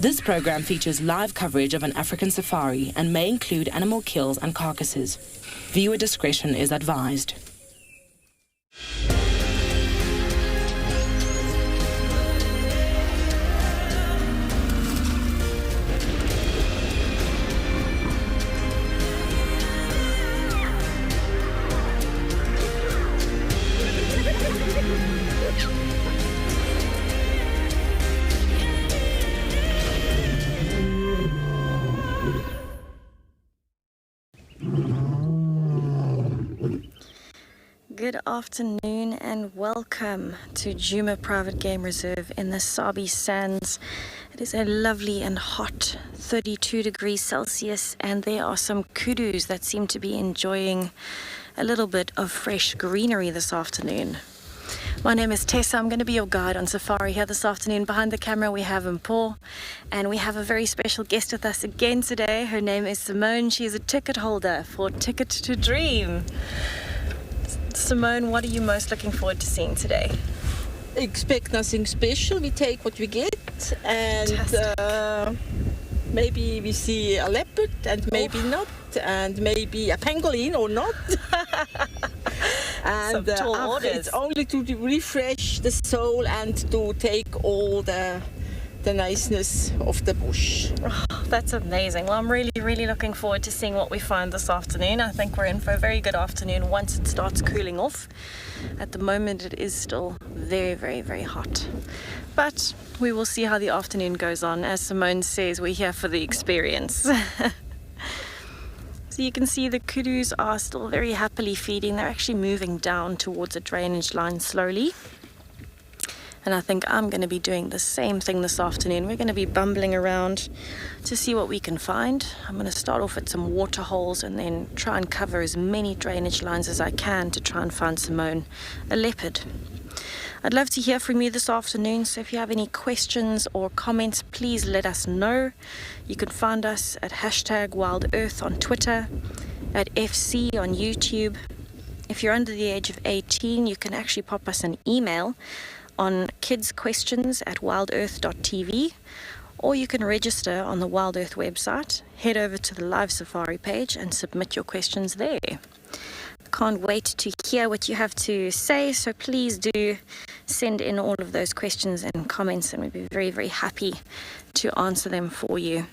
This program features live coverage of an African safari and may include animal kills and carcasses. Viewer discretion is advised. Good afternoon and welcome to Djuma Private Game Reserve in the Sabi Sands. It is a lovely and hot 32 degrees Celsius, and there are some kudus that seem to be enjoying a little bit of fresh greenery this afternoon. My name is Tessa. I'm going to be your guide on safari here this afternoon. Behind the camera we have Hippo, and we have a very special guest with us again today. Her name is Simone. She is a ticket holder for Ticket to Dream. Simone, what are you most looking forward to seeing today? Expect nothing special. We take what we get, and maybe we see a leopard, and maybe not, and maybe a pangolin or not. And it's only to refresh the soul and to take all the niceness of the bush. Oh, that's amazing. Well, I'm really looking forward to seeing what we find this afternoon. I think we're in for a very good afternoon once it starts cooling off. At the moment it is still very hot, but we will see how the afternoon goes on. As Simone says, we're here for the experience. So you can see the kudus are still very happily feeding. They're actually moving down towards a drainage line slowly. And I think I'm going to be doing the same thing this afternoon. We're going to be bumbling around to see what we can find. I'm going to start off at some water holes and then try and cover as many drainage lines as I can to try and find Simone a leopard. I'd love to hear from you this afternoon, so if you have any questions or comments, please let us know. You can find us at #WildEarth on Twitter, at FC on YouTube. If you're under the age of 18, you can actually pop us an email on kidsquestions@wildearth.tv, or you can register on the WildEarth website. Head over to the live safari page and submit your questions there. Can't wait to hear what you have to say, so please do send in all of those questions and comments, and we'd be very happy to answer them for you.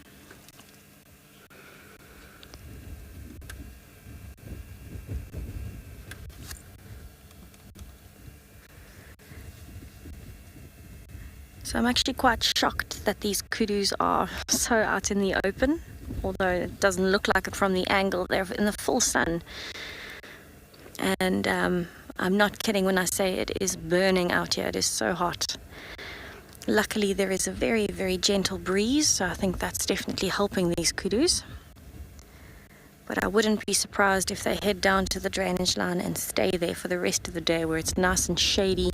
So I'm actually quite shocked that these kudus are so out in the open, although it doesn't look like it from the angle. They're in the full sun. And I'm not kidding when I say it is burning out here. It is so hot. Luckily there is a very gentle breeze, so I think that's definitely helping these kudus. But I wouldn't be surprised if they head down to the drainage line and stay there for the rest of the day, where it's nice and shady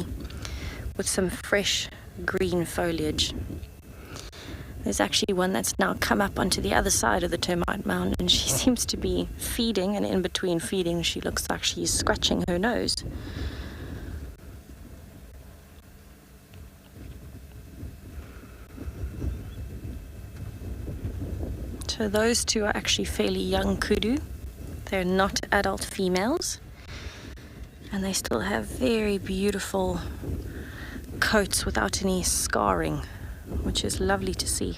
with some fresh green foliage. There's actually one that's now come up onto the other side of the termite mound, and she seems to be feeding, and in between feeding she looks like she's scratching her nose. So those two are actually fairly young kudu. They're not adult females, and they still have very beautiful coats without any scarring, which is lovely to see.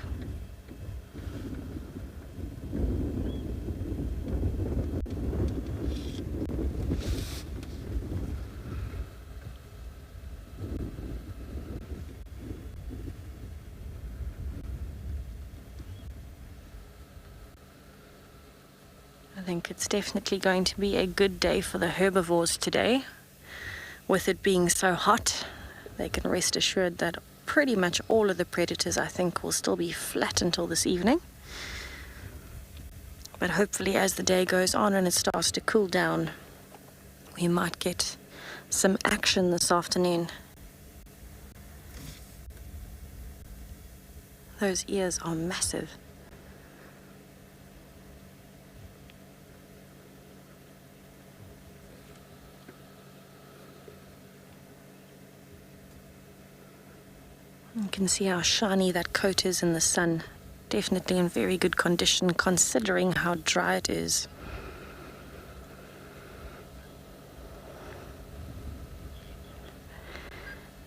I think it's definitely going to be a good day for the herbivores today. With it being so hot, they can rest assured that pretty much all of the predators, I think, will still be flat until this evening. But hopefully as the day goes on and it starts to cool down, we might get some action this afternoon. Those ears are massive. can see how shiny that coat is in the sun. Definitely in very good condition considering how dry it is.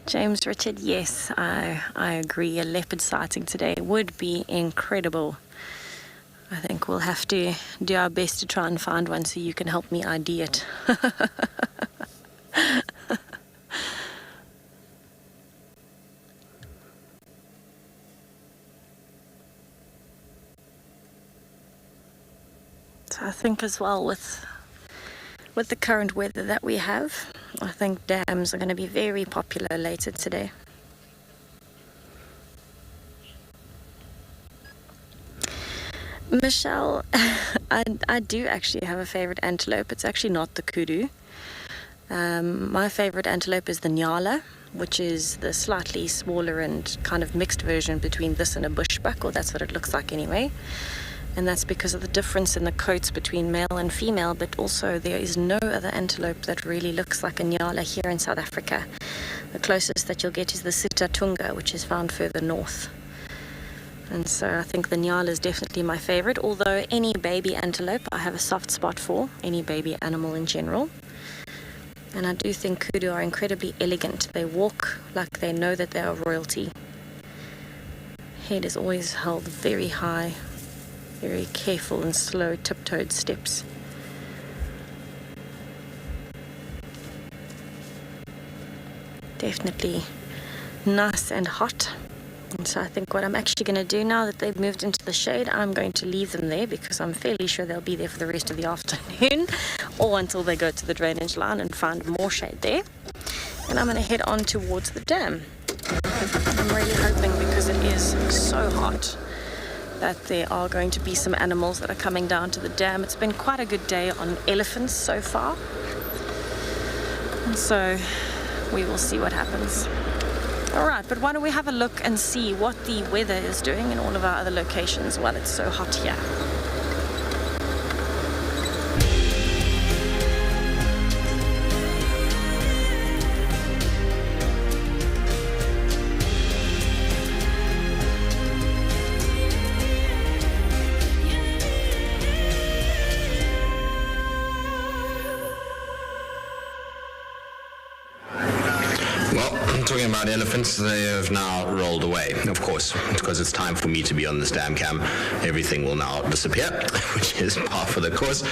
James Richard, yes, I agree. A leopard sighting today would be incredible. I think we'll have to do our best to try and find one so you can help me ID it. So I think as well with the current weather that we have, I think dams are going to be very popular later today. Michelle, I do actually have a favorite antelope. It's actually not the kudu. My favorite antelope is the Ngala, which is the slightly smaller and kind of mixed version between this and a bushbuck, or that's what it looks like anyway. And that's because of the difference in the coats between male and female, but also there is no other antelope that really looks like a Ngala here in South Africa. The closest that you'll get is the Sitatunga, which is found further north. And so I think the Ngala is definitely my favorite, although any baby antelope I have a soft spot for, any baby animal in general. And I do think kudu are incredibly elegant. They walk like they know that they are royalty. Head is always held very high, very careful and slow tiptoed steps. Definitely nice and hot. And so I think what I'm actually going to do now that they've moved into the shade, I'm going to leave them there because I'm fairly sure they'll be there for the rest of the afternoon or until they go to the drainage line and find more shade there. And I'm going to head on towards the dam. I'm really hoping, because it is so hot, that there are going to be some animals that are coming down to the dam. It's been quite a good day on elephants so far. And so we will see what happens. All right, but why don't we have a look and see what the weather is doing in all of our other locations while it's so hot here. Talking about elephants, they have now rolled away, of course, because it's time for me to be on this damn cam. Everything will now disappear, which is par for the course.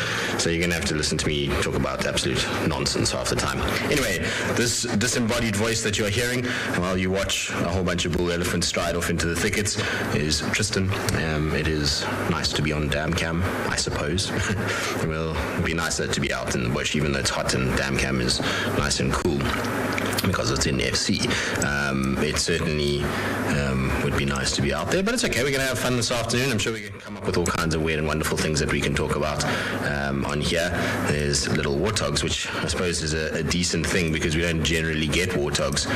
So you're going to have to listen to me talk about absolute nonsense half the time. Anyway, this disembodied voice that you're hearing while you watch a whole bunch of bull elephants stride off into the thickets is Tristan. It is nice to be on damn cam, I suppose. It will be nicer to be out in the bush, even though it's hot and damn cam is nice and cool because it's in FC. It certainly would be nice to be out there, but it's okay. We're going to have fun this afternoon. I'm sure we can come up with all kinds of weird and wonderful things that we can talk about on here. There's little warthogs, which I suppose is a decent thing because we don't generally get warthogs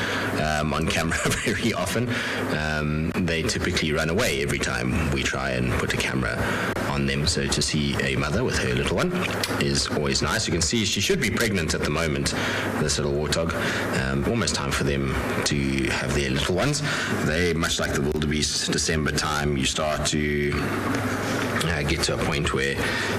on camera very often. They typically run away every time we try and put a camera on them, so to see a mother with her little one is always nice. You can see she should be pregnant at the moment, this little warthog. Almost time for them to have their little ones. They, much like the wildebeest, December time, you start to get to a point where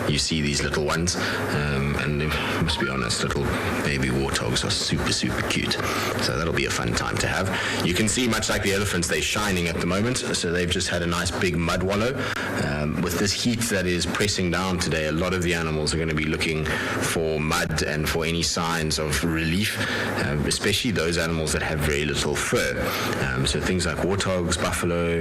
you see these little ones, and I must be honest, little baby warthogs are super, super cute. So that'll be a fun time to have. You can see, much like the elephants, they're shining at the moment, so they've just had a nice big mud wallow. With this heat that is pressing down today, a lot of the animals are going to be looking for mud and for any signs of relief, especially those animals that have very little fur. So things like warthogs, buffalo,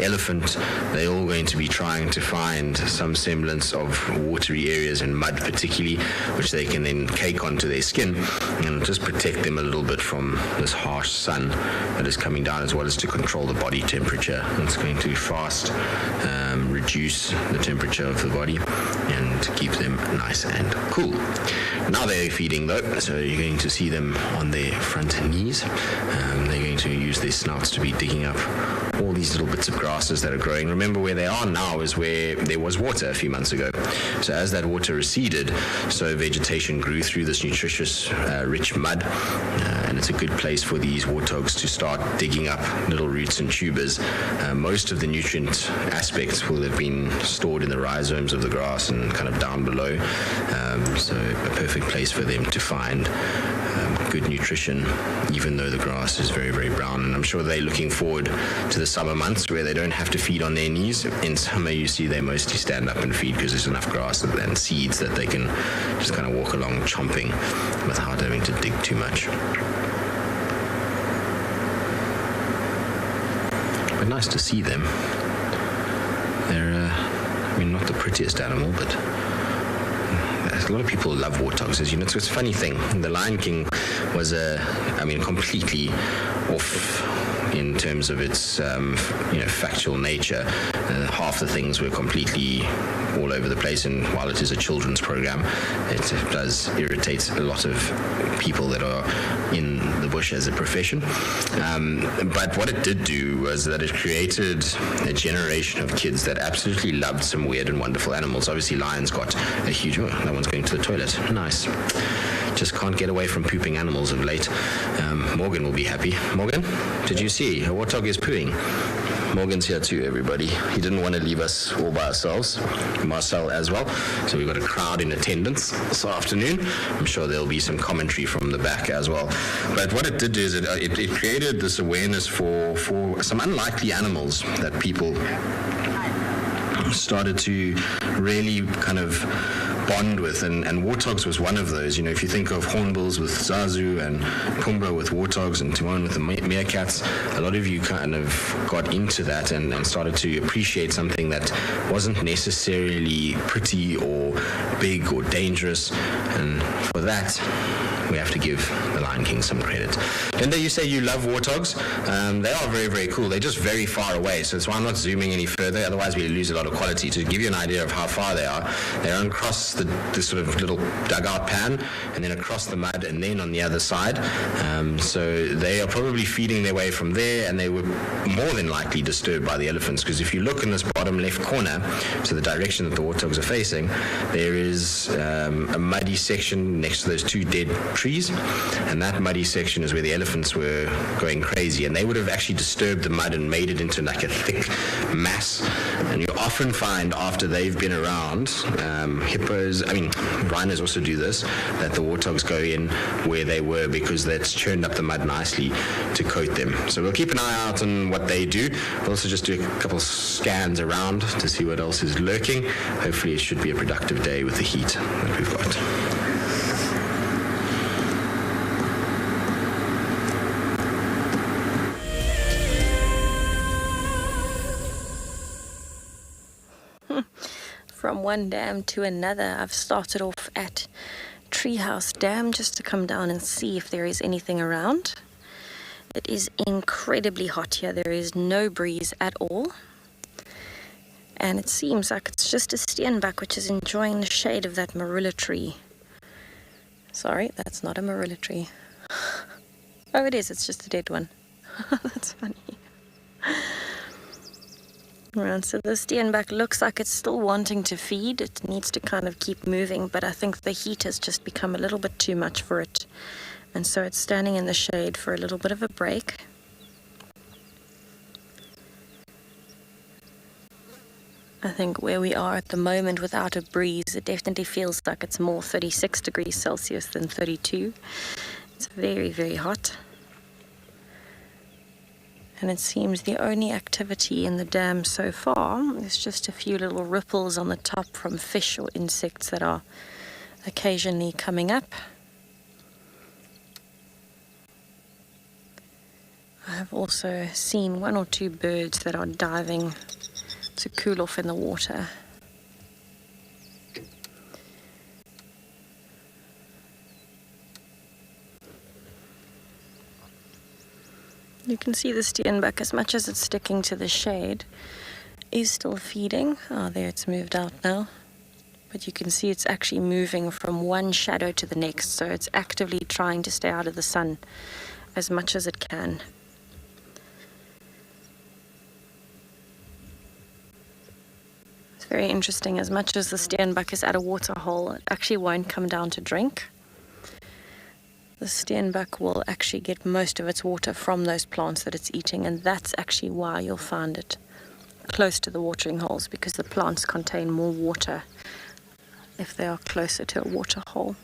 elephant, they're all going to be trying to find some semblance of watery areas and mud particularly, which they can then cake onto their skin and just protect them a little bit from this harsh sun that is coming down, as well as to control the body temperature. It's going to fast reduce the temperature of the body and keep them nice and cool. Now they're feeding though, so you're going to see them on their front knees. They're going to use their snouts to be digging up all these little bits of grasses that are growing. Remember, where they are now is where there was water a few months ago. So as that water receded, so vegetation grew through this nutritious, rich mud, and it's a good place for these warthogs to start digging up little roots and tubers. Most of the nutrient aspects will have been stored in the rhizomes of the grass and kind of down below, so a perfect place for them to find good nutrition, even though the grass is very, very brown. And I'm sure they're looking forward to the summer months where they don't have to feed on their knees. In summer, you see they mostly stand up and feed because there's enough grass and seeds that they can just kind of walk along chomping without having to dig too much. But nice to see them. They're, not the prettiest animal, but a lot of people love warthogs. As you know, it's a funny thing. The Lion King was completely off in terms of its factual nature. Half the things were completely all over the place, and while it is a children's program, it does irritate a lot of people that are in the bush as a profession. But what it did do was that it created a generation of kids that absolutely loved some weird and wonderful animals. Obviously, lions got a huge... Oh, that one's going to the toilet. Nice. Just can't get away from pooping animals of late. Morgan will be happy. Morgan, did you see? A warthog is pooing. Morgan's here too, everybody. He didn't want to leave us all by ourselves. Marcel as well. So we've got a crowd in attendance this afternoon. I'm sure there'll be some commentary from the back as well. But what it did is it created this awareness for some unlikely animals that people started to really kind of bond with, and warthogs was one of those. If you think of hornbills with Zazu and Pumbaa with warthogs and Timon with the meerkats, a lot of you kind of got into that and started to appreciate something that wasn't necessarily pretty or big or dangerous, and for that we have to give the Lion King some credit. Linda, you say you love warthogs. They are very, very cool. They're just very far away, so that's why I'm not zooming any further, otherwise we lose a lot of quality. To give you an idea of how far they are, they're across this sort of little dugout pan, and then across the mud, and then on the other side. So they are probably feeding their way from there, and they were more than likely disturbed by the elephants, because if you look in this bottom left corner, to the direction that the warthogs are facing, there is a muddy section next to those two dead trees, and that muddy section is where the elephants were going crazy, and they would have actually disturbed the mud and made it into like a thick mass. And you often find after they've been around, hippos, rhinos also do this, that the warthogs go in where they were because that's churned up the mud nicely to coat them. So we'll keep an eye out on what they do. We'll also just do a couple scans around to see what else is lurking. Hopefully it should be a productive day with the heat that we've got. From one dam to another. I've started off at Treehouse Dam just to come down and see if there is anything around. It is incredibly hot here. There is no breeze at all. And it seems like it's just a steenbok which is enjoying the shade of that marula tree. Sorry, that's not a marula tree. Oh, it is. It's just a dead one. That's funny. Right, so the steenbok looks like it's still wanting to feed. It needs to kind of keep moving, but I think the heat has just become a little bit too much for it. And so it's standing in the shade for a little bit of a break. I think where we are at the moment without a breeze, it definitely feels like it's more 36 degrees Celsius than 32. It's very, very hot. And it seems the only activity in the dam so far is just a few little ripples on the top from fish or insects that are occasionally coming up. I have also seen one or two birds that are diving to cool off in the water. You can see the steenbok, as much as it's sticking to the shade, is still feeding. Oh, there, it's moved out now. But you can see it's actually moving from one shadow to the next, so it's actively trying to stay out of the sun as much as it can. It's very interesting. As much as the steenbok is at a water hole, it actually won't come down to drink. The steenbok will actually get most of its water from those plants that it's eating, and that's actually why you'll find it close to the watering holes, because the plants contain more water if they are closer to a water hole.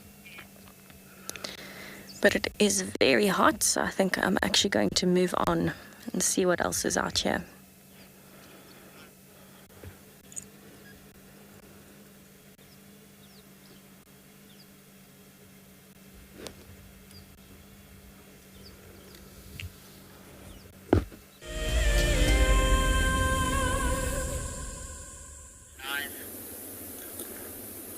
But it is very hot, so I think I'm actually going to move on and see what else is out here.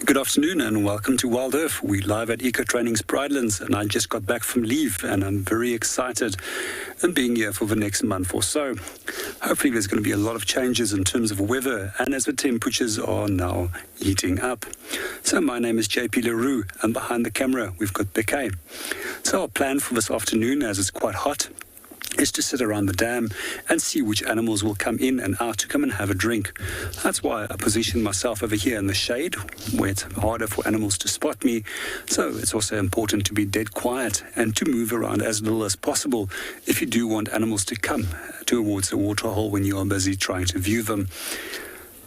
Good afternoon and welcome to WildEarth. We're live at Eco Training's Pridelands, and I just got back from leave and I'm very excited and being here for the next month or so. Hopefully there's going to be a lot of changes in terms of weather and as the temperatures are now heating up. So my name is JP LaRue and behind the camera we've got Bekay. So our plan for this afternoon, as it's quite hot, is to sit around the dam and see which animals will come in and out to come and have a drink. That's why I position myself over here in the shade, where it's harder for animals to spot me. So it's also important to be dead quiet and to move around as little as possible if you do want animals to come towards the water hole when you are busy trying to view them.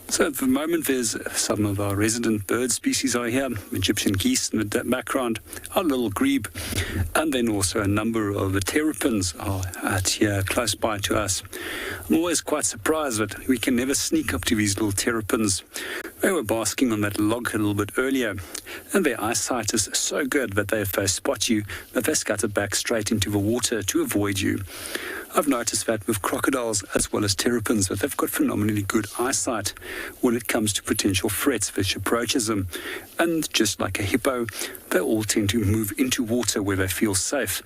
So at the moment there's some of our resident bird species are here, Egyptian geese in the background, our little grebe, and then also a number of the terrapins are out here close by to us. I'm always quite surprised that we can never sneak up to these little terrapins. They were basking on that log a little bit earlier, and their eyesight is so good that if they spot you, that they scatter back straight into the water to avoid you. I've noticed that with crocodiles as well as terrapins, that they've got phenomenally good eyesight when it comes to potential threats which approaches them. And just like a hippo, they all tend to move into water where they feel safe.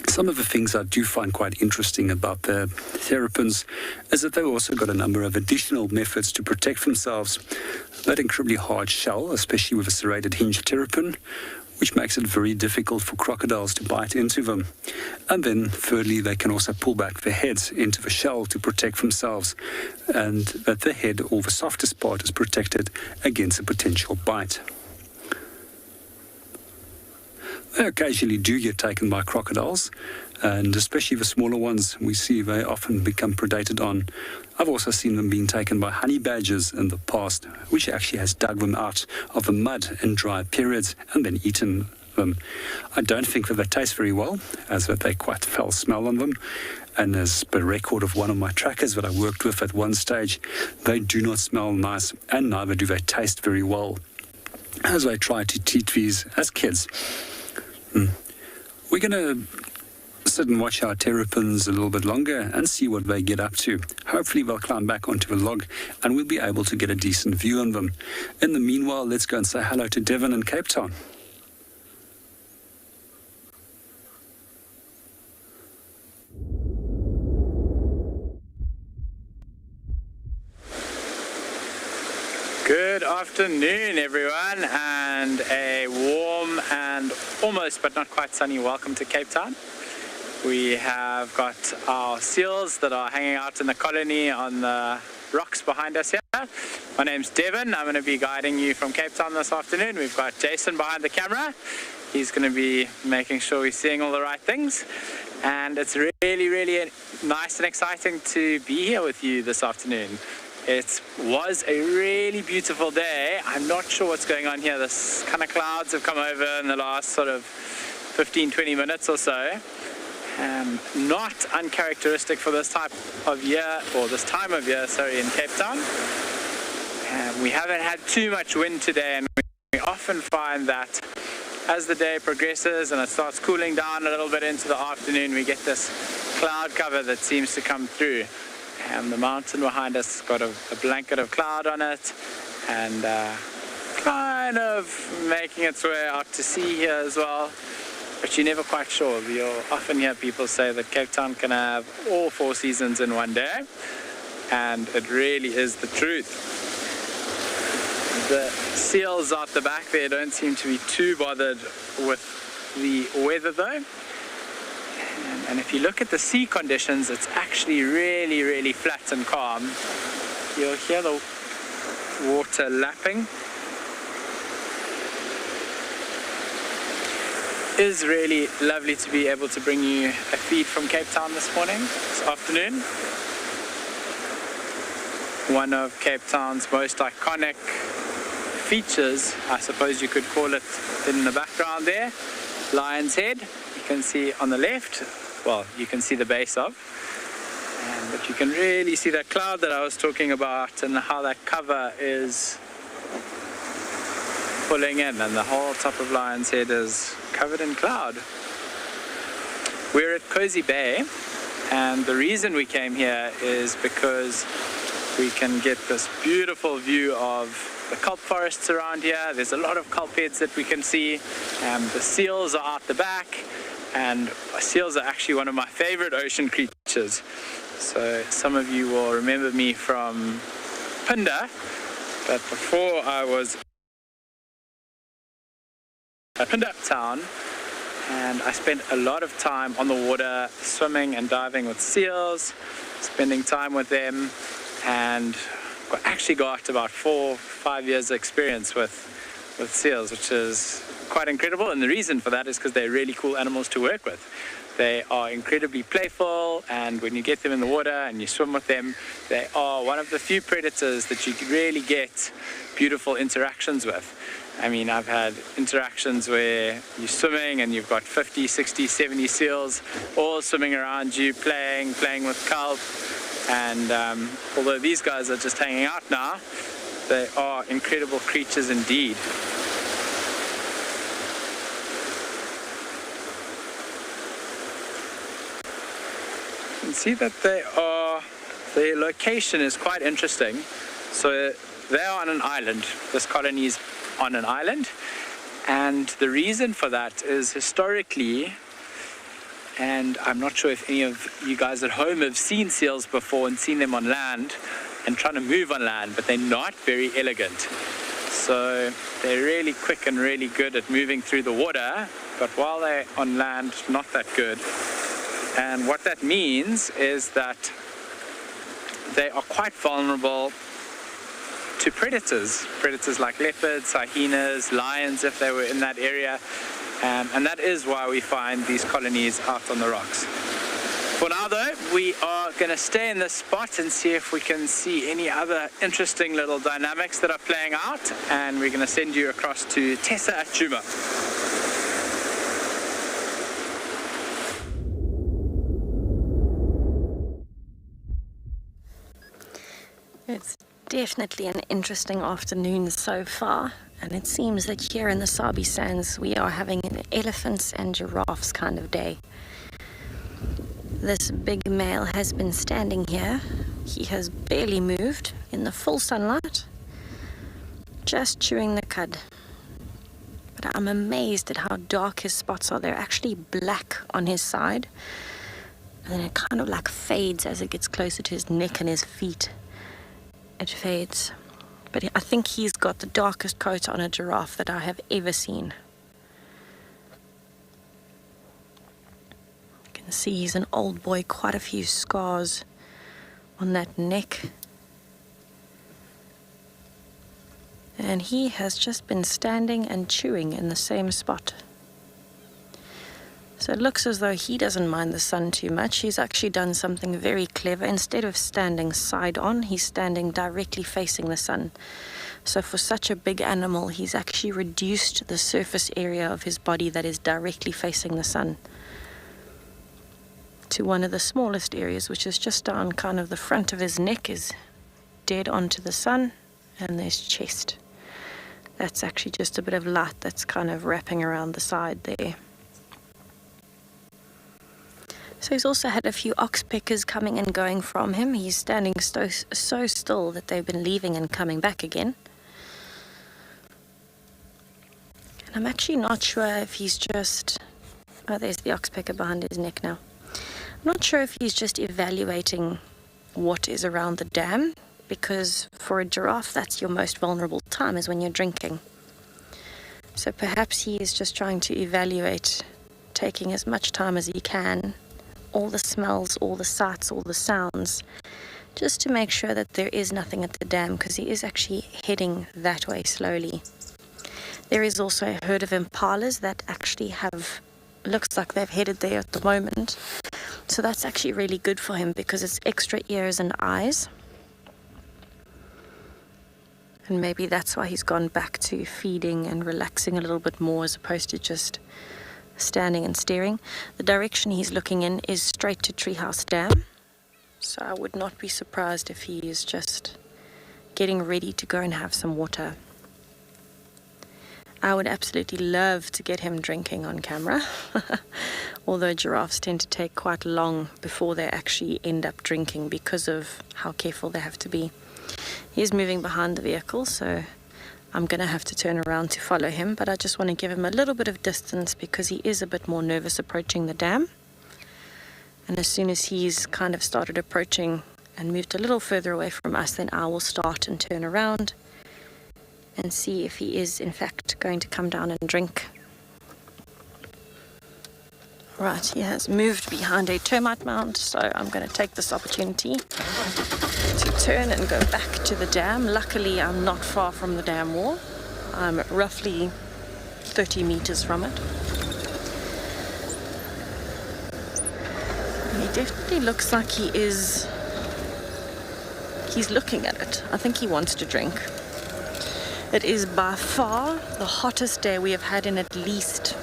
Some of the things I do find quite interesting about the terrapins is that they've also got a number of additional methods to protect themselves. That incredibly hard shell, especially with a serrated hinge terrapin, which makes it very difficult for crocodiles to bite into them. And then thirdly, they can also pull back their heads into the shell to protect themselves, and that the head, or the softest part, is protected against a potential bite. They occasionally do get taken by crocodiles, and especially the smaller ones we see they often become predated on. I've also seen them being taken by honey badgers in the past, which actually has dug them out of the mud in dry periods and then eaten them. I don't think that they taste very well, as that they quite foul smell on them. And as per record of one of my trackers that I worked with at one stage, they do not smell nice and neither do they taste very well, as I try to teach these as kids. We're going to sit and watch our terrapins a little bit longer and see what they get up to. Hopefully they'll climb back onto the log and we'll be able to get a decent view on them. In the meanwhile, let's go and say hello to Devon in Cape Town. Good afternoon, everyone, and a warm and almost but not quite sunny welcome to Cape Town. We have got our seals that are hanging out in the colony on the rocks behind us here. My name's Devon. I'm going to be guiding you from Cape Town this afternoon. We've got Jason behind the camera. He's going to be making sure we're seeing all the right things. And it's really nice and exciting to be here with you this afternoon. It was a really beautiful day. I'm not sure what's going on here. This kind of clouds have come over in the last sort of 15-20 minutes or so. Not uncharacteristic for this type of year, or this time of year, sorry, in Cape Town. We haven't had too much wind today, and we often find that as the day progresses and it starts cooling down a little bit into the afternoon, we get this cloud cover that seems to come through. And the mountain behind us has got a blanket of cloud on it, and kind of making its way out to sea here as well. But you're never quite sure. You'll often hear people say that Cape Town can have all 4 seasons in one day, and it really is the truth. The seals out the back there don't seem to be too bothered with the weather though. And if you look at the sea conditions, it's actually really flat and calm. You'll hear the water lapping. is really lovely to be able to bring you a feed from Cape Town this afternoon. One of Cape Town's most iconic features, I suppose you could call it, in the background there, Lion's Head. You can see on the left, well, you can see the base of, but you can really see that cloud that I was talking about and how that cover is pulling in, and the whole top of Lion's Head is covered in cloud. We're at Cozy Bay, and the reason we came here is because we can get this beautiful view of the kelp forests around here. There's a lot of kelp beds that we can see. The seals are out the back, and seals are actually one of my favorite ocean creatures. So some of you will remember me from Phinda, but before I was at Phinda town, and I spent a lot of time on the water swimming and diving with seals, spending time with them, and actually got about 4 or 5 years experience with seals, which is quite incredible. And the reason for that is because they're really cool animals to work with. They are incredibly playful, and when you get them in the water and you swim with them, they are one of the few predators that you really get beautiful interactions with. I mean, I've had interactions where you're swimming and you've got 50, 60, 70 seals all swimming around you, playing with kelp. And although these guys are just hanging out now, they are incredible creatures indeed. You can see that their location is quite interesting. So they are on an island. This colony is on an island, and the reason for that is historically, and I'm not sure if any of you guys at home have seen seals before and seen them on land and trying to move on land, but they're not very elegant. So they're really quick and really good at moving through the water, but while they're on land, not that good. And what that means is that they are quite vulnerable to predators like leopards, hyenas, lions if they were in that area, and that is why we find these colonies out on the rocks. For now though, we are going to stay in this spot and see if we can see any other interesting little dynamics that are playing out, and we're going to send you across to Tessa at Djuma. It's definitely an interesting afternoon so far, and it seems that here in the Sabi sands we are having an elephants and giraffes kind of day. This big male has been standing here. He has barely moved in the full sunlight, just chewing the cud. But I'm amazed at how dark his spots are. They're actually black on his side, and then it kind of like fades as it gets closer to his neck and his feet. It fades, but I think he's got the darkest coat on a giraffe that I have ever seen. You can see he's an old boy, quite a few scars on that neck. And he has just been standing and chewing in the same spot. So it looks as though he doesn't mind the sun too much. He's actually done something very clever. Instead of standing side on, he's standing directly facing the sun. So for such a big animal, he's actually reduced the surface area of his body that is directly facing the sun to one of the smallest areas, which is just down kind of the front of his neck is dead onto the sun, and there's chest. That's actually just a bit of light that's kind of wrapping around the side there. So he's also had a few oxpeckers coming and going from him. He's standing so still that they've been leaving and coming back again. And I'm actually not sure if he's just... Oh, there's the oxpecker behind his neck now. I'm not sure if he's just evaluating what is around the dam, because for a giraffe, that's your most vulnerable time, is when you're drinking. So perhaps he is just trying to evaluate, taking as much time as he can, all the smells, all the sights, all the sounds, just to make sure that there is nothing at the dam, because he is actually heading that way slowly. There is also a herd of impalas that actually have looks like they've headed there at the moment. So that's actually really good for him because it's extra ears and eyes. And maybe that's why he's gone back to feeding and relaxing a little bit more as opposed to just standing and staring. The direction he's looking in is straight to Treehouse Dam. So I would not be surprised if he is just getting ready to go and have some water. I would absolutely love to get him drinking on camera. Although giraffes tend to take quite long before they actually end up drinking because of how careful they have to be. He's moving behind the vehicle, so I'm going to have to turn around to follow him, but I just want to give him a little bit of distance because he is a bit more nervous approaching the dam. And as soon as he's kind of started approaching and moved a little further away from us, then I will start and turn around and see if he is in fact going to come down and drink. Right, he has moved behind a termite mound, so I'm going to take this opportunity to turn and go back to the dam. Luckily, I'm not far from the dam wall. I'm roughly 30 meters from it. He definitely looks like he's looking at it. I think he wants to drink. It is by far the hottest day we have had in at least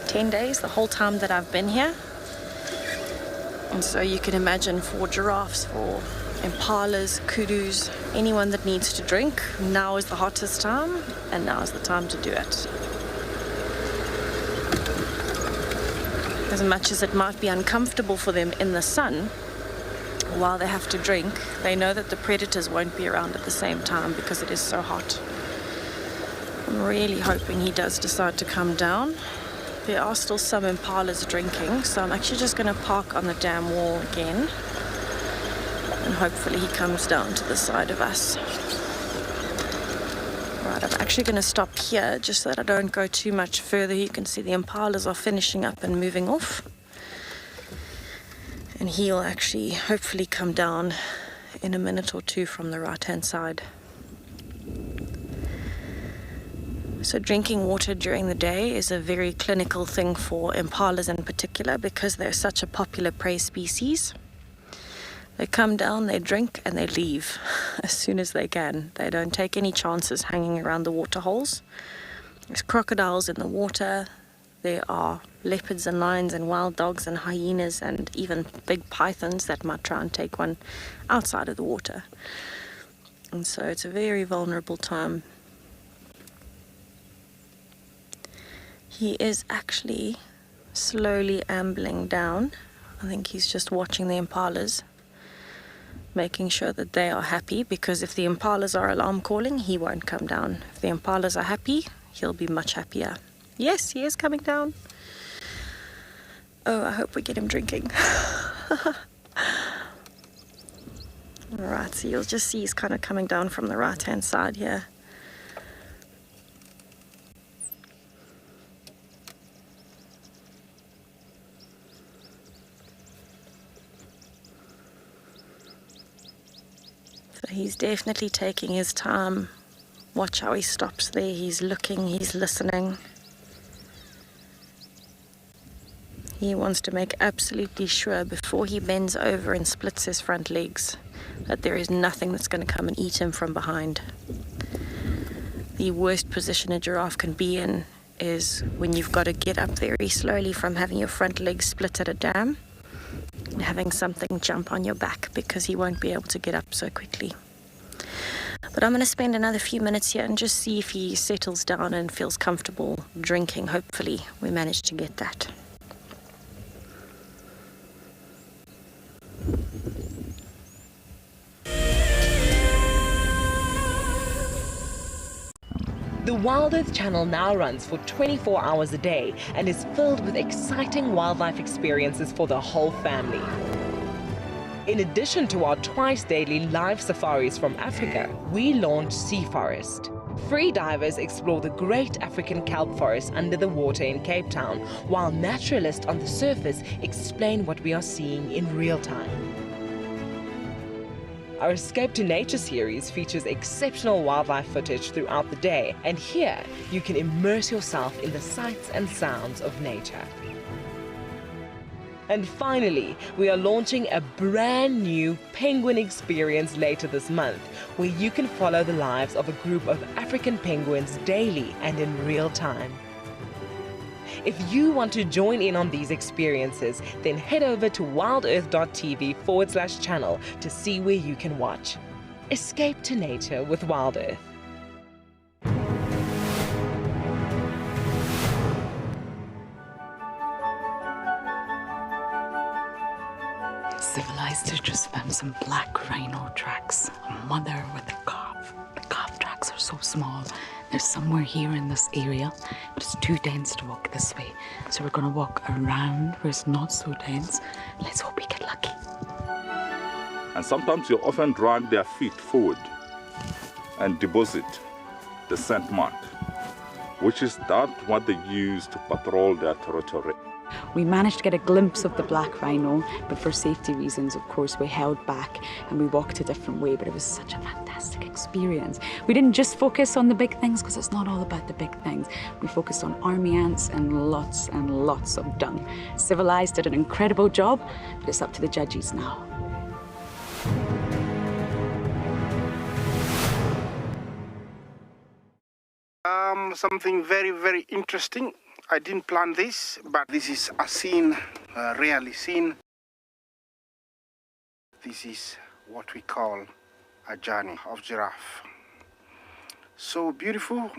10 days, the whole time that I've been here. And so you can imagine for giraffes, for impalas, kudus, anyone that needs to drink, now is the hottest time, and now is the time to do it. As much as it might be uncomfortable for them in the sun, while they have to drink, they know that the predators won't be around at the same time because it is so hot. I'm really hoping he does decide to come down. There are still some impalas drinking, so I'm actually just going to park on the dam wall again. And hopefully he comes down to the side of us. Right, I'm actually going to stop here just so that I don't go too much further. You can see the impalas are finishing up and moving off. And he'll actually hopefully come down in a minute or two from the right-hand side. So drinking water during the day is a very clinical thing for impalas in particular because they're such a popular prey species. They come down, they drink, and they leave as soon as they can. They don't take any chances hanging around the water holes. There's crocodiles in the water. There are leopards and lions and wild dogs and hyenas and even big pythons that might try and take one outside of the water. And so it's a very vulnerable time. He is actually slowly ambling down. I think he's just watching the impalas, making sure that they are happy, because if the impalas are alarm calling, he won't come down. If the impalas are happy, he'll be much happier. Yes, he is coming down. Oh, I hope we get him drinking. Alright, so you'll just see he's kind of coming down from the right-hand side here. He's definitely taking his time. Watch how he stops there. He's looking, he's listening. He wants to make absolutely sure before he bends over and splits his front legs that there is nothing that's going to come and eat him from behind. The worst position a giraffe can be in is when you've got to get up very slowly from having your front legs split at a dam and having something jump on your back because he won't be able to get up so quickly. But I'm going to spend another few minutes here and just see if he settles down and feels comfortable drinking. Hopefully we manage to get that. The WildEarth channel now runs for 24 hours a day and is filled with exciting wildlife experiences for the whole family. In addition to our twice-daily live safaris from Africa, we launched Sea Forest. Free divers explore the great African kelp forest under the water in Cape Town, while naturalists on the surface explain what we are seeing in real time. Our Escape to Nature series features exceptional wildlife footage throughout the day, and here you can immerse yourself in the sights and sounds of nature. And finally, we are launching a brand new penguin experience later this month, where you can follow the lives of a group of African penguins daily and in real time. If you want to join in on these experiences, then head over to wildearth.tv/channel to see where you can watch. Escape to nature with WildEarth. Civilized to just found some black rhino tracks. A mother with a calf. The calf tracks are so small. They're somewhere here in this area, but it's too dense to walk this way. So we're gonna walk around where it's not so dense. Let's hope we get lucky. And sometimes you often drag their feet forward and deposit the scent mark, which is what they use to patrol their territory. We managed to get a glimpse of the black rhino, but for safety reasons, of course, we held back and we walked a different way, but it was such a fantastic experience. We didn't just focus on the big things, because it's not all about the big things. We focused on army ants and lots of dung. Civilized did an incredible job, but it's up to the judges now. Something very, very interesting. I didn't plan this, but this is a scene rarely seen. This is what we call a journey of giraffe. So beautiful.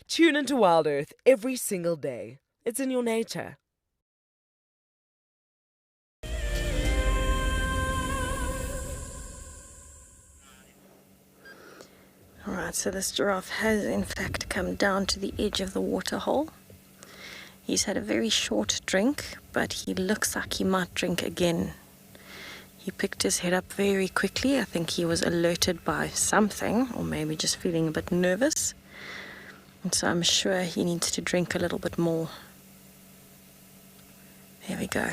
Tune into WildEarth every single day. It's in your nature. Alright, so this giraffe has in fact come down to the edge of the water hole. He's had a very short drink, but he looks like he might drink again. He picked his head up very quickly. I think he was alerted by something, or maybe just feeling a bit nervous. And so I'm sure he needs to drink a little bit more. There we go.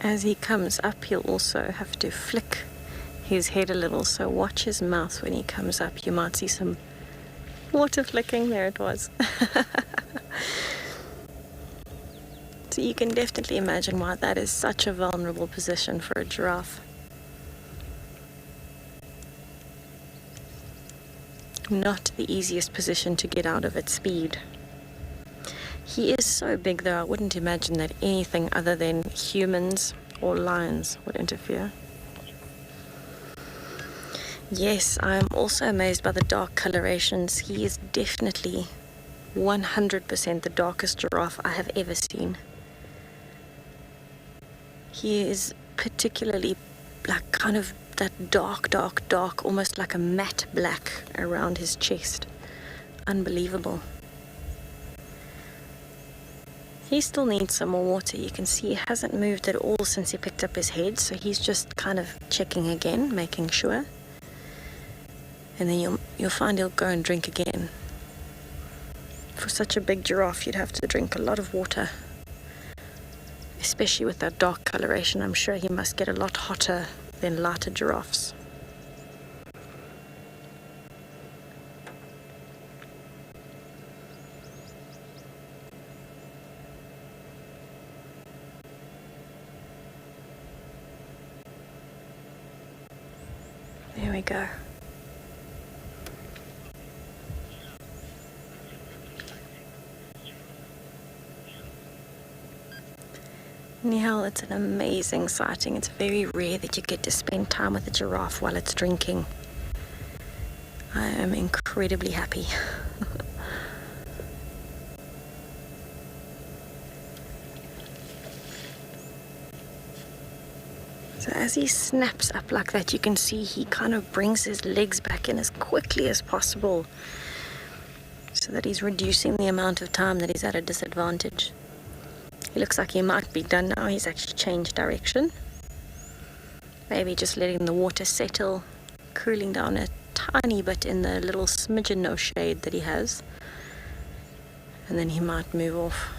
As he comes up, he'll also have to flick his head a little, so watch his mouth when he comes up. You might see some water flicking. There it was. So you can definitely imagine why that is such a vulnerable position for a giraffe. Not the easiest position to get out of at speed. He is so big, though, I wouldn't imagine that anything other than humans or lions would interfere. Yes, I'm also amazed by the dark colorations. He is definitely 100% the darkest giraffe I have ever seen. He is particularly like kind of that dark, almost like a matte black around his chest. Unbelievable. He still needs some more water. You can see he hasn't moved at all since he picked up his head, so he's just kind of checking again, making sure. And then you'll find he'll go and drink again. For such a big giraffe, you'd have to drink a lot of water. Especially with that dark coloration, I'm sure he must get a lot hotter than lighter giraffes. There we go. Anyhow, it's an amazing sighting. It's very rare that you get to spend time with a giraffe while it's drinking. I am incredibly happy. So as he snaps up like that, you can see he kind of brings his legs back in as quickly as possible so that he's reducing the amount of time that he's at a disadvantage. He looks like he might be done now. He's actually changed direction. Maybe just letting the water settle, cooling down a tiny bit in the little smidgen of shade that he has. And then he might move off.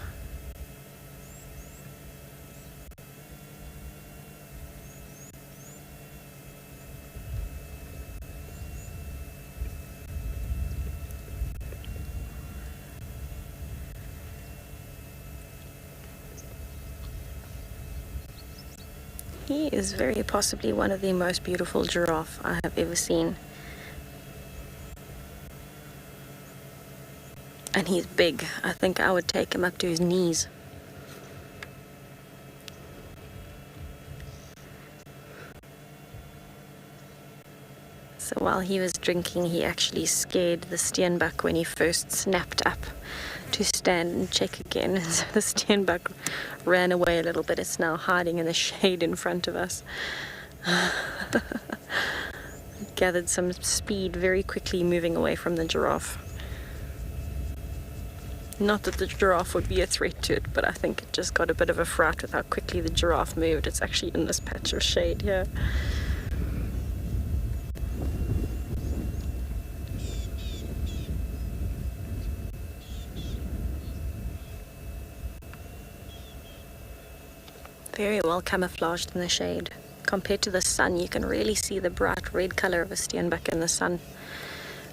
He is very possibly one of the most beautiful giraffe I have ever seen. And he's big. I think I would take him up to his knees. So while he was drinking, he actually scared the steenbok when he first snapped up to stand and check again. So the steenbok ran away a little bit. It's now hiding in the shade in front of us. Gathered some speed very quickly, moving away from the giraffe. Not that the giraffe would be a threat to it, but I think it just got a bit of a fright with how quickly the giraffe moved. It's actually in this patch of shade here. Very well camouflaged in the shade. Compared to the sun, you can really see the bright red color of a steenbok in the sun.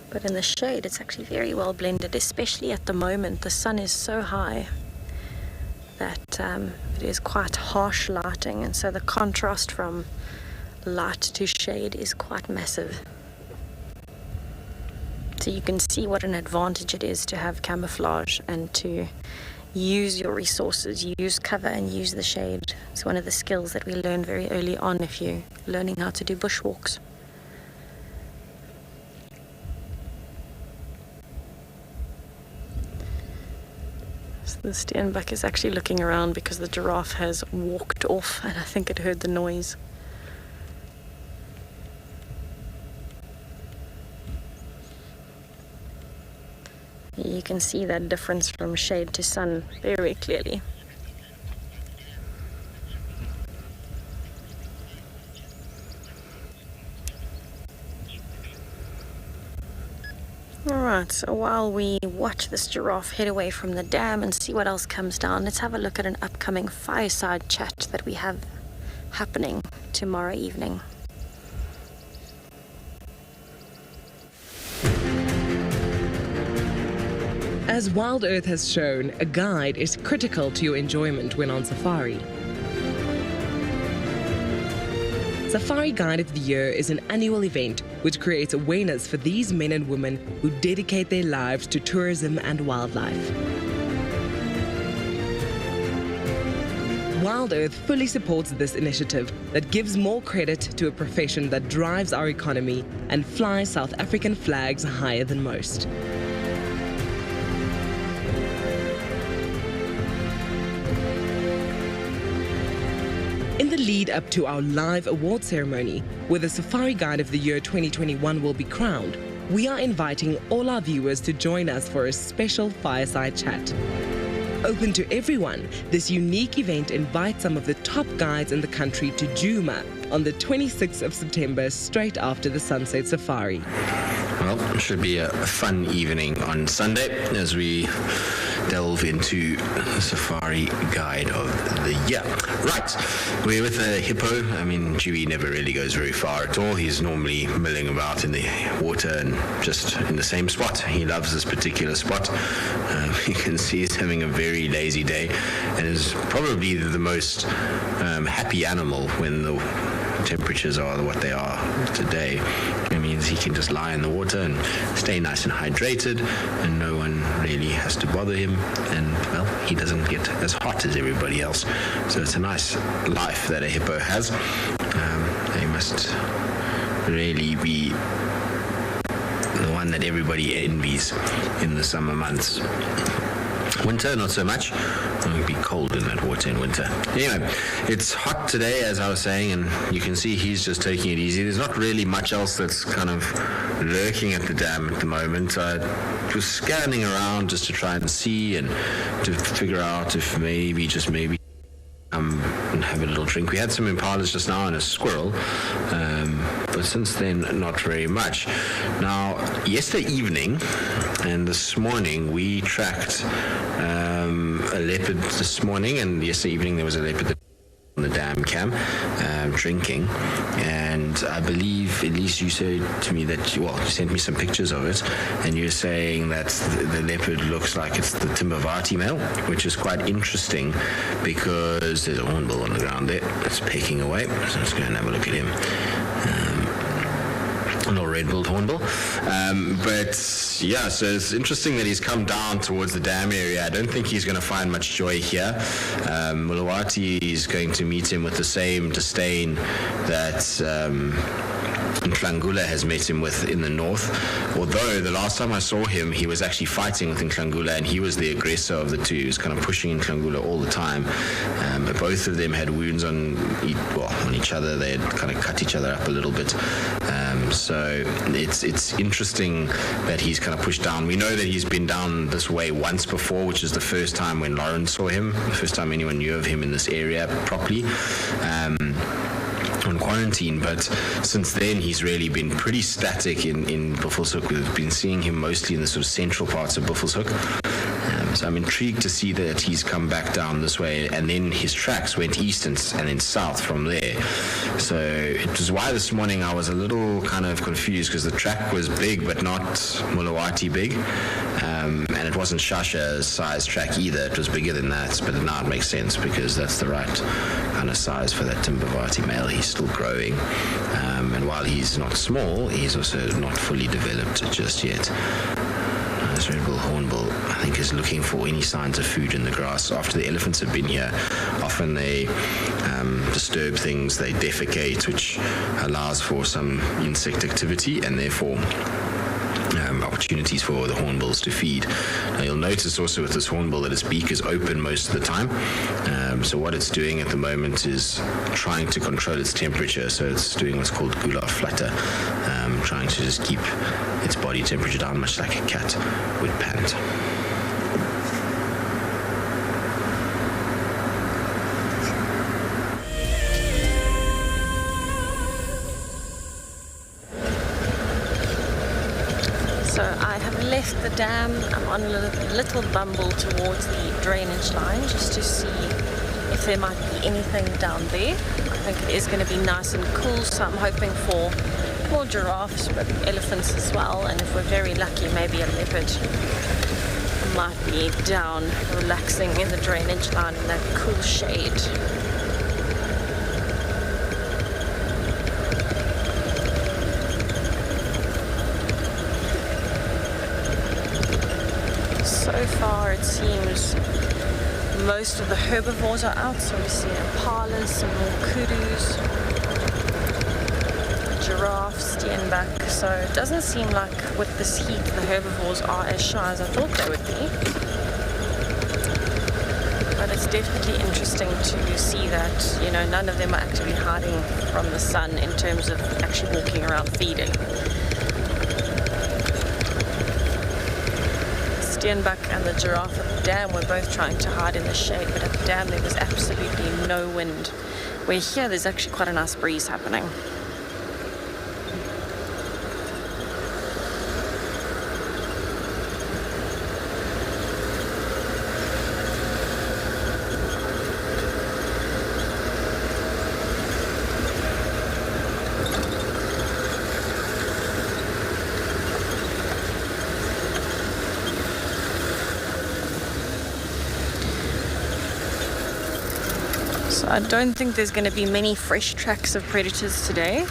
But in the shade, it's actually very well blended, especially at the moment. The sun is so high that it is quite harsh lighting, and so the contrast from light to shade is quite massive. So you can see what an advantage it is to have camouflage and to use your resources, use cover and use the shade. It's one of the skills that we learn very early on if you're learning how to do bushwalks. So the steenbok is actually looking around because the giraffe has walked off, and I think it heard the noise. You can see that difference from shade to sun very clearly. Alright, so while we watch this giraffe head away from the dam and see what else comes down, let's have a look at an upcoming fireside chat that we have happening tomorrow evening. As WildEarth has shown, a guide is critical to your enjoyment when on safari. Safari Guide of the Year is an annual event which creates awareness for these men and women who dedicate their lives to tourism and wildlife. WildEarth fully supports this initiative that gives more credit to a profession that drives our economy and flies South African flags higher than most. In the lead up to our live award ceremony, where the Safari Guide of the Year 2021 will be crowned, we are inviting all our viewers to join us for a special fireside chat. Open to everyone, this unique event invites some of the top guides in the country to Djuma on the 26th of September, straight after the Sunset Safari. Well, it should be a fun evening on Sunday as we delve into the Safari Guide of the Year. Right, we're with the Hippo. I mean, Dewey never really goes very far at all. He's normally milling about in the water and just in the same spot. He loves this particular spot. You can see he's having a very lazy day and is probably the most happy animal when the temperatures are what they are today. It means he can just lie in the water and stay nice and hydrated, and no one really has to bother him, and well, he doesn't get as hot as everybody else. So it's a nice life that a hippo has. They must really be the one that everybody envies in the summer months. Winter, not so much. It would be cold in that water. shelter in winter. Anyway, it's hot today, as I was saying, and you can see he's just taking it easy. There's not really much else that's kind of lurking at the dam at the moment. I was scanning around just to try and see and to figure out if maybe, just maybe, and have a little drink. We had some impalas just now and a squirrel, but since then not very much. Now, yesterday evening and this morning we tracked a leopard this morning, and yesterday evening there was a leopard on the dam cam drinking, and I believe, at least you said to me that, you sent me some pictures of it, and you're saying that the leopard looks like it's the Atomburti male, which is quite interesting because there's a hornbill on the ground there that's pecking away, so let's go and have a look at him. A little red-billed hornbill. But yeah, so it's interesting that he's come down towards the dam area. I don't think he's going to find much joy here. Mulawati is going to meet him with the same disdain that Nhlangula has met him with in the north, although the last time I saw him he was actually fighting with Nhlangula, and he was the aggressor of the two. He was kind of pushing Nhlangula all the time, but both of them had wounds on each other. They had kind of cut each other up a little bit, so it's interesting that he's kind of pushed down. We know that he's been down this way once before, which is the first time when Lauren saw him, the first time anyone knew of him in this area properly, on quarantine, but since then he's really been pretty static in Buffelshoek. We've been seeing him mostly in the sort of central parts of Buffelshoek. So I'm intrigued to see that he's come back down this way, and then his tracks went east and then south from there. So it was why this morning I was a little kind of confused, because the track was big but not Mulawati big, and it wasn't Shasha's size track either. It was bigger than that, but now it makes sense because that's the right kind of size for that Atomburti male. He's still growing, and while he's not small, he's also not fully developed just yet. This red-billed hornbill, I think, is looking for any signs of food in the grass. After the elephants have been here, often they disturb things, they defecate, which allows for some insect activity and therefore opportunities for the hornbills to feed. Now, you'll notice also with this hornbill that its beak is open most of the time. So what it's doing at the moment is trying to control its temperature. So it's doing what's called gula flutter, trying to just keep its body temperature down, much like a cat would pant. So I have left the dam. I'm on a little bumble towards the drainage line just to see if there might be anything down there. I think it is going to be nice and cool, so I'm hoping for more giraffes, but elephants as well, and if we're very lucky, maybe a leopard might be down relaxing in the drainage line in that cool shade. So far it seems most of the herbivores are out, so we see impalas, some more kudus, giraffes, steenbok. So it doesn't seem like with this heat the herbivores are as shy as I thought they would be. But it's definitely interesting to see that, you know, none of them are actually hiding from the sun in terms of actually walking around feeding. Steenbok and the giraffe at the dam were both trying to hide in the shade, but at the dam there was absolutely no wind, where here there's actually quite a nice breeze happening. So I don't think there's going to be many fresh tracks of predators today.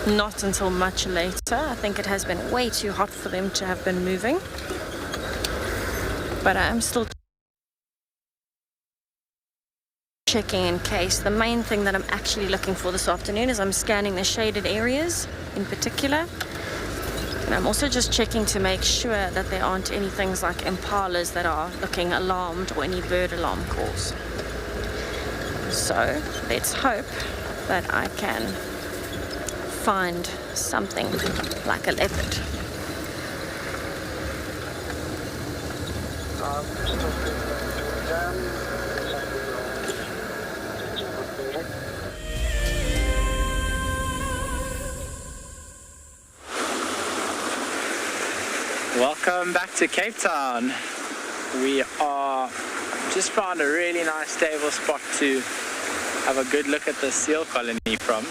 Not until much later. I think it has been way too hot for them to have been moving. But I am still checking in case. The main thing that I'm actually looking for this afternoon is I'm scanning the shaded areas in particular. And I'm also just checking to make sure that there aren't any things like impalas that are looking alarmed or any bird alarm calls. So let's hope that I can find something like a leopard. Welcome back to Cape Town. We are just found a really nice stable spot to have a good look at the seal colony from.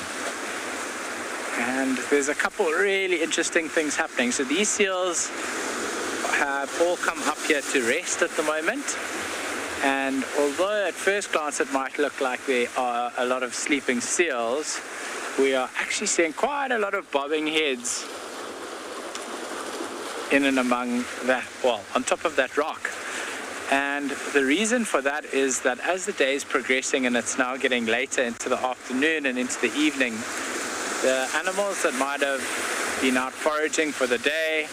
And there's a couple really interesting things happening. So these seals have all come up here to rest at the moment. And although at first glance it might look like there are a lot of sleeping seals, we are actually seeing quite a lot of bobbing heads in and among that, well, on top of that rock. And the reason for that is that as the day is progressing and it's now getting later into the afternoon and into the evening, the animals that might have been out foraging for the day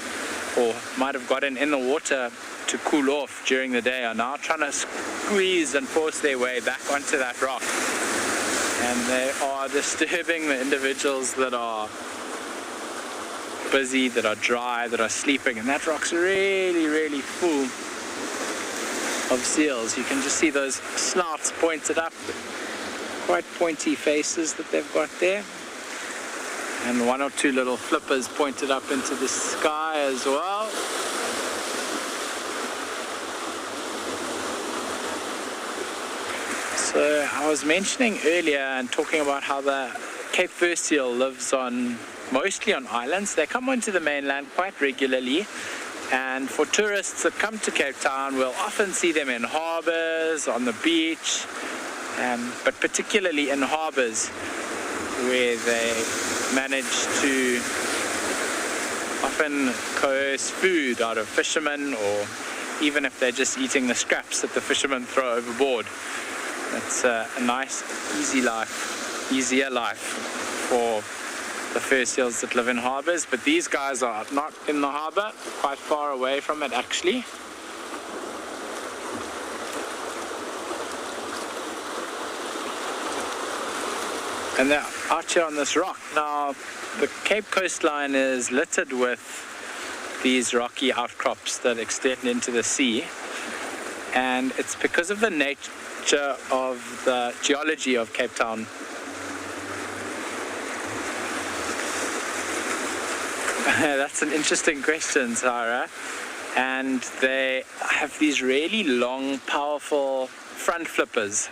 or might have gotten in the water to cool off during the day are now trying to squeeze and force their way back onto that rock. And they are disturbing the individuals that are busy, that are dry, that are sleeping. And that rock's really, really full of seals. You can just see those snouts pointed up, quite pointy faces that they've got there. And one or two little flippers pointed up into the sky as well. So I was mentioning earlier and talking about how the Cape Fur seal lives mostly on islands. They come onto the mainland quite regularly, and for tourists that come to Cape Town, we'll often see them in harbours, on the beach, but particularly in harbours, where they manage to often coerce food out of fishermen, or even if they're just eating the scraps that the fishermen throw overboard. It's a nice, easier life for the fur seals that live in harbours, but these guys are not in the harbour, quite far away from it actually. And they're out here on this rock. Now, the Cape coastline is littered with these rocky outcrops that extend into the sea, and it's because of the nature of the geology of Cape Town. That's an interesting question, Sarah. And they have these really long, powerful front flippers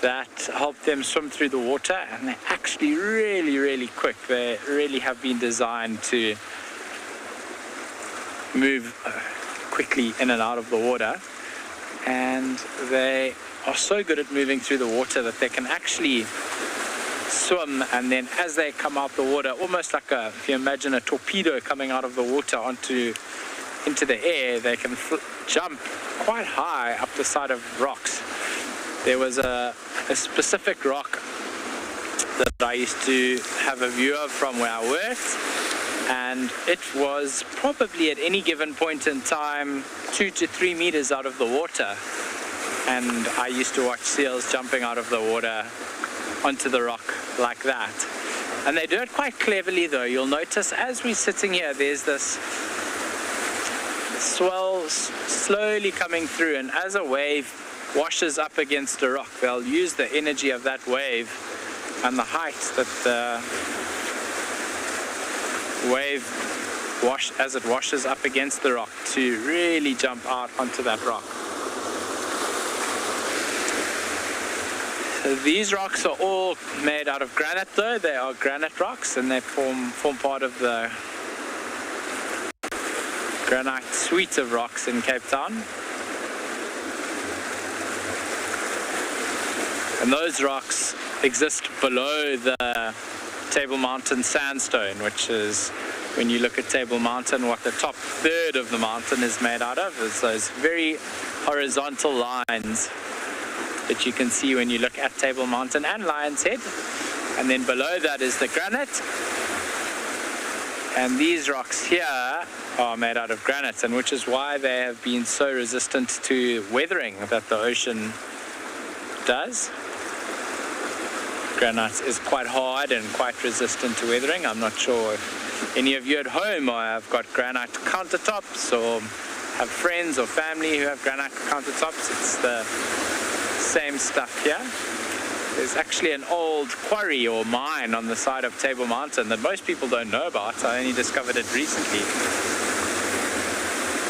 that help them swim through the water, and they're actually really, really quick. They really have been designed to move quickly in and out of the water, and they are so good at moving through the water that they can actually swim, and then as they come out the water, almost like if you imagine a torpedo coming out of the water into the air, they can jump quite high up the side of rocks. There was a specific rock that I used to have a view of from where I worked, and it was probably at any given point in time 2 to 3 meters out of the water, and I used to watch seals jumping out of the water onto the rock like that. And they do it quite cleverly though. You'll notice as we're sitting here, there's this swell slowly coming through, and as a wave washes up against a rock, they'll use the energy of that wave and the height that the wave as it washes up against the rock to really jump out onto that rock. These rocks are all made out of granite though. They are granite rocks, and they form part of the granite suite of rocks in Cape Town. And those rocks exist below the Table Mountain sandstone, which is, when you look at Table Mountain, what the top third of the mountain is made out of is those very horizontal lines that you can see when you look at Table Mountain and Lion's Head. And then below that is the granite. And these rocks here are made out of granite, and which is why they have been so resistant to weathering that the ocean does. granite is quite hard and quite resistant to weathering. I'm not sure if any of you at home have got granite countertops or have friends or family who have granite countertops. It's the same stuff here. There's actually an old quarry or mine on the side of Table Mountain that most people don't know about. I only discovered it recently.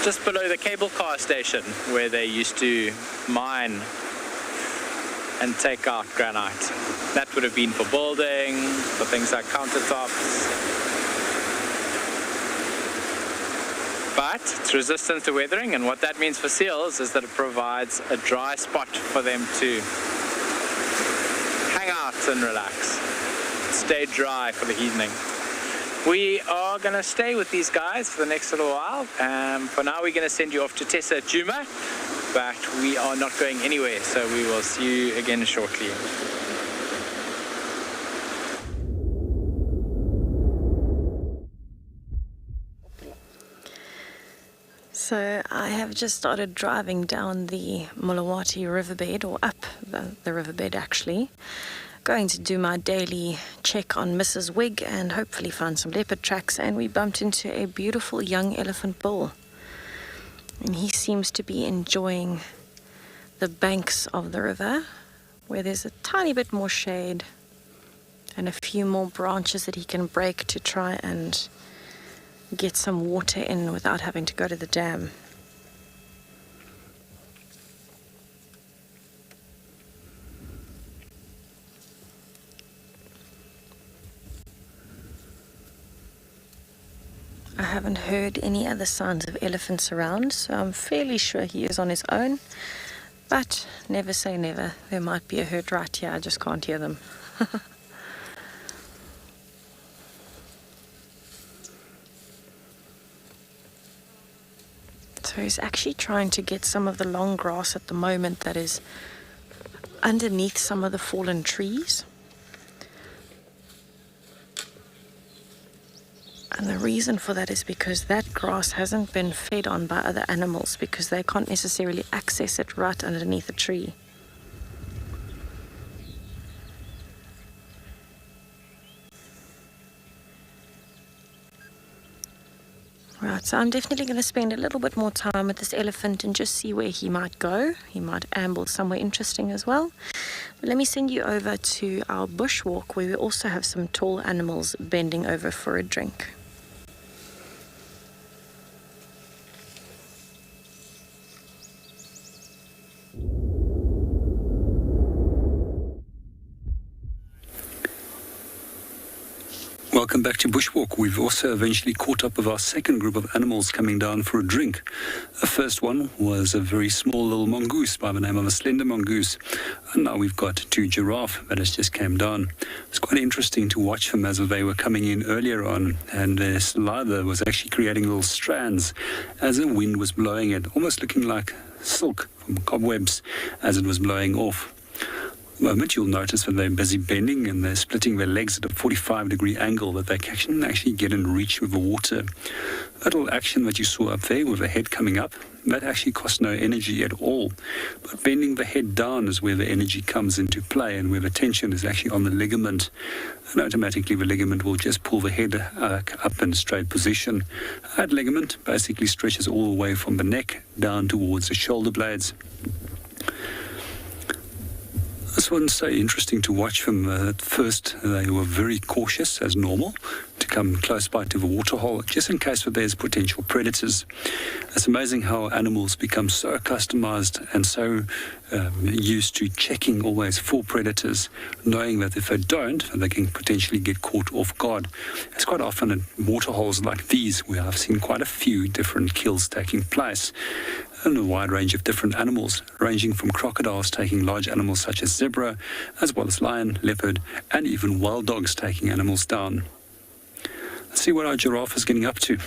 Just below the cable car station where they used to mine and take out granite. That would have been for building, for things like countertops. But it's resistant to weathering, and what that means for seals is that it provides a dry spot for them to hang out and relax, stay dry for the evening. We are going to stay with these guys for the next little while. For now, we're going to send you off to Tessa Djuma, but we are not going anywhere, so we will see you again shortly. So I have just started driving down the Mulawati riverbed, or up the riverbed actually, going to do my daily check on Mrs. Wig and hopefully find some leopard tracks, and we bumped into a beautiful young elephant bull. And he seems to be enjoying the banks of the river, where there's a tiny bit more shade and a few more branches that he can break to try and get some water in without having to go to the dam. I haven't heard any other sounds of elephants around, so I'm fairly sure he is on his own, but never say never. There might be a herd right here, I just can't hear them. So he's actually trying to get some of the long grass at the moment that is underneath some of the fallen trees. And the reason for that is because that grass hasn't been fed on by other animals, because they can't necessarily access it right underneath a tree. Right, so I'm definitely going to spend a little bit more time with this elephant and just see where he might go. He might amble somewhere interesting as well. But let me send you over to our bushwalk, where we also have some tall animals bending over for a drink. Welcome back to Bushwalk. We've also eventually caught up with our second group of animals coming down for a drink. The first one was a very small little mongoose by the name of a slender mongoose. And now we've got two giraffe that has just came down. It's quite interesting to watch them as they were coming in earlier on, and their saliva was actually creating little strands as the wind was blowing it, almost looking like silk from cobwebs as it was blowing off. Moment you'll notice that they're busy bending and they're splitting their legs at a 45-degree angle that they can actually get in reach with the water. That little action that you saw up there with the head coming up, that actually costs no energy at all. But bending the head down is where the energy comes into play, and where the tension is actually on the ligament. And automatically the ligament will just pull the head up in straight position. That ligament basically stretches all the way from the neck down towards the shoulder blades. This one's so interesting to watch them. At first, they were very cautious, as normal, to come close by to the waterhole, just in case that there's potential predators. It's amazing how animals become so customized and so used to checking always for predators, knowing that if they don't, they can potentially get caught off guard. It's quite often at waterholes like these where I've seen quite a few different kills taking place, and a wide range of different animals, ranging from crocodiles taking large animals such as zebra, as well as lion, leopard, and even wild dogs taking animals down. Let's see what our giraffe is getting up to.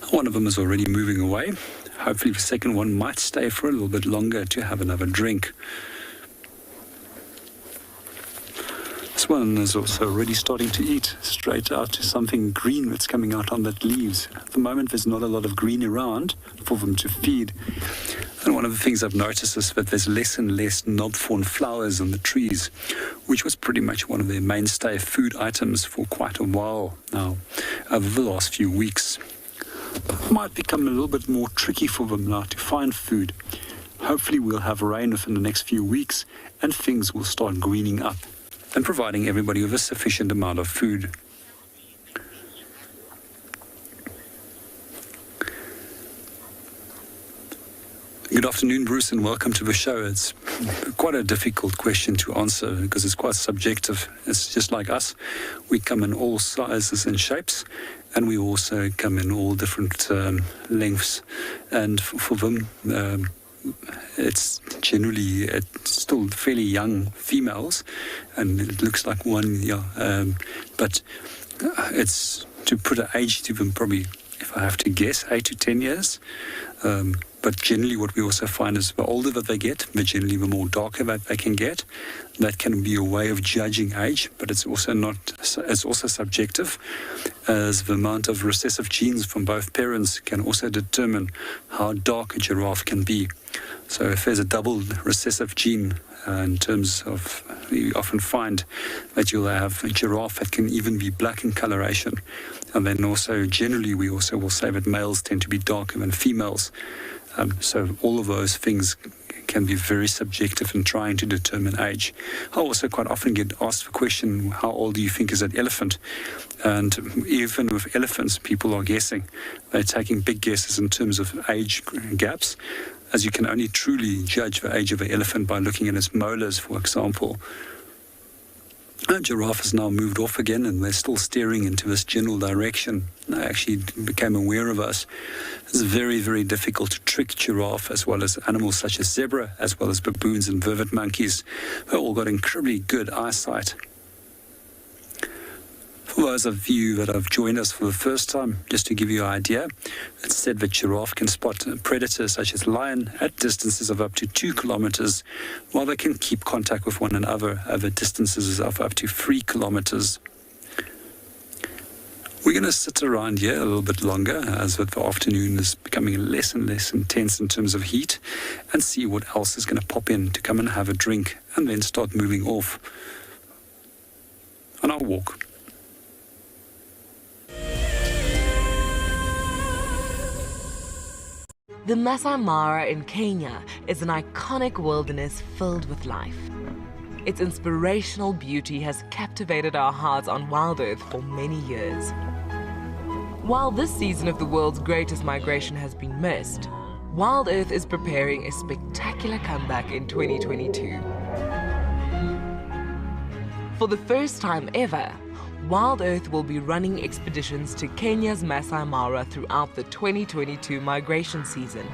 One of them is already moving away. Hopefully the second one might stay for a little bit longer to have another drink. This one is also already starting to eat, straight out to something green that's coming out on that leaves. At the moment there's not a lot of green around for them to feed. And one of the things I've noticed is that there's less and less knobthorn flowers on the trees, which was pretty much one of their mainstay food items for quite a while now, over the last few weeks. It might become a little bit more tricky for them now to find food. Hopefully we'll have rain within the next few weeks and things will start greening up and providing everybody with a sufficient amount of food. Good afternoon, Bruce, and welcome to the show. It's quite a difficult question to answer because it's quite subjective. It's just like us. We come in all sizes and shapes, and we also come in all different lengths. And for them, it's generally still fairly young females, and it looks like one, but it's to put an age to them, probably, if I have to guess, 8 to 10 years. But generally what we also find is the older that they get, generally the more darker that they can get. That can be a way of judging age, but it's also subjective, as the amount of recessive genes from both parents can also determine how dark a giraffe can be. So if there's a double recessive gene, in terms of, you often find that you'll have a giraffe that can even be black in coloration. And then also, generally, we also will say that males tend to be darker than females. So all of those things can be very subjective in trying to determine age. I also quite often get asked the question, how old do you think is an elephant? And even with elephants, people are guessing. They're taking big guesses in terms of age gaps, as you can only truly judge the age of an elephant by looking at its molars, for example. A giraffe has now moved off again, and they're still steering into this general direction. They actually became aware of us. It's very, very difficult to trick giraffe, as well as animals such as zebra, as well as baboons and vervet monkeys. They've all got incredibly good eyesight. For those of you that have joined us for the first time, just to give you an idea, it's said that giraffe can spot predators such as lion at distances of up to 2 kilometers, while they can keep contact with one another over distances of up to 3 kilometers. We're going to sit around here a little bit longer, as the afternoon is becoming less and less intense in terms of heat, and see what else is going to pop in to come and have a drink, and then start moving off on our walk. The Masai Mara in Kenya is an iconic wilderness filled with life. Its inspirational beauty has captivated our hearts on WildEarth for many years. While this season of the world's greatest migration has been missed, WildEarth is preparing a spectacular comeback in 2022. For the first time ever, WildEarth will be running expeditions to Kenya's Masai Mara throughout the 2022 migration season.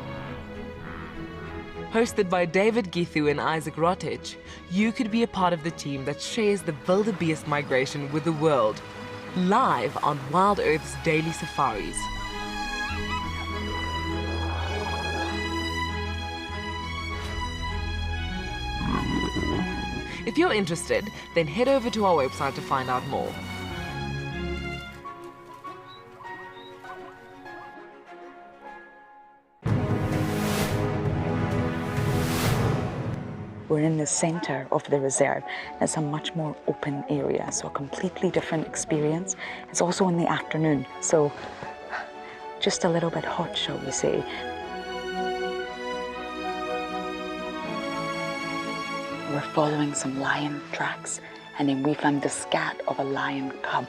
Hosted by David Githu and Isaac Rotich, you could be a part of the team that shares the wildebeest migration with the world, live on WildEarth's daily safaris. If you're interested, then head over to our website to find out more. We're in the center of the reserve. It's a much more open area, so a completely different experience. It's also in the afternoon, so just a little bit hot, shall we say. We're following some lion tracks, and then we found the scat of a lion cub.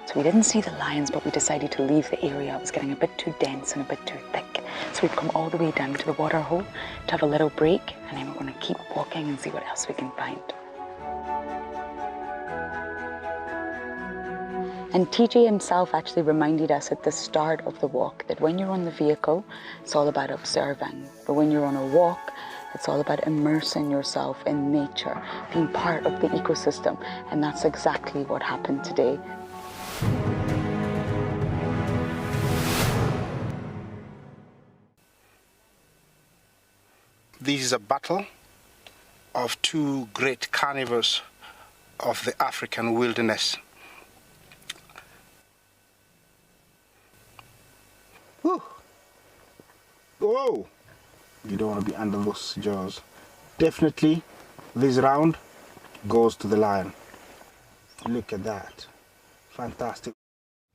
So we didn't see the lions, but we decided to leave the area. It was getting a bit too dense and a bit too thick. So we've come all the way down to the water hole to have a little break, and then we're going to keep walking and see what else we can find. And TJ himself actually reminded us at the start of the walk that when you're on the vehicle, it's all about observing. But when you're on a walk, it's all about immersing yourself in nature, being part of the ecosystem. And that's exactly what happened today. This is a battle of two great carnivores of the African wilderness. Whew. Whoa! You don't want to be under those jaws. Definitely, this round goes to the lion. Look at that. Fantastic.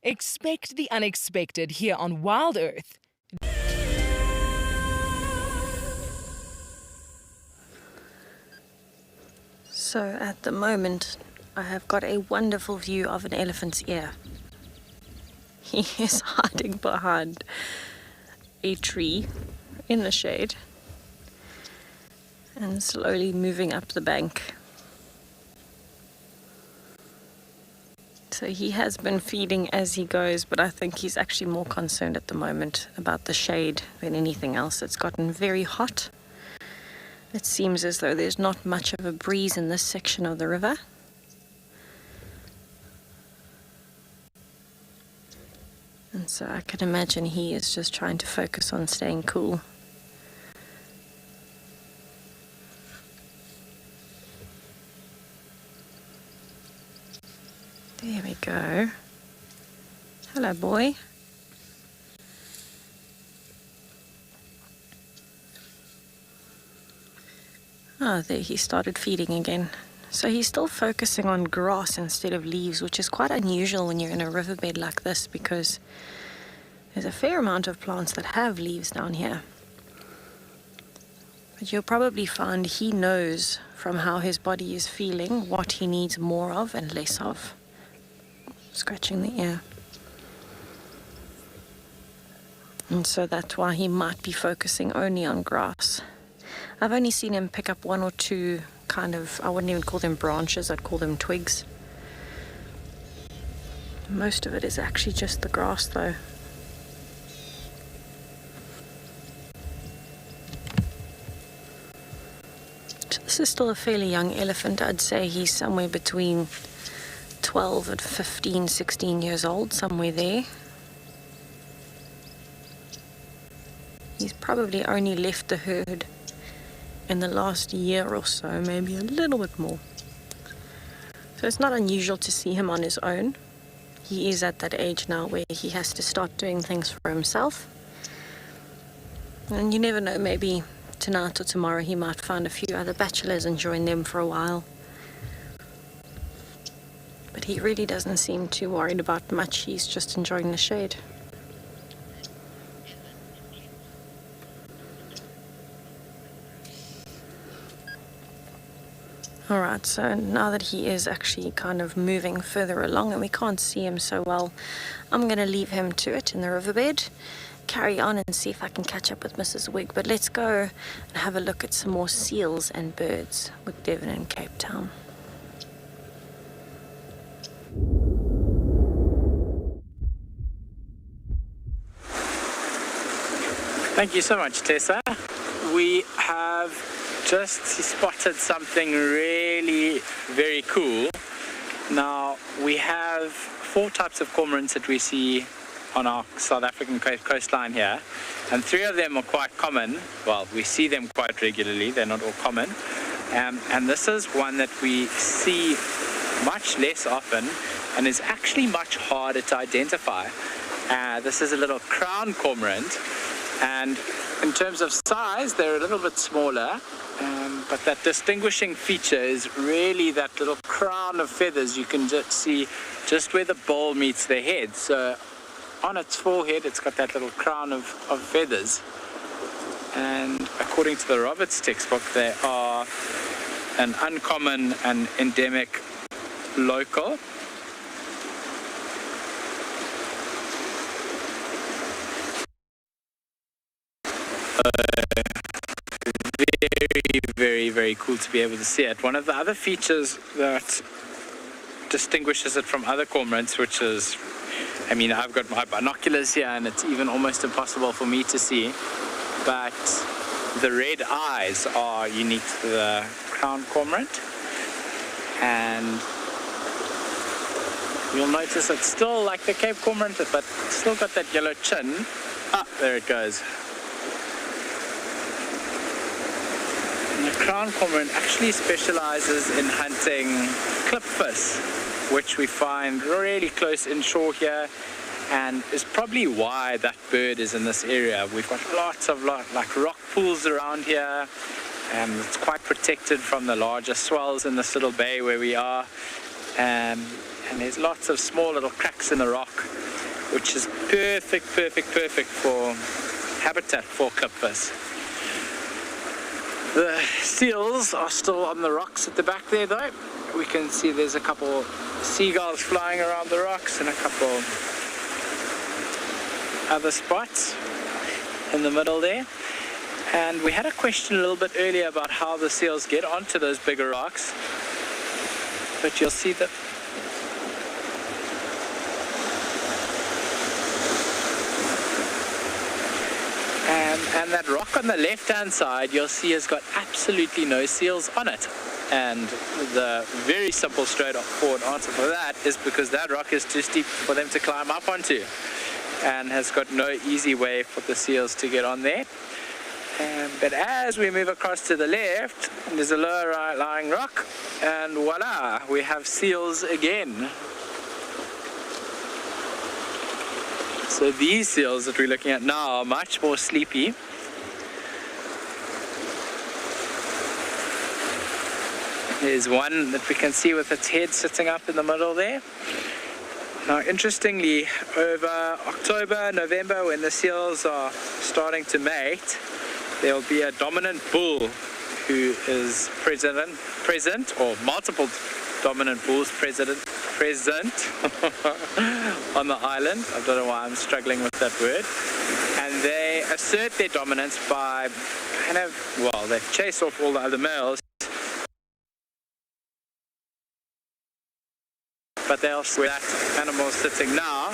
Expect the unexpected here on WildEarth. So at the moment, I have got a wonderful view of an elephant's ear. He is hiding behind a tree in the shade and slowly moving up the bank. So he has been feeding as he goes, but I think he's actually more concerned at the moment about the shade than anything else. It's gotten very hot. It seems as though there's not much of a breeze in this section of the river. And so I can imagine he is just trying to focus on staying cool. There we go. Hello, boy. Oh, there he started feeding again. So he's still focusing on grass instead of leaves, which is quite unusual when you're in a riverbed like this because there's a fair amount of plants that have leaves down here. But you'll probably find he knows from how his body is feeling what he needs more of and less of. Scratching the ear. And so that's why he might be focusing only on grass. I've only seen him pick up one or two kind of, I wouldn't even call them branches, I'd call them twigs. Most of it is actually just the grass though. So this is still a fairly young elephant. I'd say he's somewhere between 12 and 15, 16 years old, somewhere there. He's probably only left the herd in the last year or so, maybe a little bit more. So it's not unusual to see him on his own. He is at that age now where he has to start doing things for himself. And you never know, maybe tonight or tomorrow he might find a few other bachelors and join them for a while. But he really doesn't seem too worried about much. He's just enjoying the shade. Alright, so now that he is actually kind of moving further along and we can't see him so well, I'm going to leave him to it in the riverbed, carry on and see if I can catch up with Mrs. Wigg. But let's go and have a look at some more seals and birds with Devon and Cape Town. Thank you so much, Tessa. We have just spotted something really very cool. Now, we have 4 types of cormorants that we see on our South African coastline here, and 3 of them are quite common. Well, we see them quite regularly, they're not all common. And this is one that we see much less often and is actually much harder to identify. This is a little crown cormorant, and in terms of size, they're a little bit smaller, but that distinguishing feature is really that little crown of feathers. You can just see just where the bill meets the head. So on its forehead, it's got that little crown of feathers. And according to the Roberts textbook, they are an uncommon and endemic local. Very, very cool to be able to see it. One of the other features that distinguishes it from other cormorants, which is, I mean, I've got my binoculars here and it's even almost impossible for me to see, but the red eyes are unique to the crown cormorant. And you'll notice it's still like the Cape cormorant, but still got that yellow chin. Ah, there it goes. The crown cormorant actually specializes in hunting clipfish, which we find really close inshore here, and is probably why that bird is in this area. We've got lots of like rock pools around here, and it's quite protected from the larger swells in this little bay where we are, and there's lots of small little cracks in the rock, which is perfect for habitat for clippers. The seals are still on the rocks at the back there though. We can see there's a couple seagulls flying around the rocks and a couple other spots in the middle there. And we had a question a little bit earlier about how the seals get onto those bigger rocks, but you'll see that and that rock on the left hand side you'll see has got absolutely no seals on it. And the very simple straightforward answer for that is because that rock is too steep for them to climb up onto and has got no easy way for the seals to get on there. But as we move across to the left, there's a lower lying rock, and voila, we have seals again. So these seals that we're looking at now are much more sleepy. There's one that we can see with its head sitting up in the middle there. Now, interestingly, over October, November, when the seals are starting to mate, there will be a dominant bull who is present, or multiple dominant bulls present on the island. I don't know why I'm struggling with that word. And they assert their dominance by they chase off all the other males, but they'll see that animal sitting now,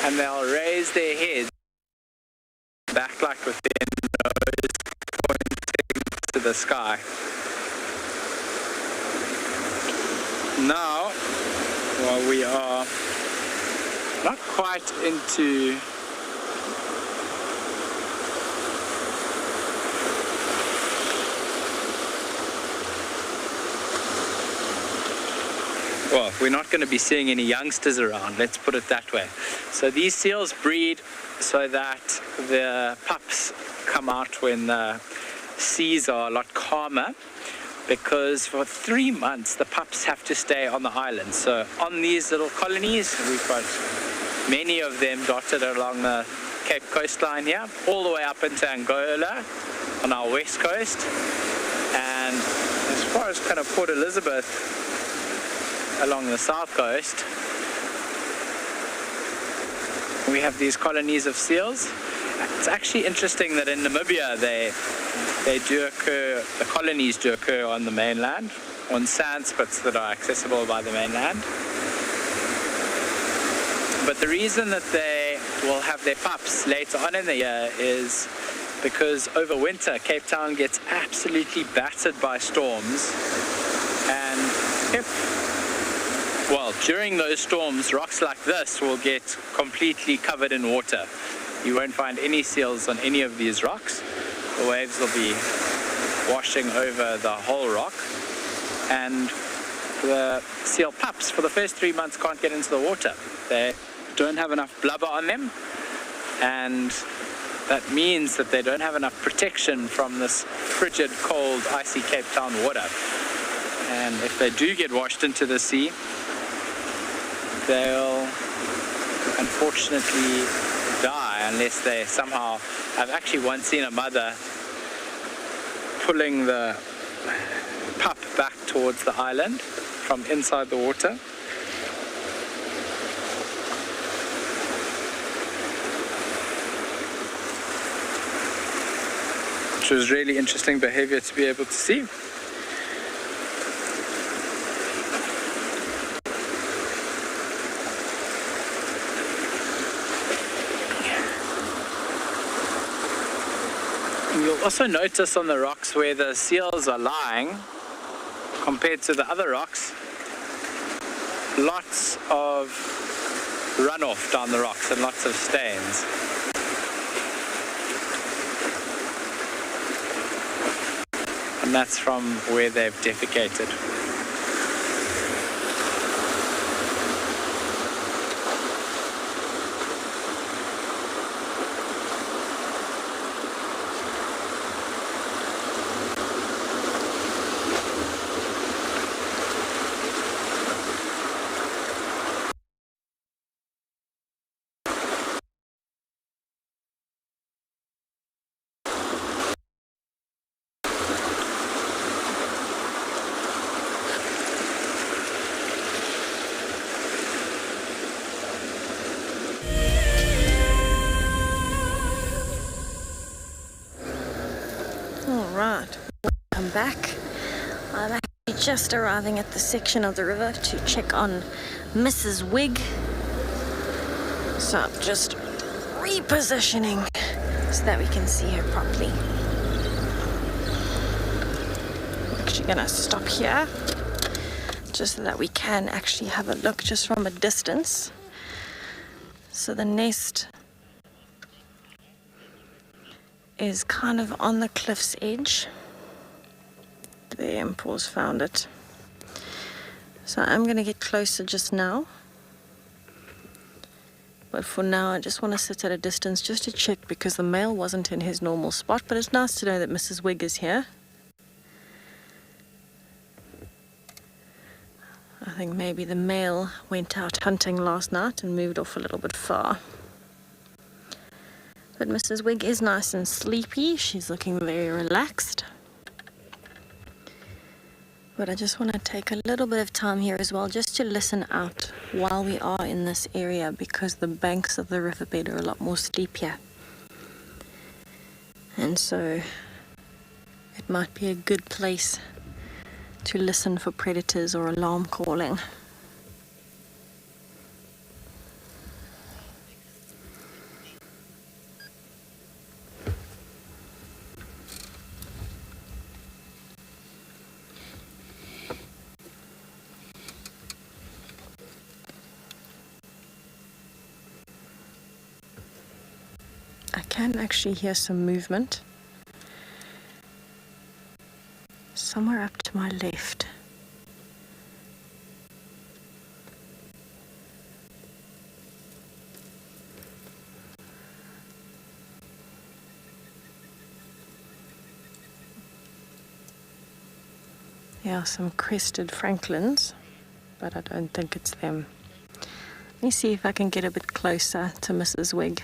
and they'll raise their heads back like with their nose pointing to the sky. Now, while we are not quite into well, we're not going to be seeing any youngsters around, let's put it that way. So these seals breed so that the pups come out when the seas are a lot calmer, because for 3 months the pups have to stay on the island. So on these little colonies, we've got many of them dotted along the Cape coastline here, all the way up into Angola on our west coast, and as far as kind of Port Elizabeth along the south coast. We have these colonies of seals. It's actually interesting that in Namibia they do occur, the colonies do occur on the mainland, on sand spits that are accessible by the mainland. But the reason that they will have their pups later on in the year is because over winter Cape Town gets absolutely battered by storms, and during those storms, rocks like this will get completely covered in water. You won't find any seals on any of these rocks. The waves will be washing over the whole rock, and the seal pups for the first 3 months can't get into the water. They don't have enough blubber on them, and that means that they don't have enough protection from this frigid, cold, icy Cape Town water. And if they do get washed into the sea, they'll unfortunately die unless they somehow... I've actually once seen a mother pulling the pup back towards the island from inside the water. Which was really interesting behavior to be able to see. You'll also notice on the rocks where the seals are lying, compared to the other rocks, lots of runoff down the rocks and lots of stains. And that's from where they've defecated. back. I'm actually just arriving at the section of the river to check on Mrs. Wig. So I'm just repositioning so that we can see her properly. I'm actually gonna stop here just so that we can actually have a look just from a distance. So the nest is kind of on the cliff's edge. There, and Paul's found it. So I'm going to get closer just now. But for now, I just want to sit at a distance just to check, because the male wasn't in his normal spot. But it's nice to know that Mrs. Wig is here. I think maybe the male went out hunting last night and moved off a little bit far. But Mrs. Wig is nice and sleepy. She's looking very relaxed. But I just want to take a little bit of time here as well, just to listen out while we are in this area, because the banks of the riverbed are a lot more steep here. And so it might be a good place to listen for predators or alarm calling. I can actually hear some movement somewhere up to my left. There are some crested francolins, but I don't think it's them. Let me see if I can get a bit closer to Mrs. Wig.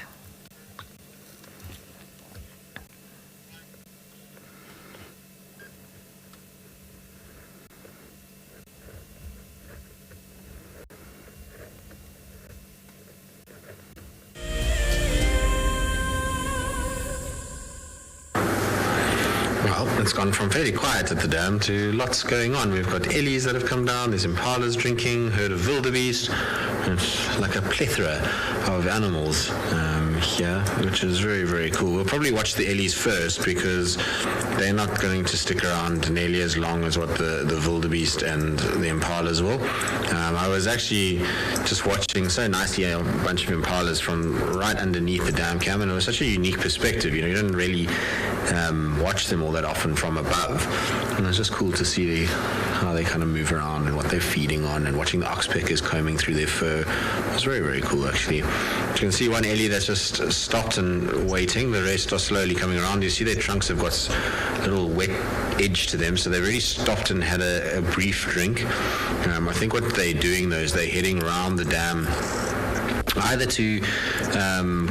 It's gone from fairly quiet at the dam to lots going on. We've got ellies that have come down, there's impalas drinking, herd of wildebeest. It's like a plethora of animals here, which is very, very cool. We'll probably watch the ellies first, because they're not going to stick around nearly as long as what the wildebeest and the impalas will. I was actually just watching so nicely a bunch of impalas from right underneath the dam cam, and it was such a unique perspective. You know, you don't really watch them all that often from above, and it's just cool to see how they kind of move around and what they're feeding on, and watching the oxpeckers combing through their fur. It was very, very cool, actually. You can see one ellie that's just stopped and waiting. The rest are slowly coming around. You see their trunks have got a little wet edge to them, so they've really stopped and had a brief drink. I think what they're doing though is they're heading around the dam, either to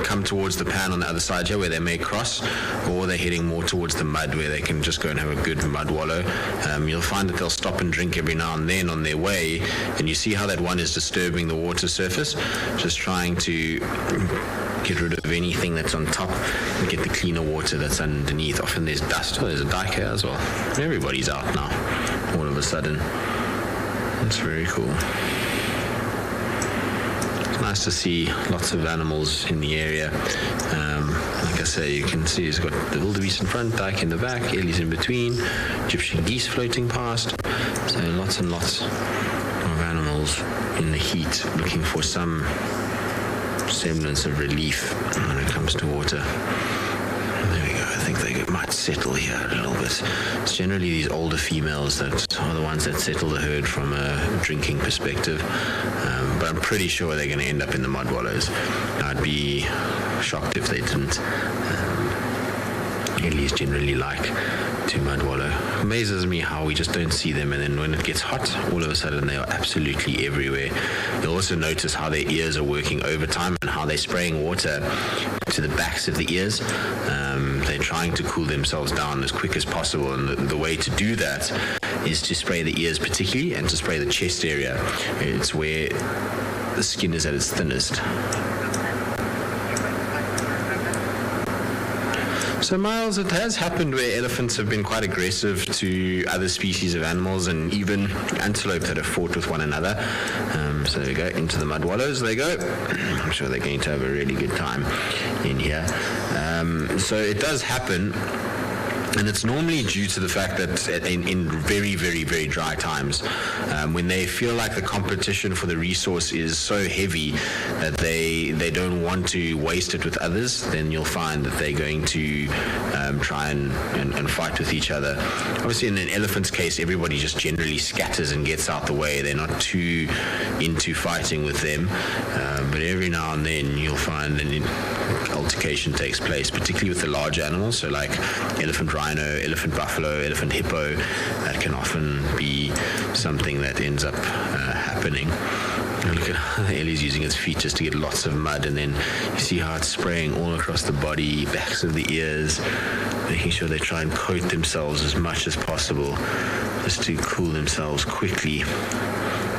come towards the pan on the other side here where they may cross, or they're heading more towards the mud where they can just go and have a good mud wallow. You'll find that they'll stop and drink every now and then on their way, and you see how that one is disturbing the water surface, just trying to get rid of anything that's on top and get the cleaner water that's underneath. Often there's dust. Oh, there's a dike here as well. Everybody's out now all of a sudden. That's very cool. Nice to see lots of animals in the area. Like I say, you can see it's got the wildebeest in front, dike in the back, ellies in between, Egyptian geese floating past. So lots and lots of animals in the heat looking for some semblance of relief when it comes to water. There we go. I think they might settle here a little bit. It's generally these older females that are the ones that settle the herd from a drinking perspective. But I'm pretty sure they're going to end up in the mud wallows. I'd be shocked if they didn't. Ellies generally like to mud wallow. Amazes me how we just don't see them, and then when it gets hot, all of a sudden they are absolutely everywhere. You'll also notice how their ears are working overtime and how they're spraying water to the backs of the ears. They're trying to cool themselves down as quick as possible, and the way to do that is to spray the ears particularly, and to spray the chest area. It's where the skin is at its thinnest. So, Miles, it has happened where elephants have been quite aggressive to other species of animals and even antelope that have fought with one another. So there we go, into the mud wallows they go. I'm sure they're going to have a really good time in here. So it does happen. And it's normally due to the fact that in very, very, very dry times, when they feel like the competition for the resource is so heavy that they don't want to waste it with others, then you'll find that they're going to try and fight with each other. Obviously, in an elephant's case, everybody just generally scatters and gets out the way. They're not too into fighting with them. But every now and then, you'll find an altercation takes place, particularly with the larger animals, so like elephant rhino, elephant buffalo, elephant hippo. That can often be something that ends up happening. And look at how the Ellie's using its feet just to get lots of mud, and then you see how it's spraying all across the body, backs of the ears, making sure they try and coat themselves as much as possible just to cool themselves quickly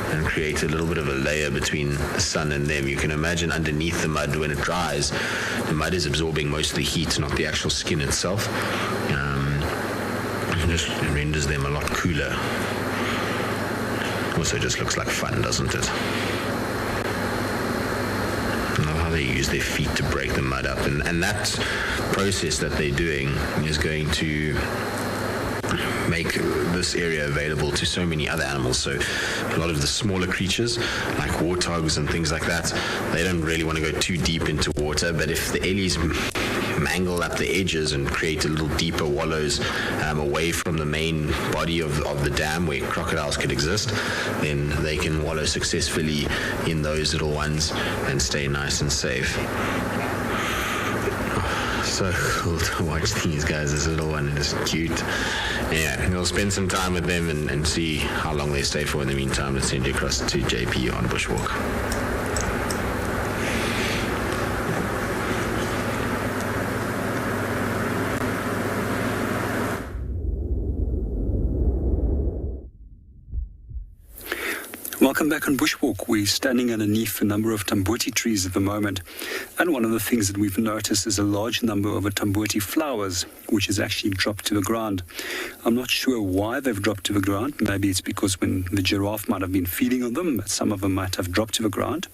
and create a little bit of a layer between the sun and them. You can imagine underneath the mud when it dries, the mud is absorbing most of the heat, not the actual skin itself. It just renders them a lot cooler. Also just looks like fun, doesn't it? I love how they use their feet to break the mud up, and that process that they're doing is going to make this area available to so many other animals. So a lot of the smaller creatures like warthogs and things like that, they don't really want to go too deep into water, but if the Ellies mangle up the edges and create a little deeper wallows away from the main body of the dam where crocodiles could exist, then they can wallow successfully in those little ones and stay nice and safe. So cool to watch these guys. This little one is cute. Yeah, we'll spend some time with them and see how long they stay for. In the meantime, let's send you across to JP on Bushwalk. Welcome back on Bushwalk. We're standing underneath a number of Atomburti trees at the moment, and one of the things that we've noticed is a large number of Atomburti flowers, which has actually dropped to the ground. I'm not sure why they've dropped to the ground. Maybe it's because when the giraffe might have been feeding on them, but some of them might have dropped to the ground.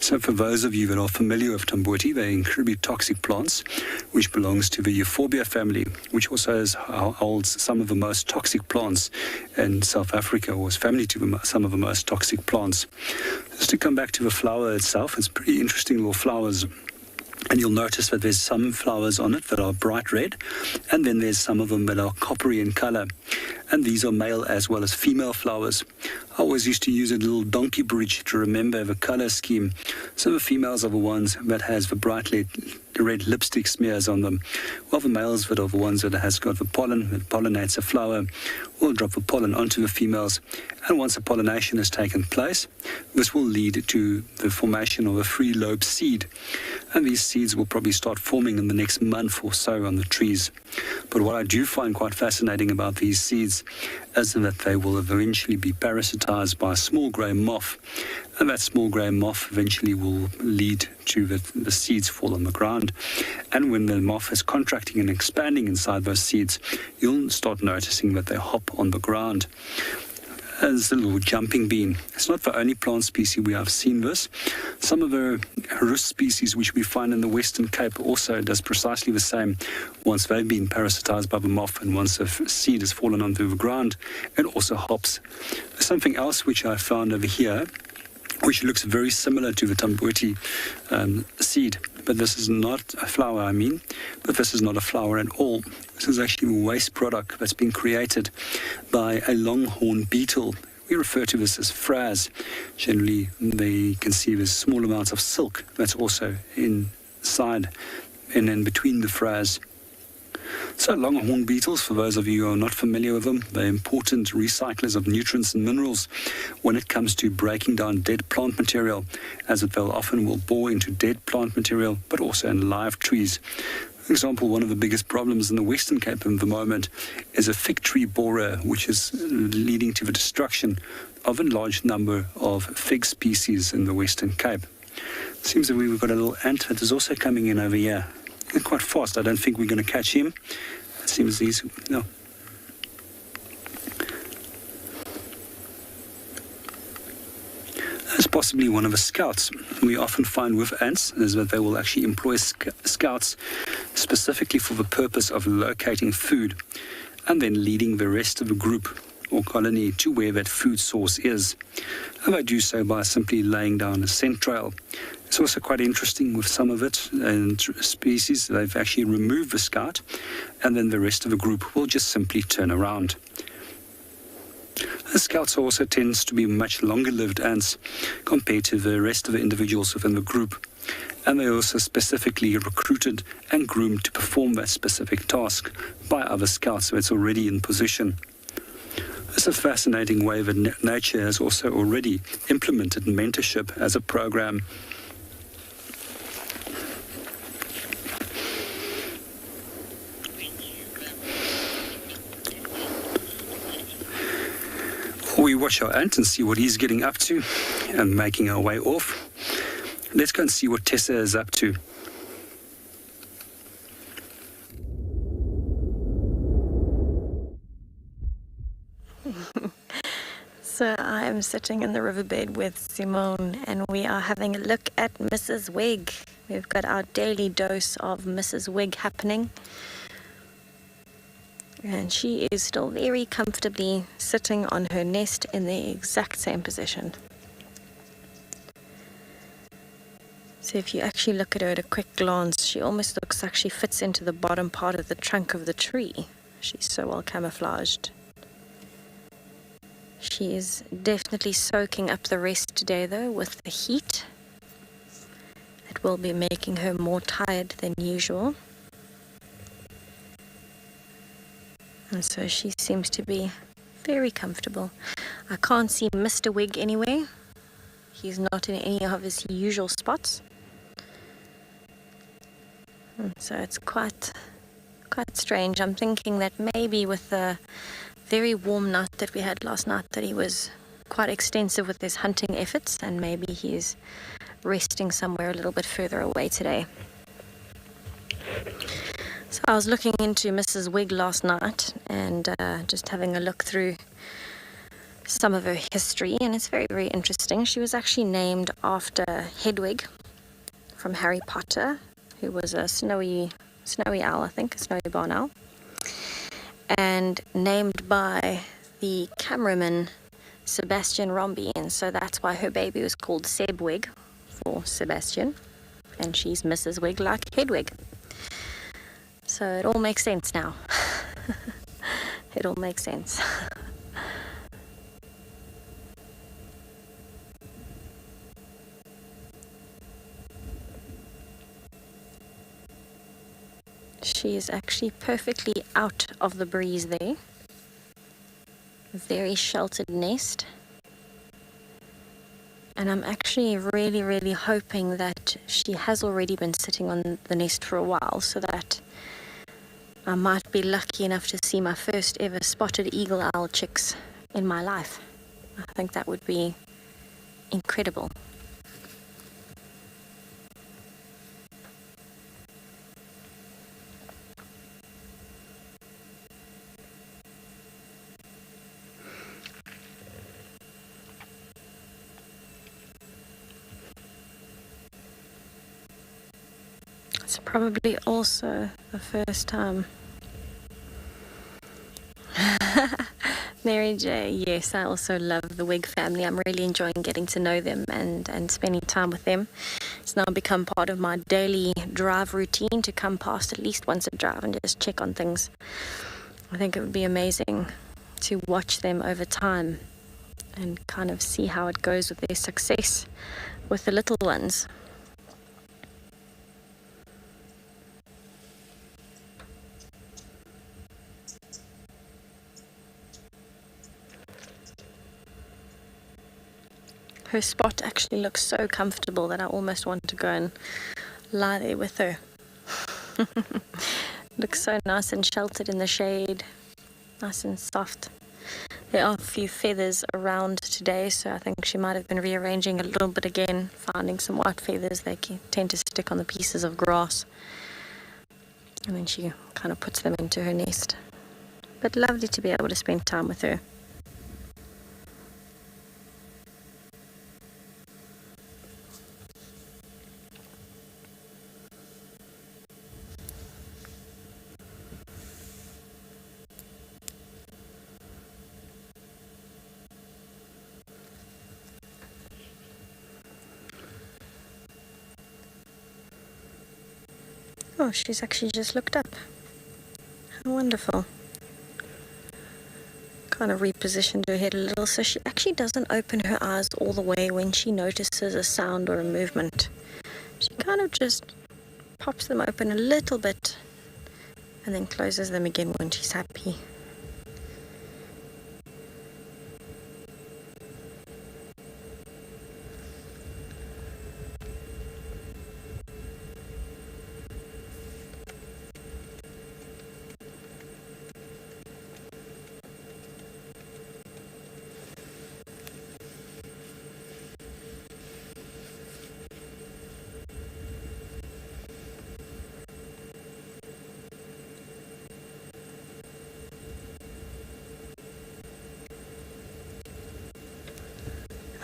So for those of you that are familiar with Atomburti, they're incredibly toxic plants, which belongs to the Euphorbia family, which also holds some of the most toxic plants in South Africa, or is family to some of the most toxic plants. Just to come back to the flower itself, it's pretty interesting little flowers. And you'll notice that there's some flowers on it that are bright red, and then there's some of them that are coppery in color. And these are male as well as female flowers. I always used to use a little donkey bridge to remember the color scheme. So the females are the ones that has the bright red lipstick smears on them, while the males that are the ones that has got the pollen that pollinates a flower will drop the pollen onto the females. And once the pollination has taken place, this will lead to the formation of a free-lobe seed. And these seeds will probably start forming in the next month or so on the trees. But what I do find quite fascinating about these seeds is that they will eventually be parasitized by a small grey moth. And that small grey moth eventually will lead to the seeds fall on the ground. And when the moth is contracting and expanding inside those seeds, you'll start noticing that they hop on the ground. As a little jumping bean. It's not the only plant species we have seen this. Some of the roost species which we find in the Western Cape also does precisely the same. Once they've been parasitized by the moth and once the seed has fallen onto the ground, it also hops. There's something else which I found over here, which looks very similar to the Atomburti seed. But this is not a flower, but this is not a flower at all. This is actually a waste product that's been created by a Longhorned Beetle. We refer to this as fraise. Generally, they conceive as small amounts of silk that's also inside and in between the fraise. So longhorned beetles, for those of you who are not familiar with them, they're important recyclers of nutrients and minerals when it comes to breaking down dead plant material, as it will often bore into dead plant material, but also in live trees. For example, one of the biggest problems in the Western Cape at the moment is a fig tree borer, which is leading to the destruction of a large number of fig species in the Western Cape. It seems that we've got a little ant that is also coming in over here. quite fast. I don't think we're going to catch him. It seems he's... No. That's possibly one of the scouts. We often find with ants is that they will actually employ scouts specifically for the purpose of locating food and then leading the rest of the group or colony to where that food source is. And they do so by simply laying down a scent trail. It's also quite interesting with some of it and species, they've actually removed the scout and then the rest of the group will just simply turn around. The scouts also tends to be much longer-lived ants compared to the rest of the individuals within the group, and they're also specifically recruited and groomed to perform that specific task by other scouts, so it's already in position. It's a fascinating way that nature has also already implemented mentorship as a program. We watch our ant and see what he's getting up to and making our way off. Let's go and see what Tessa is up to. So I am sitting in the riverbed with Simone and we are having a look at Mrs. Wig. We've got our daily dose of Mrs. Wig happening. And she is still very comfortably sitting on her nest in the exact same position. So if you actually look at her at a quick glance, she almost looks like she fits into the bottom part of the trunk of the tree. She's so well camouflaged. She is definitely soaking up the rest today though with the heat. It will be making her more tired than usual. And so she seems to be very comfortable. I can't see Mr. Wig anywhere. He's not in any of his usual spots. And so it's quite strange. I'm thinking that maybe with the very warm night that we had last night that he was quite extensive with his hunting efforts and maybe he's resting somewhere a little bit further away today. So I was looking into Mrs. Wig last night and just having a look through some of her history, and it's very, very interesting. She was actually named after Hedwig from Harry Potter, who was a snowy owl, I think, a snowy barn owl, and named by the cameraman Sebastian Romby, and so that's why her baby was called Seb Wig for Sebastian, and she's Mrs. Wig like Hedwig. So it all makes sense now. It all makes sense. She is actually perfectly out of the breeze there. A very sheltered nest. And I'm actually really, really hoping that she has already been sitting on the nest for a while so that I might be lucky enough to see my first ever spotted eagle owl chicks in my life. I think that would be incredible. It's probably also the first time. Mary J, yes, I also love the Wig family. I'm really enjoying getting to know them and spending time with them. It's now become part of my daily drive routine to come past at least once a drive and just check on things. I think it would be amazing to watch them over time and kind of see how it goes with their success with the little ones. Her spot actually looks so comfortable that I almost want to go and lie there with her. Looks so nice and sheltered in the shade, nice and soft. There are a few feathers around today, so I think she might have been rearranging a little bit again, finding some white feathers. They tend to stick on the pieces of grass. And then she kind of puts them into her nest. But lovely to be able to spend time with her. Oh, she's actually just looked up. How wonderful. Kind of repositioned her head a little so she actually doesn't open her eyes all the way when she notices a sound or a movement. She kind of just pops them open a little bit and then closes them again when she's happy.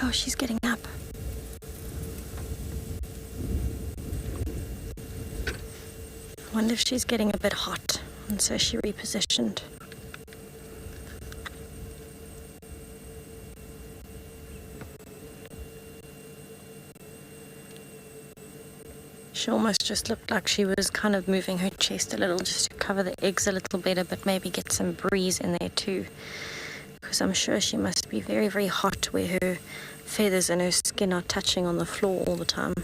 Oh, she's getting up. I wonder if she's getting a bit hot, and so she repositioned. She almost just looked like she was kind of moving her chest a little just to cover the eggs a little better, but maybe get some breeze in there too. Because I'm sure she must be very, very hot where her feathers and her skin are touching on the floor all the time.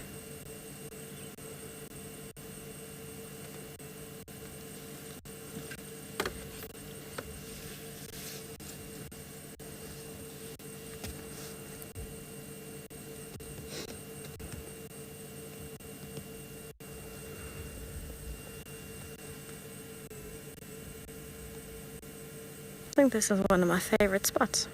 I think this is one of my favorite spots.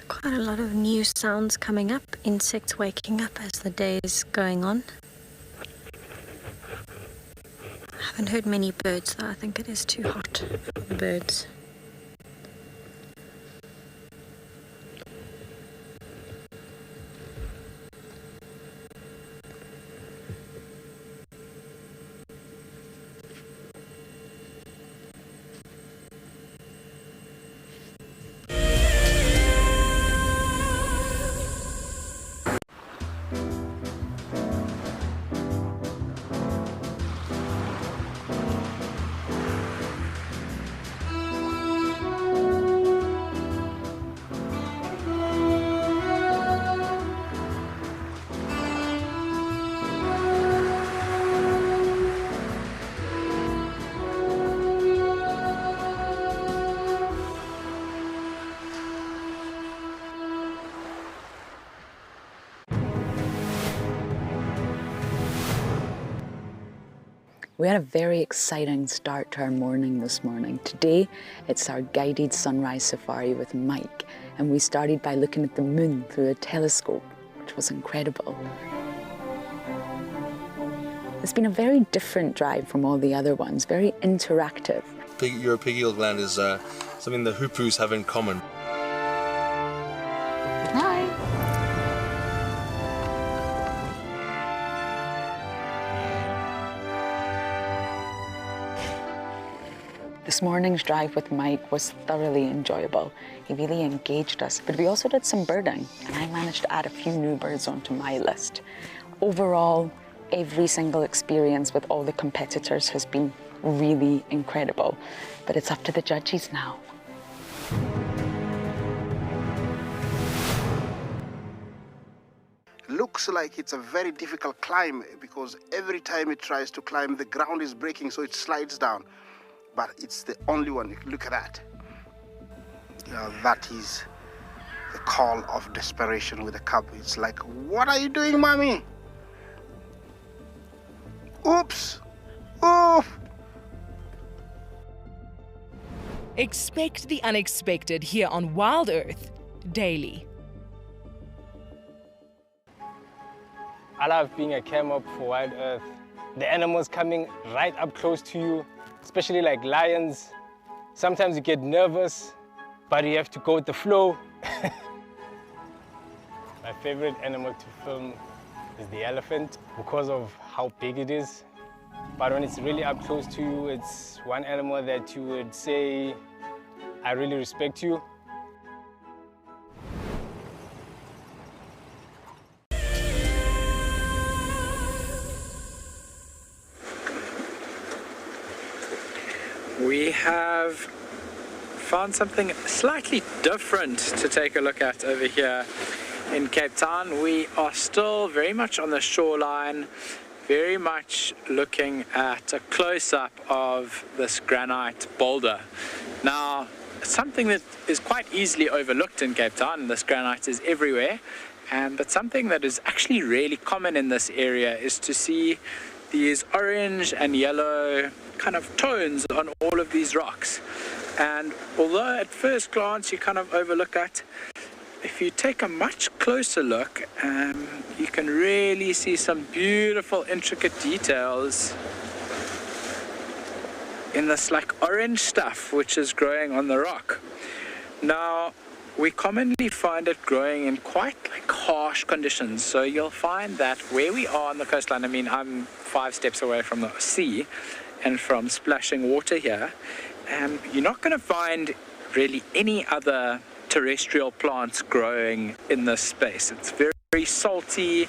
Quite a lot of new sounds coming up, insects waking up as the day is going on. I haven't heard many birds though, I think it is too hot for the birds. We had a very exciting start to our morning this morning. Today, it's our guided sunrise safari with Mike, and we started by looking at the moon through a telescope, which was incredible. It's been a very different drive from all the other ones, very interactive. Uropigeal gland is something the Hippo's have in common. Hi. This morning's drive with Mike was thoroughly enjoyable. He really engaged us, but we also did some birding, and I managed to add a few new birds onto my list. Overall, every single experience with all the competitors has been really incredible, but it's up to the judges now. looks like it's a very difficult climb because every time it tries to climb, the ground is breaking, so it slides down. But it's the only one. Look at that. That is the call of desperation with a cub. It's like, what are you doing, mommy? Oops. Oof. Expect the unexpected here on WildEarth daily. I love being a cam op for WildEarth. The animals coming right up close to you, especially like lions. Sometimes you get nervous, but you have to go with the flow. My favorite animal to film is the elephant because of how big it is. But when it's really up close to you, it's one animal that you would say, I really respect you. We have found something slightly different to take a look at over here in Cape Town. We are still very much on the shoreline, very much looking at a close-up of this granite boulder. Now, something that is quite easily overlooked in Cape Town, this granite is everywhere, but something that is actually really common in this area is to see these orange and yellow kind of tones on all of these rocks. And although at first glance you kind of overlook that, if you take a much closer look, you can really see some beautiful intricate details in this like orange stuff which is growing on the rock. Now, we commonly find it growing in quite like harsh conditions. So you'll find that where we are on the coastline, I mean, I'm 5 steps away from the sea and from splashing water here, you're not going to find really any other terrestrial plants growing in this space. It's very, very salty,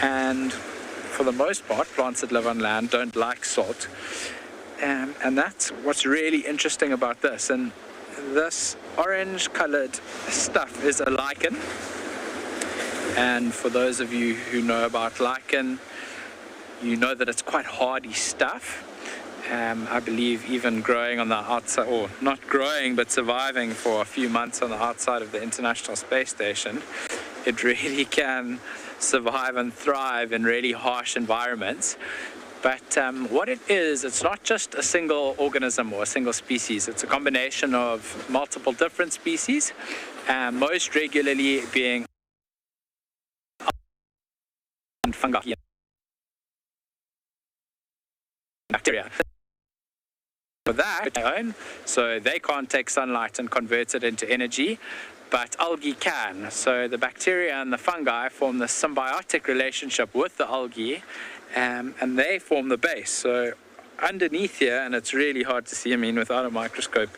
and for the most part, plants that live on land don't like salt. And that's what's really interesting about this. And this orange colored stuff is a lichen. And for those of you who know about lichen, you know that it's quite hardy stuff. I believe even growing on the outside, or not growing, but surviving for a few months on the outside of the International Space Station, it really can survive and thrive in really harsh environments. But what it is, it's not just a single organism or a single species. It's a combination of multiple different species, most regularly being fungi and bacteria. For that, so they can't take sunlight and convert it into energy, but algae can. So the bacteria and the fungi form this symbiotic relationship with the algae, and they form the base. So underneath here, and it's really hard to see, I mean, without a microscope,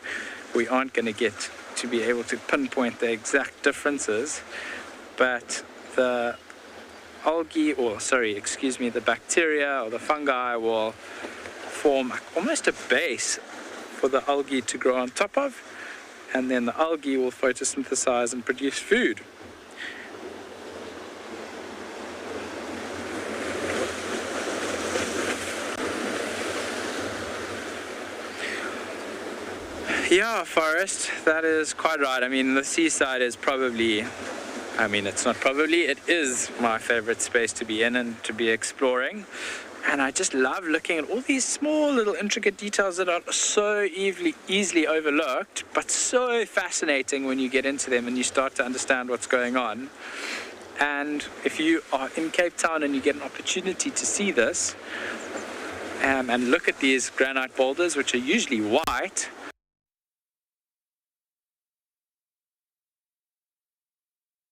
we aren't going to get to be able to pinpoint the exact differences, but the algae, or sorry, excuse me, the bacteria or the fungi will form almost a base for the algae to grow on top of, and then the algae will photosynthesize and produce food. Yeah, Forrest, that is quite right. I mean, the seaside is probably, I mean, it's not probably, it is my favorite space to be in and to be exploring. And I just love looking at all these small little intricate details that are so easily overlooked, but so fascinating when you get into them and you start to understand what's going on. And if you are in Cape Town and you get an opportunity to see this, and look at these granite boulders, which are usually white,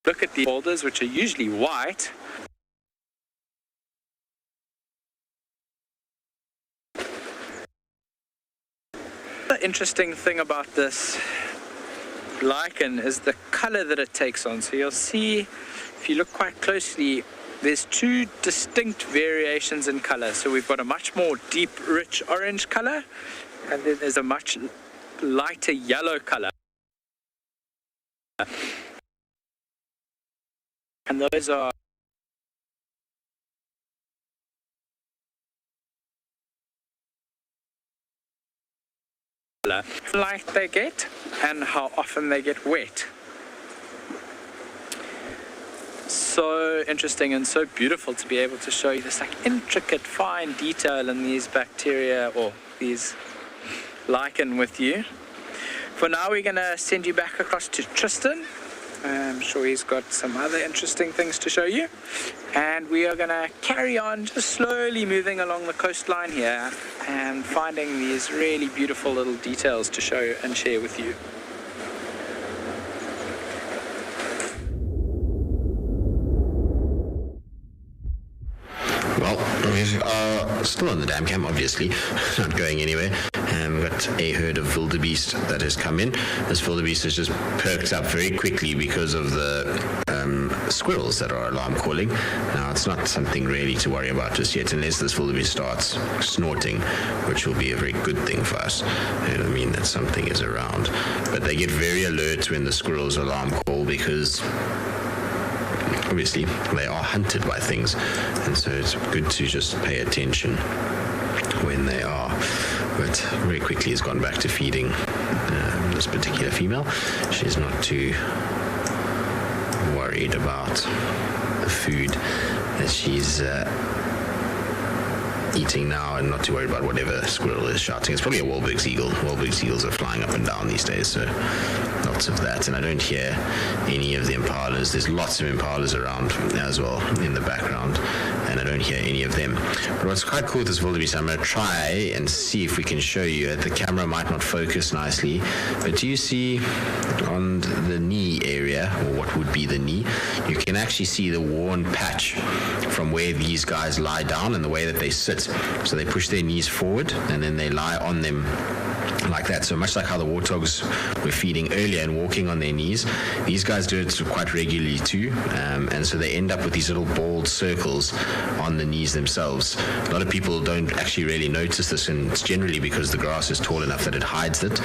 look at the boulders, which are usually white, the interesting thing about this lichen is the color that it takes on. So you'll see, if you look quite closely, there's 2 distinct variations in color. So we've got a much more deep, rich orange color, and then there's a much lighter yellow color. And those are colour, light they get, and how often they get wet. So interesting and so beautiful to be able to show you this like intricate fine detail in these bacteria or these lichen with you. For now we're going to send you back across to Tristan. I'm sure he's got some other interesting things to show you, and we are going to carry on just slowly moving along the coastline here and finding these really beautiful little details to show and share with you. Well, we are still on the dam cam, obviously, not going anywhere. We've got a herd of wildebeest that has come in. This wildebeest has just perked up very quickly because of the squirrels that are alarm calling. Now, it's not something really to worry about just yet, unless this wildebeest starts snorting, which will be a very good thing for us. It'll mean that something is around. But they get very alert when the squirrels alarm call because obviously they are hunted by things, and so it's good to just pay attention when they are. But very quickly has gone back to feeding this particular female. She's not too worried about the food that she's eating now, and not too worried about whatever squirrel is shouting. It's probably a Wahlberg's eagle. Wahlberg's eagles are flying up and down these days, so lots of that. And I don't hear any of the impalas. There's lots of impalas around as well in the background, and I don't hear any of them. But what's quite cool with this wildebeest, I'm going to try and see if we can show you. The camera might not focus nicely, but do you see on the knee area, or what would be the knee, you can actually see the worn patch from where these guys lie down and the way that they sit. So they push their knees forward and then they lie on them like that. So much like how the warthogs were feeding earlier and walking on their knees, these guys do it quite regularly too, and so they end up with these little bald circles on the knees themselves. A lot of people don't actually really notice this, and it's generally because the grass is tall enough that it hides it,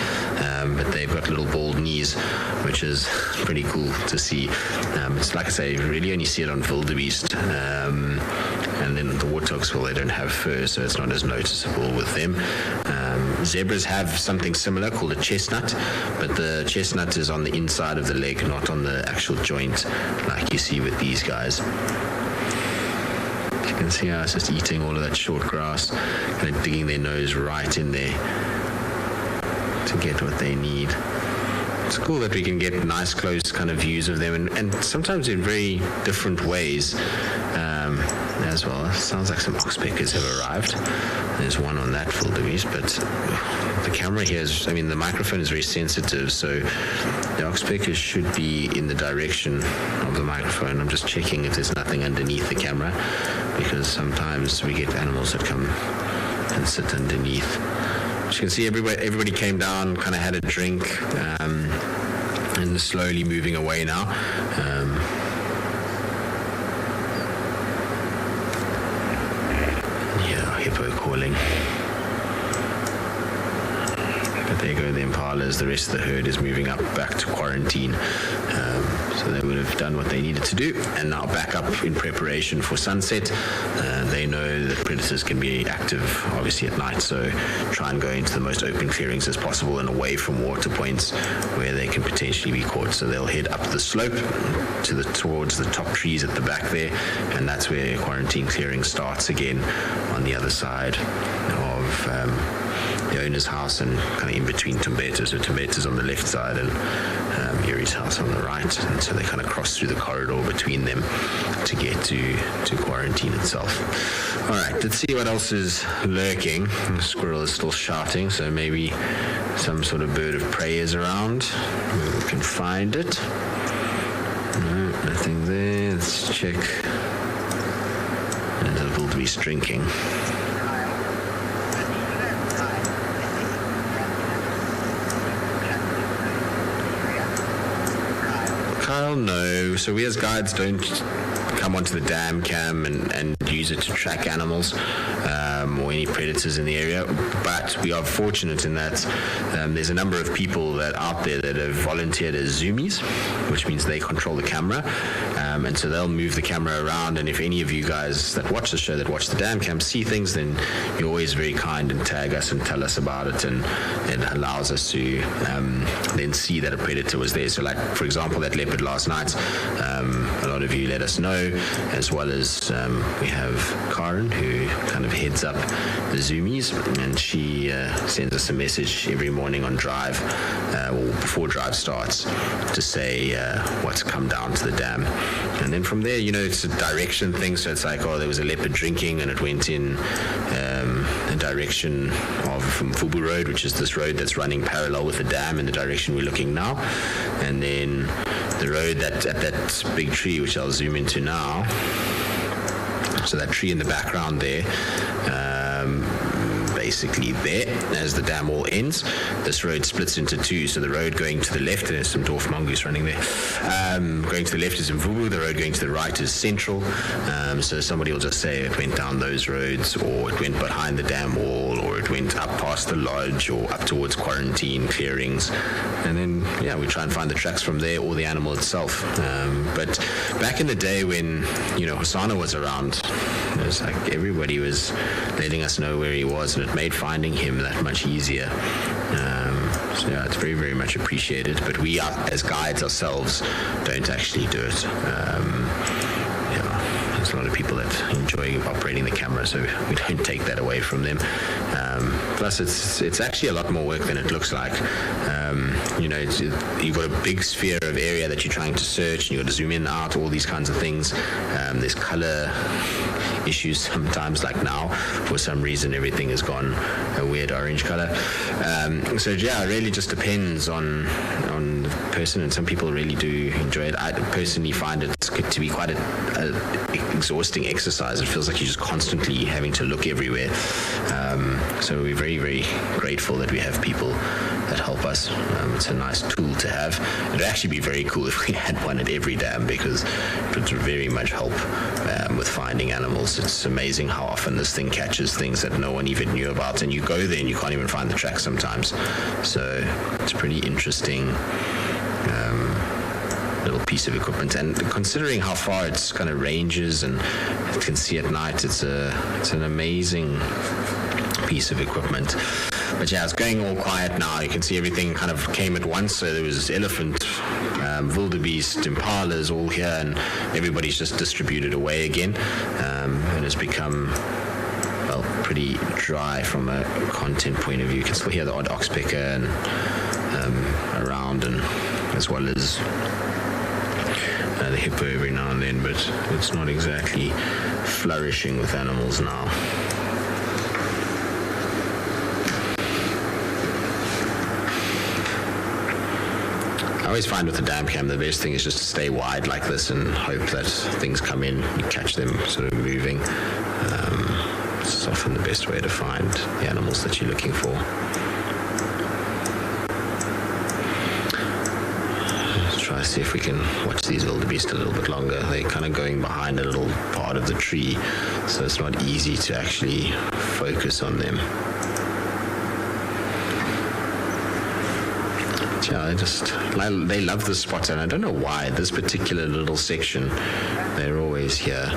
but they've got little bald knees, which is pretty cool to see. It's like I say, you really only see it on wildebeest, and then the warthogs, well, they don't have fur, so it's not as noticeable with them. Zebras have something similar called a chestnut, but the chestnut is on the inside of the leg, not on the actual joint like you see with these guys. You can see how it's just eating all of that short grass, kind of digging their nose right in there to get what they need. It's cool that we can get nice close kind of views of them, and sometimes in very different ways as well. It sounds like some oxpeckers have arrived. There's one on that wildebeest, but the camera here is, I mean, the microphone is very sensitive, so the oxpeckers should be in the direction of the microphone. I'm just checking if there's nothing underneath the camera, because sometimes we get animals that come and sit underneath. As you can see, everybody came down, kind of had a drink, and slowly moving away now. Hippo calling. But there go the impalas. The rest of the herd is moving up back to quarantine. So they would have done what they needed to do, and now back up in preparation for sunset. They know that predators can be active obviously at night, so try and go into the most open clearings as possible and away from water points where they can potentially be caught. So they'll head up the slope towards the top trees at the back there, and that's where quarantine clearing starts again on the other side of the owner's house, and kind of in between Tumbeto. So Tumbeto's on the left side and Yuri's house on the right, and so they kind of cross through the corridor between them to get to quarantine itself. All right, let's see what else is lurking. The squirrel is still shouting, so maybe some sort of bird of prey is around. Maybe we can find it. No, nothing there. Let's check. There's a wildebeest drinking. Kyle, no. So we as guides don't come onto the dam cam and use it to track animals or any predators in the area, but we are fortunate in that there's a number of people that out there that have volunteered as zoomies, which means they control the camera, and so they'll move the camera around, and if any of you guys that watch the show, that watch the dam cam, see things, then you're always very kind and tag us and tell us about it, and it allows us to then see that a predator was there. So like, for example, that leopard last night, a lot of you let us know, as well as we have Karen, who kind of heads up the zoomies, and she sends us a message every morning on drive, or before drive starts, to say what's come down to the dam. And then from there, it's a direction thing, so it's like, oh, there was a leopard drinking, and it went in the direction from Fubu Road, which is this road that's running parallel with the dam in the direction we're looking now. And then the road at that big tree, which I'll zoom into now, so that tree in the background there, basically there, as the dam wall ends, this road splits into two. So the road going to the left, there's some dwarf mongoose running there, going to the left is Mvubu, the road going to the right is Central. So somebody will just say it went down those roads, or it went behind the dam wall, or it went up past the lodge, or up towards quarantine clearings. And then, we try and find the tracks from there, or the animal itself. But back in the day when, Hosanna was around, it was like everybody was letting us know where he was, and it made finding him that much easier. So it's very, very much appreciated. But we, as guides ourselves, don't actually do it. There's a lot of people that enjoy operating the camera, so we don't take that away from them. Plus, it's actually a lot more work than it looks like. You've got a big sphere of area that you're trying to search, and you've got to zoom in, out, all these kinds of things. There's color issues sometimes, like now, for some reason everything has gone a weird orange color. So it really just depends on the person, and some people really do enjoy it. I personally find it to be quite a exhausting exercise. It feels like you're just constantly having to look everywhere. So we're very, very grateful that we have people that help us. It's a nice tool to have. It would actually be very cool if we had one at every dam, because it would very much help with finding animals. It's amazing how often this thing catches things that no one even knew about, and you go there and you can't even find the track sometimes. So it's pretty interesting little piece of equipment, and considering how far it's kind of ranges and it can see at night, it's an amazing piece of equipment. But it's going all quiet now. You can see everything kind of came at once. So there was elephant, wildebeest, impalas all here, and everybody's just distributed away again. And it's become pretty dry from a content point of view. You can still hear the odd oxpecker and around, and as well as the hippo every now and then, but it's not exactly flourishing with animals now. I always find with the dam cam, the best thing is just to stay wide like this and hope that things come in, you catch them sort of moving. It's often the best way to find the animals that you're looking for. Try to see if we can watch these wildebeest a little bit longer. They're kind of going behind a little part of the tree, so it's not easy to actually focus on them. Yeah, they love this spot, and I don't know why. This particular little section, they're always here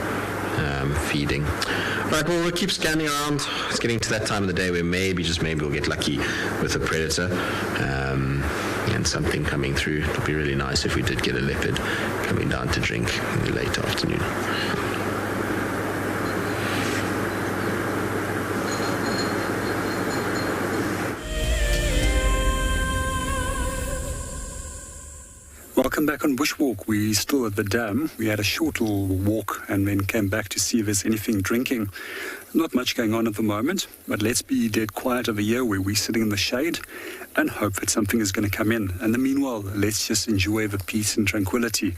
feeding. Right, well, we'll keep scanning around. It's getting to that time of the day where maybe we'll get lucky with a predator and something coming through. It would be really nice if we did get a leopard coming down to drink in the late afternoon. Welcome back on Bushwalk. We're still at the dam. We had a short little walk and then came back to see if there's anything drinking. Not much going on at the moment, but let's be dead quiet over here where we're sitting in the shade and hope that something is going to come in. And meanwhile, let's just enjoy the peace and tranquility.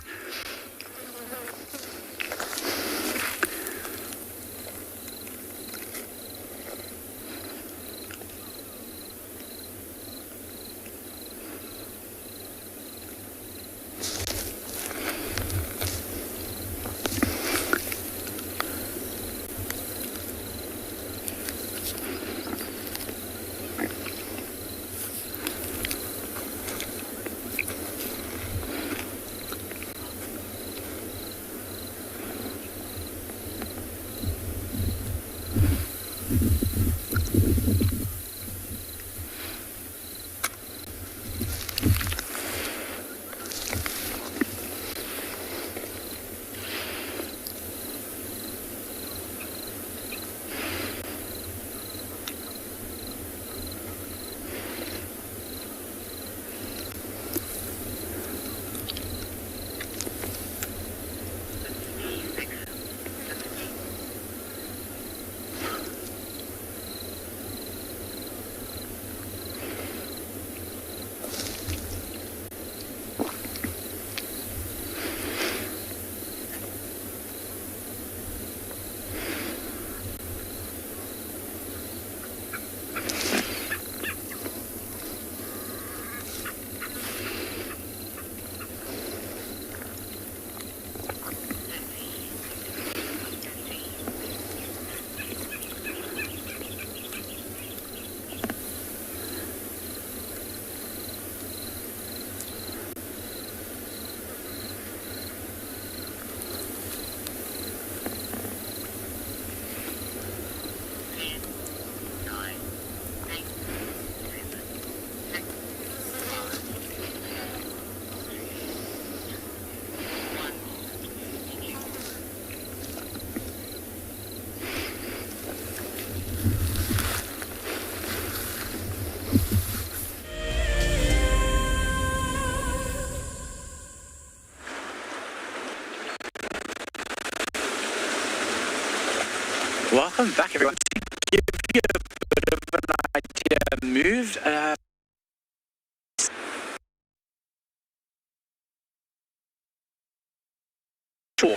Welcome back, everyone. To give you a bit of an idea, moved.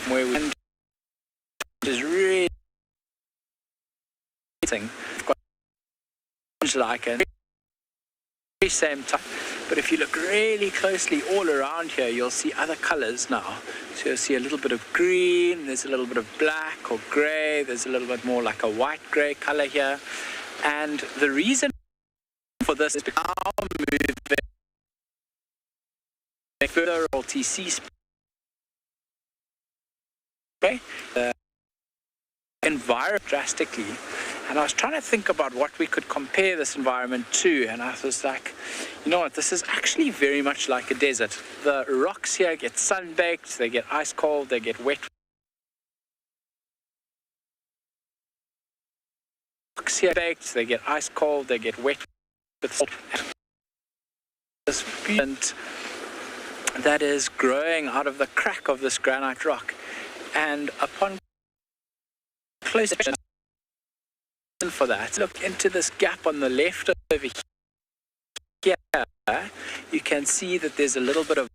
Where we is really we've got Lichen, very same type, but if you look really closely all around here, you'll see other colors now. So you'll see a little bit of green, there's a little bit of black or gray, there's a little bit more like a white-gray color here. And the reason for this is because now moving further LTC spray, the environment drastically. And I was trying to think about what we could compare this environment to, and I was like, you know what, this is actually very much like a desert. The rocks here get sun-baked, they get ice cold, they get wet. Rocks here baked, they get ice cold, they get wet with salt. This pigment that is growing out of the crack of this granite rock. And upon close inspection for that, look into this gap on the left over here. You can see that there's a little bit of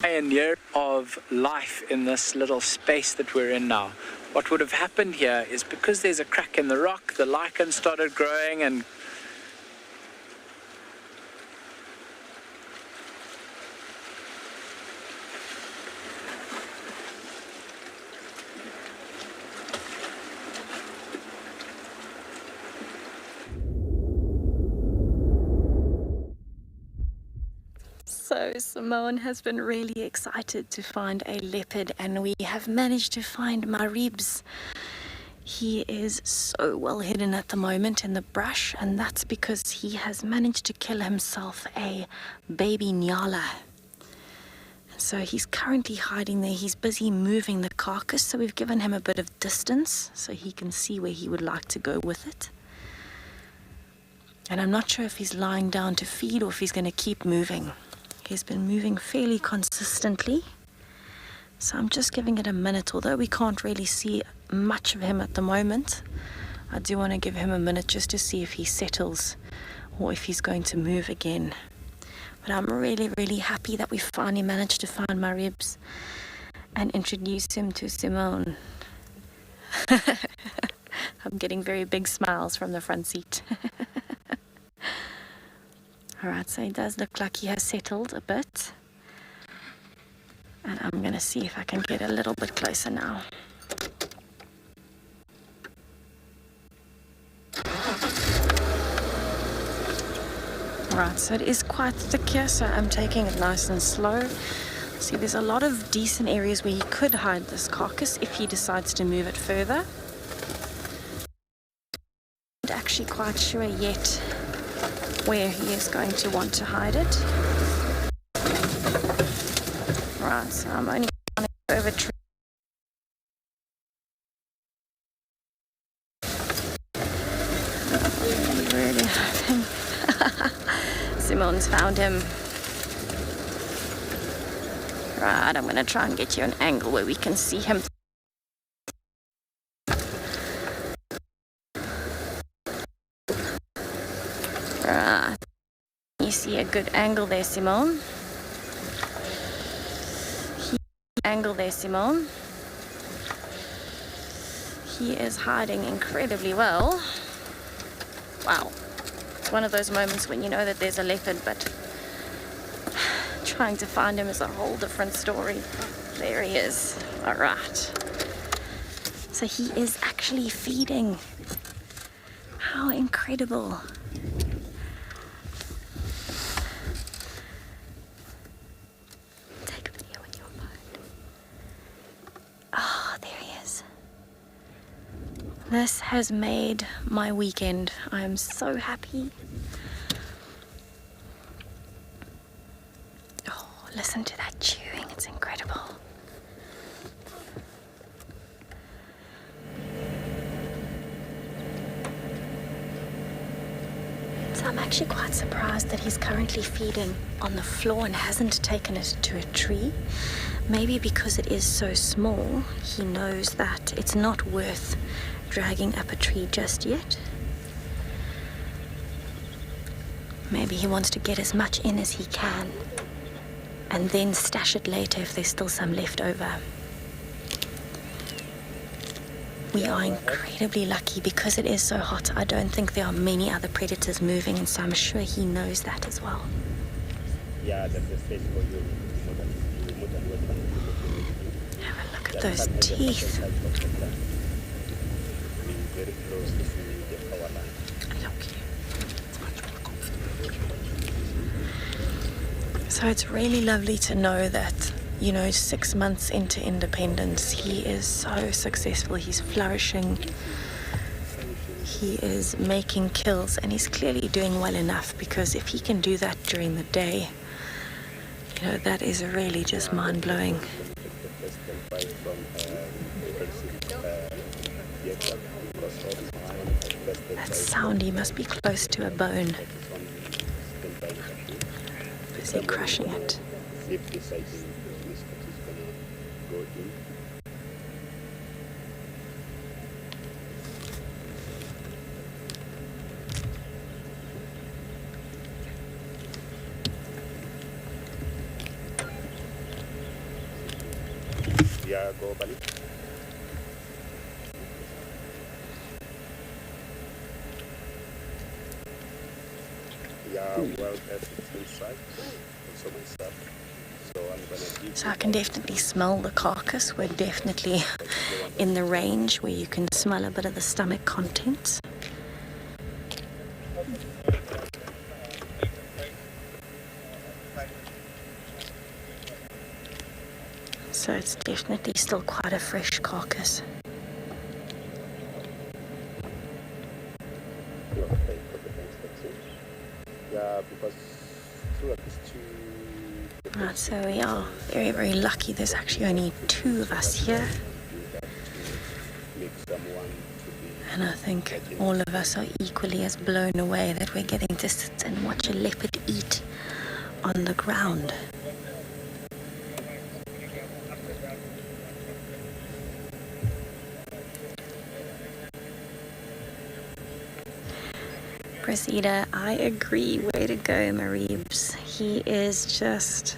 pioneer of life in this little space that we're in now. What would have happened here is because there's a crack in the rock, the lichen started growing and So Simone has been really excited to find a leopard, and we have managed to find Maribs. He is so well hidden at the moment in the brush, and that's because he has managed to kill himself a baby Ngala. So he's currently hiding there. He's busy moving the carcass, so we've given him a bit of distance so he can see where he would like to go with it. And I'm not sure if he's lying down to feed or if he's going to keep moving. He's been moving fairly consistently, so I'm just giving it a minute. Although we can't really see much of him at the moment, I do want to give him a minute just to see if he settles or if he's going to move again. But I'm really, really happy that we finally managed to find Maribs and introduce him to Simone. I'm getting very big smiles from the front seat. Alright, so it does look like he has settled a bit. And I'm going to see if I can get a little bit closer now. Alright, so it is quite thick here, so I'm taking it nice and slow. See, there's a lot of decent areas where he could hide this carcass if he decides to move it further. I'm not actually quite sure yet where he is going to want to hide it. Right, so I'm only going to go over tree. Really hoping. Simone's found him. Right, I'm going to try and get you an angle where we can see him. Right. You see a good angle there, Simone. Angle there, Simone. He is hiding incredibly well. Wow. It's one of those moments when you know that there's a leopard, but trying to find him is a whole different story. There he is. All right. So he is actually feeding. How incredible. Take a video with your phone. Oh, there he is. This has made my weekend. I am so happy. Oh, listen to that chewing. It's incredible. So I'm actually quite surprised that he's currently feeding on the floor and hasn't taken it to a tree. maybe because it is so small, he knows that it's not worth dragging up a tree just yet. Maybe he wants to get as much in as he can and then stash it later if there's still some left over. We are incredibly lucky because it is so hot. I don't think there are many other predators moving, and so I'm sure he knows that as well. Have a look at those teeth. So it's really lovely to know that, 6 months into independence, he is so successful. He's flourishing. He is making kills, and he's clearly doing well enough, because if he can do that during the day, that is really just mind-blowing. That sound, he must be close to a bone. Is he crushing it? Yeah, go Bellied. Yeah, WildEarth is inside. So many stuff. So I can definitely smell the carcass. We're definitely in the range where you can smell a bit of the stomach contents. So it's definitely still quite a fresh carcass. Yeah, because Right, so we are very, very lucky. There's actually only 2 of us here. And I think all of us are equally as blown away that we're getting to sit and watch a leopard eat on the ground. Cressida, I agree. Way to go, Mareebs. He is just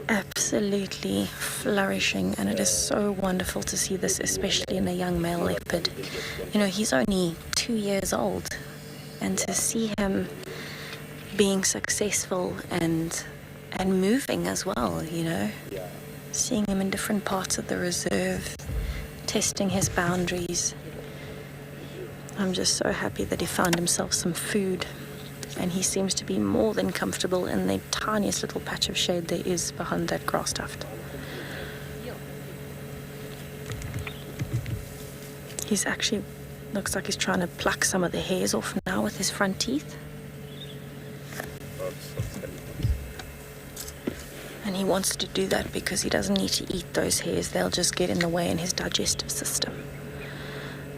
absolutely flourishing, and it is so wonderful to see this, especially in a young male leopard. He's only 2 years old, and to see him being successful and moving as well, seeing him in different parts of the reserve, testing his boundaries. I'm just so happy that he found himself some food, and he seems to be more than comfortable in the tiniest little patch of shade there is behind that grass tuft. He's actually, looks like he's trying to pluck some of the hairs off now with his front teeth. And he wants to do that because he doesn't need to eat those hairs. They'll just get in the way in his digestive system.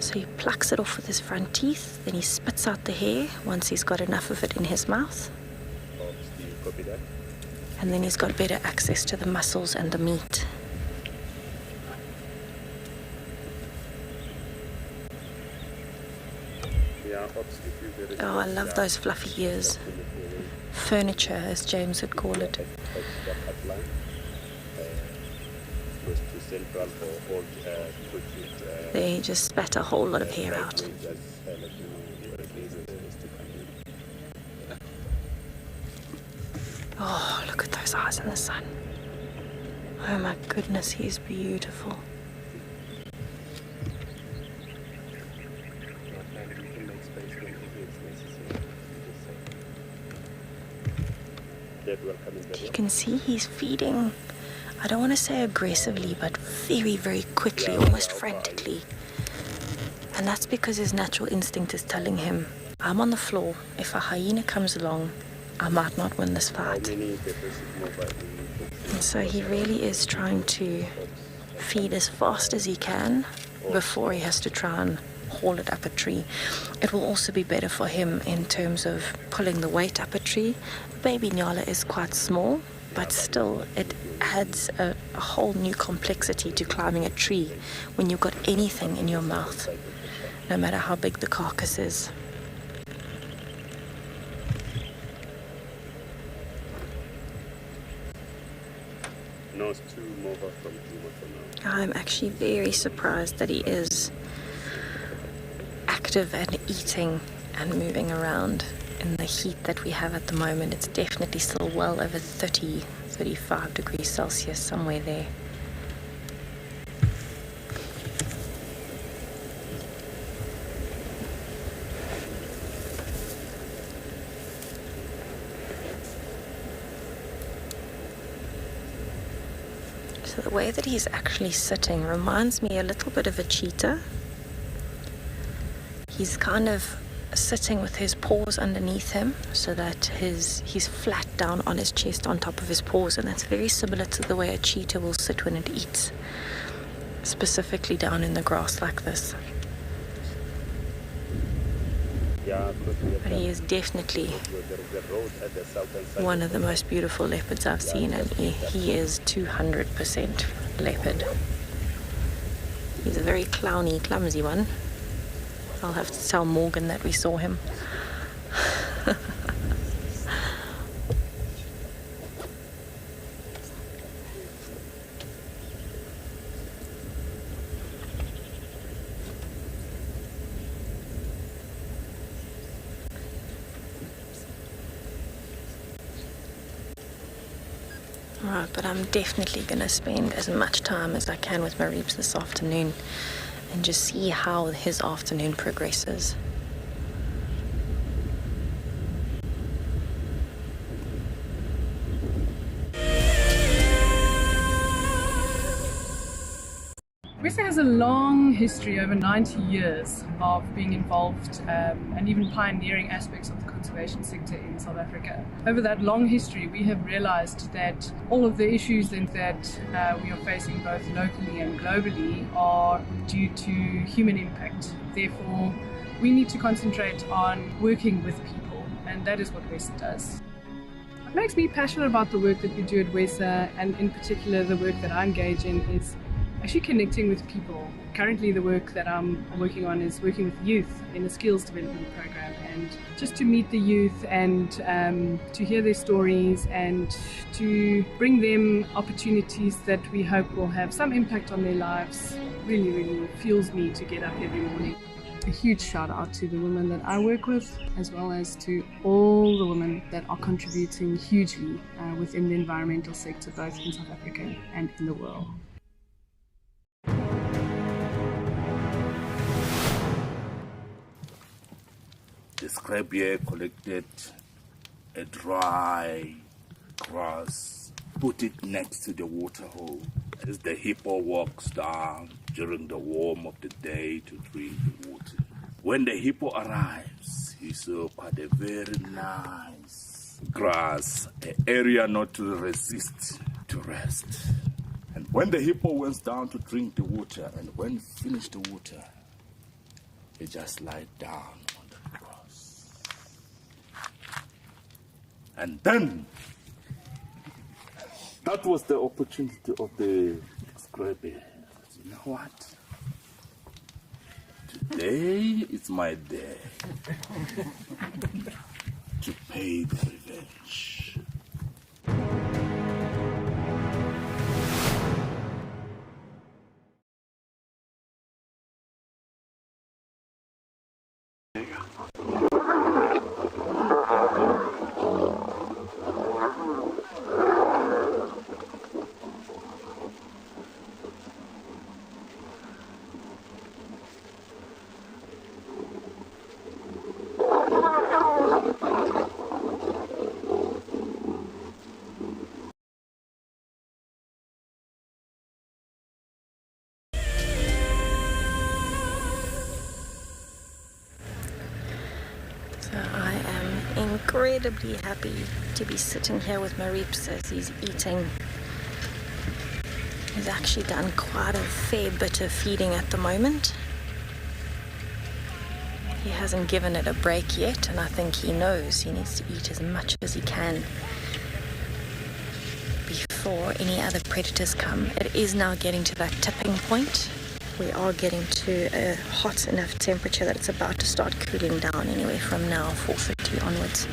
So he plucks it off with his front teeth, then he spits out the hair once he's got enough of it in his mouth. And then he's got better access to the muscles and the meat. Oh, I love those fluffy ears. Furniture, as James would call it. They just spat a whole lot of hair out. Oh, look at those eyes in the sun. Oh my goodness, he's beautiful. You can see he's feeding, I don't want to say aggressively, but very, very quickly, almost frantically. And that's because his natural instinct is telling him, I'm on the floor. If a hyena comes along, I might not win this fight. And so he really is trying to feed as fast as he can before he has to try and haul it up a tree. It will also be better for him in terms of pulling the weight up a tree. Baby Ngala is quite small, but still it adds a whole new complexity to climbing a tree when you've got anything in your mouth, no matter how big the carcass is. No, it's too mobile from Djuma for now. I'm actually very surprised that he is active and eating and moving around in the heat that we have at the moment. It's definitely still well over 30, 35 degrees Celsius, somewhere there. So the way that he's actually sitting reminds me a little bit of a cheetah. He's kind of sitting with his paws underneath him so that he's flat down on his chest on top of his paws, and that's very similar to the way a cheetah will sit when it eats, specifically down in the grass like this. But he is definitely one of the most beautiful leopards I've seen, and he is 200% leopard. He's a very clowny, clumsy one. I'll have to tell Morgan that we saw him. Right, but I'm definitely going to spend as much time as I can with Mareeps this afternoon and just see how his afternoon progresses. RSA has a long history, over 90 years, of being involved and even pioneering aspects of the conservation sector in South Africa. Over that long history, we have realized that all of the issues that we are facing both locally and globally are due to human impact. Therefore, we need to concentrate on working with people, and that is what WESA does. What makes me passionate about the work that we do at WESA, and in particular the work that I engage in, is actually connecting with people. Currently the work that I'm working on is working with youth in a skills development program, and just to meet the youth and to hear their stories and to bring them opportunities that we hope will have some impact on their lives really, really fuels me to get up every morning. A huge shout out to the women that I work with, as well as to all the women that are contributing hugely within the environmental sector, both in South Africa and in the world. The scrap here collected a dry grass, put it next to the water hole as the hippo walks down during the warm of the day to drink the water. When the hippo arrives, he saw quite a very nice grass, an area not to resist to rest. And when the hippo went down to drink the water, and when he finished the water, he just lied down on the grass. And then, that was the opportunity of the scrappy. You know what? Today is my day to pay the revenge. Incredibly happy to be sitting here with Mareeps as he's eating. He's actually done quite a fair bit of feeding at the moment. He hasn't given it a break yet, and I think he knows he needs to eat as much as he can. before any other predators come. It is now getting to that tipping point. We are getting to a hot enough temperature that it's about to start cooling down anyway from now, 4:30 onwards.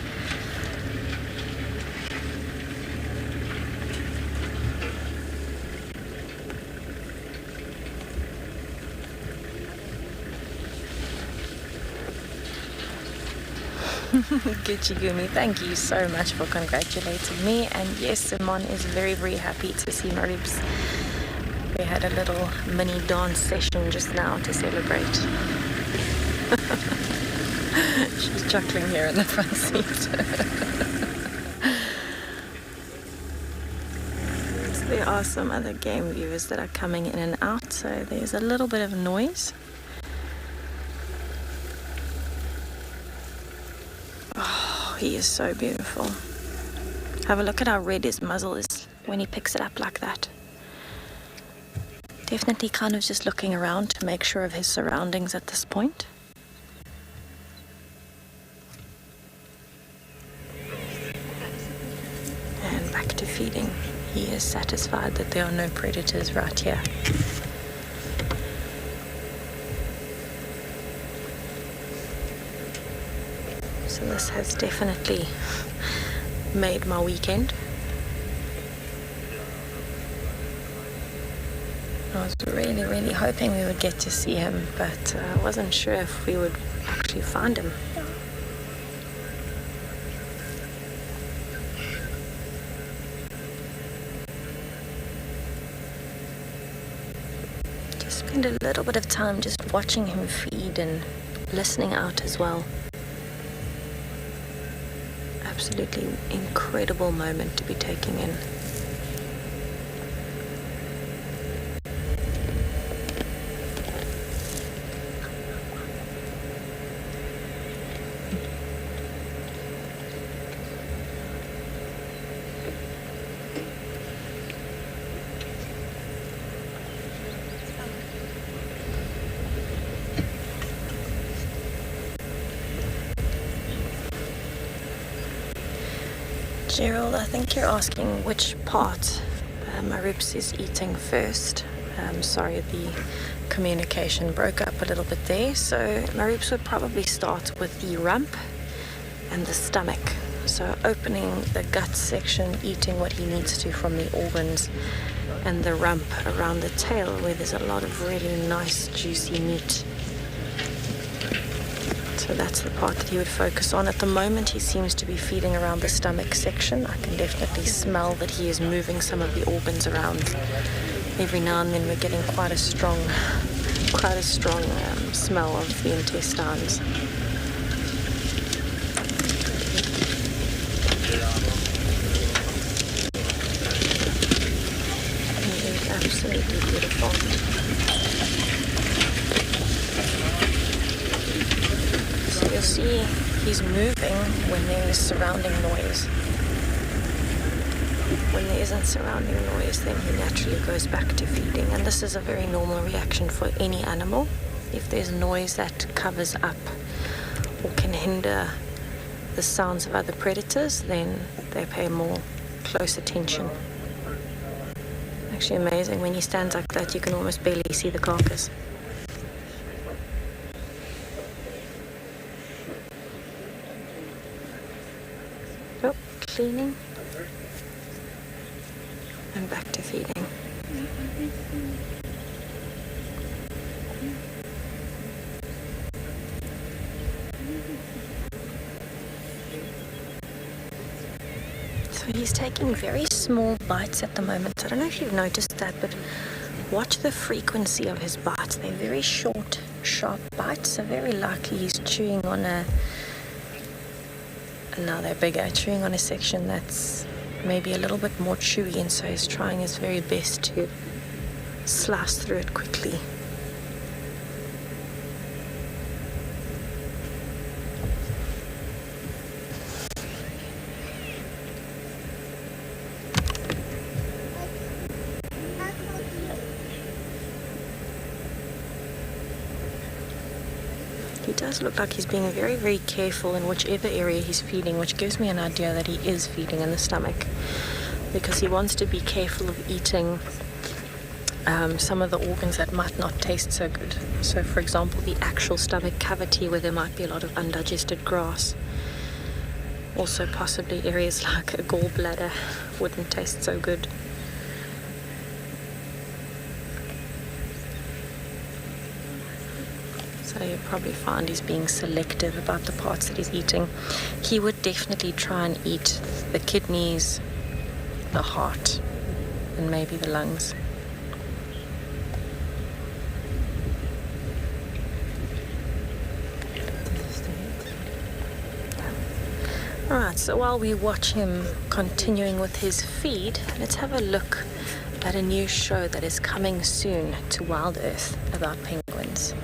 Gucci Gumi, thank you so much for congratulating me. And yes, Simon is very, very happy to see my ribs. We had a little mini dance session just now to celebrate. She's chuckling here in the front seat. So there are some other game viewers that are coming in and out, so there's a little bit of noise. He is so beautiful. Have a look at how red his muzzle is when he picks it up like that. Definitely kind of just looking around to make sure of his surroundings at this point. And back to feeding. He is satisfied that there are no predators right here. So this has definitely made my weekend. I was really, really hoping we would get to see him, but I wasn't sure if we would actually find him. Just spend a little bit of time just watching him feed and listening out as well. Absolutely incredible moment to be taking in. Gerald, I think you're asking which part my ribs is eating first. Sorry, the communication broke up a little bit there. So my ribs would probably start with the rump and the stomach. So opening the gut section, eating what he needs to from the organs, and the rump around the tail where there's a lot of really nice juicy meat. So that's the part that he would focus on. At the moment he seems to be feeding around the stomach section. I can definitely smell that he is moving some of the organs around. Every now and then we're getting quite a strong smell of the intestines. He is absolutely beautiful. You'll see he's moving when there is surrounding noise. When there isn't surrounding noise, then he naturally goes back to feeding. And this is a very normal reaction for any animal. If there's noise that covers up or can hinder the sounds of other predators, then they pay more close attention. Actually amazing, when he stands like that, you can almost barely see the carcass. Oh, cleaning. And back to feeding. So he's taking very small bites at the moment. I don't know if you've noticed that, but watch the frequency of his bites. They're very short, sharp bites, so very likely he's chewing on a... And now they're bigger, chewing on a section that's maybe a little bit more chewy, and so he's trying his very best to slice through it quickly. He does look like he's being very, very careful in whichever area he's feeding, which gives me an idea that he is feeding in the stomach. because he wants to be careful of eating some of the organs that might not taste so good. So for example, the actual stomach cavity where there might be a lot of undigested grass. Also possibly areas like a gallbladder wouldn't taste so good. So you'll probably find he's being selective about the parts that he's eating. He would definitely try and eat the kidneys, the heart, and maybe the lungs. Alright, so while we watch him continuing with his feed, let's have a look at a new show that is coming soon to WildEarth about penguins.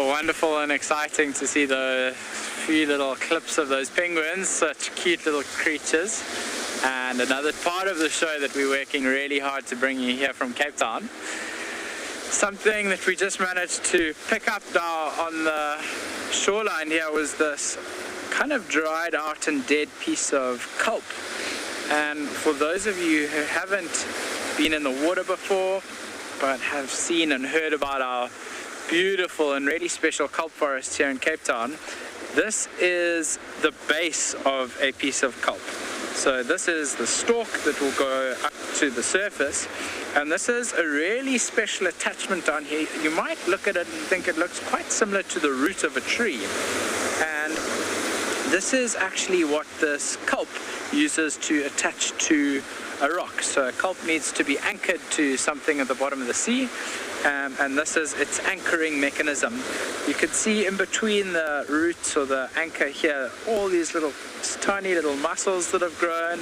Wonderful and exciting to see the few little clips of those penguins, such cute little creatures. And another part of the show that we're working really hard to bring you here from Cape Town. Something that we just managed to pick up now on the shoreline here was this kind of dried out and dead piece of kelp. And for those of you who haven't been in the water before but have seen and heard about our beautiful and really special kelp forest here in Cape Town, this is the base of a piece of kelp. So this is the stalk that will go up to the surface, and this is a really special attachment down here. You might look at it and think it looks quite similar to the root of a tree, and this is actually what this kelp uses to attach to a rock. So a kelp needs to be anchored to something at the bottom of the sea, and this is its anchoring mechanism. You can see in between the roots or the anchor here all these little tiny little muscles that have grown.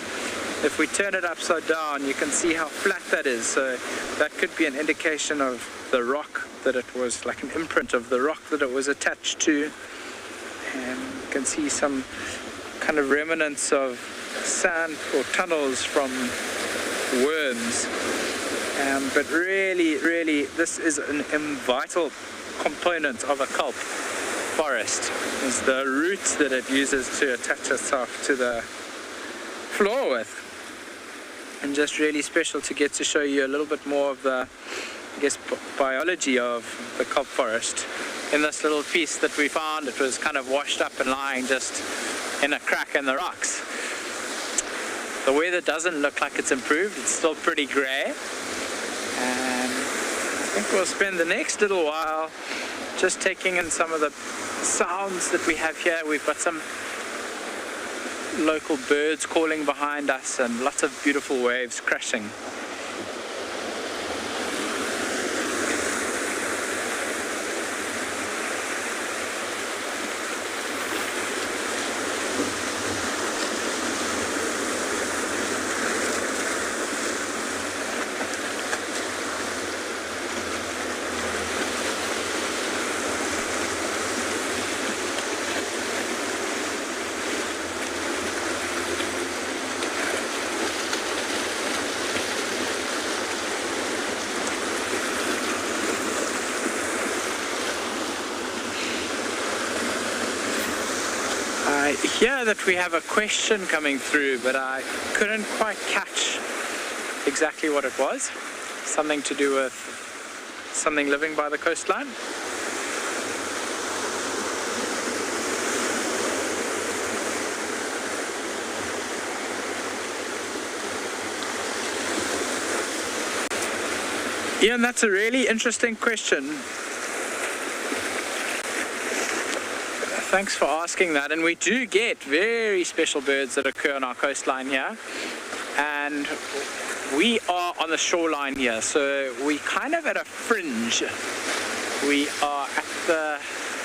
If we turn it upside down, you can see how flat that is. So that could be an indication of the rock, that it was like an imprint of the rock that it was attached to. And you can see some kind of remnants of sand or tunnels from worms. But really, this is a vital component of a kelp forest. Is the roots that it uses to attach itself to the floor with. And just really special to get to show you a little bit more of the, I guess, biology of the kelp forest. In this little piece that we found, it was kind of washed up and lying just in a crack in the rocks. The weather doesn't look like it's improved. It's still pretty grey. And I think we'll spend the next little while just taking in some of the sounds that we have here. We've got some local birds calling behind us and lots of beautiful waves crashing. I hear that we have a question coming through, but I couldn't quite catch exactly what it was. Something to do with something living by the coastline. Ian, that's a really interesting question. Thanks for asking that. And we do get very special birds that occur on our coastline here. and we are on the shoreline here, so we kind of at a fringe. We are at the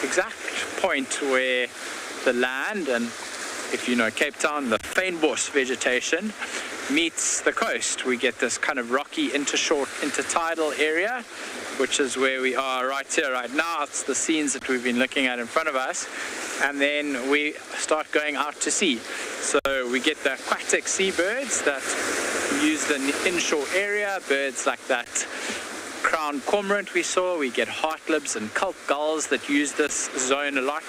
exact point where the land, and if you know Cape Town, the fynbos vegetation meets the coast. We get this kind of rocky intertidal area, which is where we are right here, right now. It's the scenes that we've been looking at in front of us. And then we start going out to sea. So we get the aquatic seabirds that use the inshore area, birds like that crowned cormorant we saw. We get heartlibs and kelp gulls that use this zone a lot.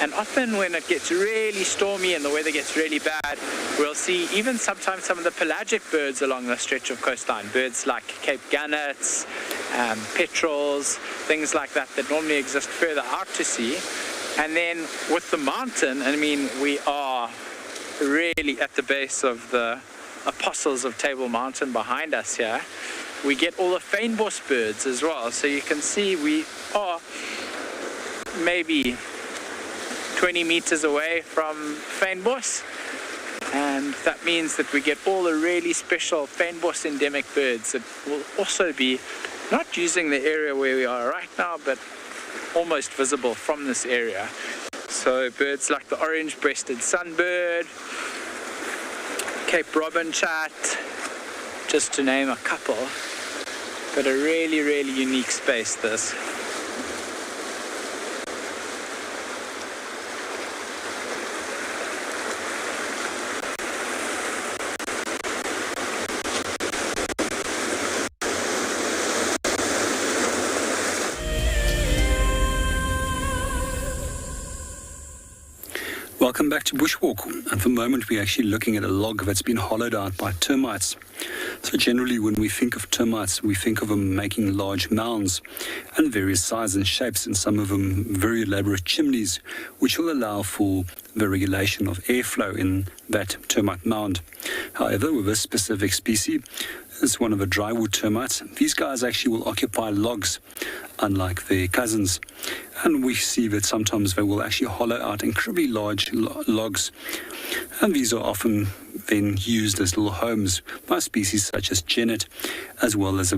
And often when it gets really stormy and the weather gets really bad, we'll see even sometimes some of the pelagic birds along the stretch of coastline. Birds like Cape gannets, petrels, things like that that normally exist further out to sea. And then with the mountain, I mean, we are really at the base of the Apostles of Table Mountain behind us here. We get all the fynbos birds as well. So you can see we are maybe 20 meters away from fynbos. And that means that we get all the really special fynbos endemic birds that will also be not using the area where we are right now, but almost visible from this area. So birds like the orange-breasted sunbird, Cape robin chat, just to name a couple. But a really, really unique space, this. Welcome back to Bushwalk. At the moment we're actually looking at a log that's been hollowed out by termites. So generally when we think of termites, we think of them making large mounds and various sizes and shapes, and some of them very elaborate chimneys, which will allow for the regulation of airflow in that termite mound. However, with this specific species, it's one of the drywood termites. These guys actually will occupy logs, unlike their cousins. And we see that sometimes they will actually hollow out incredibly large logs. And these are often then used as little homes by species such as genet, as well as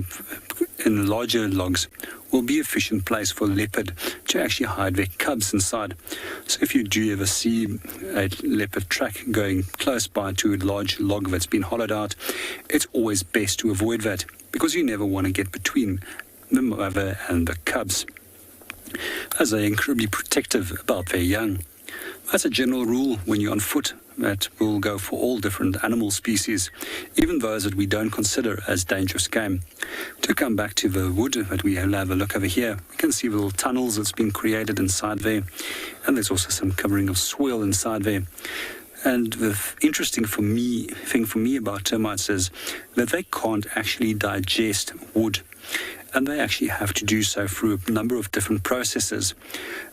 in larger logs will be an efficient place for leopard to actually hide their cubs inside. So if you do ever see a leopard track going close by to a large log that's been hollowed out, it's always best to avoid that, because you never want to get between the mother and the cubs, as they're incredibly protective about their young. That's a general rule when you're on foot. That will go for all different animal species, even those that we don't consider as dangerous game. To come back to the wood that we have a look over here, we can see the little tunnels that's been created inside there, and there's also some covering of soil inside there. And the interesting thing for me about termites is that they can't actually digest wood, and they actually have to do so through a number of different processes.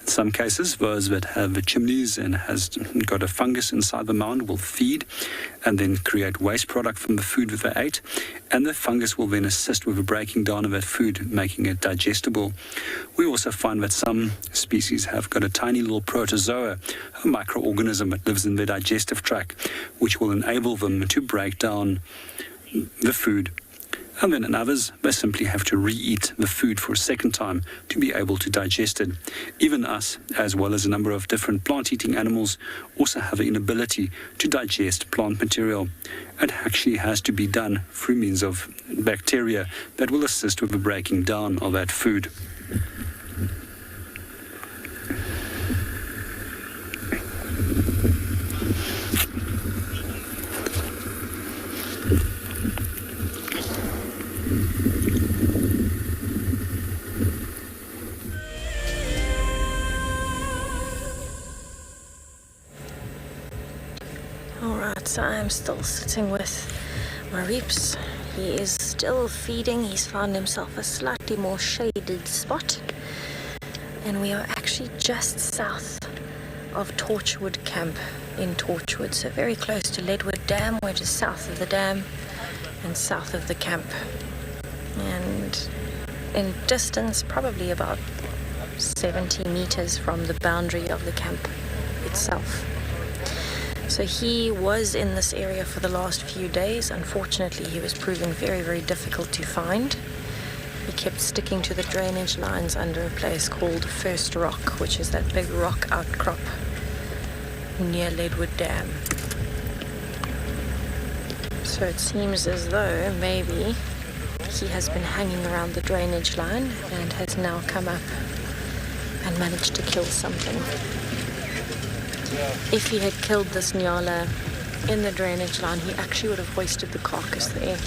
In some cases, those that have the chimneys and has got a fungus inside the mound will feed and then create waste product from the food that they ate, and the fungus will then assist with the breaking down of that food, making it digestible. We also find that some species have got a tiny little protozoa, a microorganism that lives in their digestive tract, which will enable them to break down the food. And then in others, they simply have to re-eat the food for a second time to be able to digest it. Even us, as well as a number of different plant-eating animals, also have the inability to digest plant material. It actually has to be done through means of bacteria that will assist with the breaking down of that food. So I'm still sitting with my reeps. He is still feeding. He's found himself a slightly more shaded spot. And we are actually just south of Torchwood Camp in Torchwood. So very close to Leadwood Dam. We're just south of the dam and south of the camp. And in distance, probably about 70 meters from the boundary of the camp itself. So he was in this area for the last few days. Unfortunately, he was proving very, very difficult to find. He kept sticking to the drainage lines under a place called First Rock, which is that big rock outcrop near Leadwood Dam. So it seems as though maybe he has been hanging around the drainage line and has now come up and managed to kill something. If he had killed this Ngala in the drainage line, he actually would have hoisted the carcass there.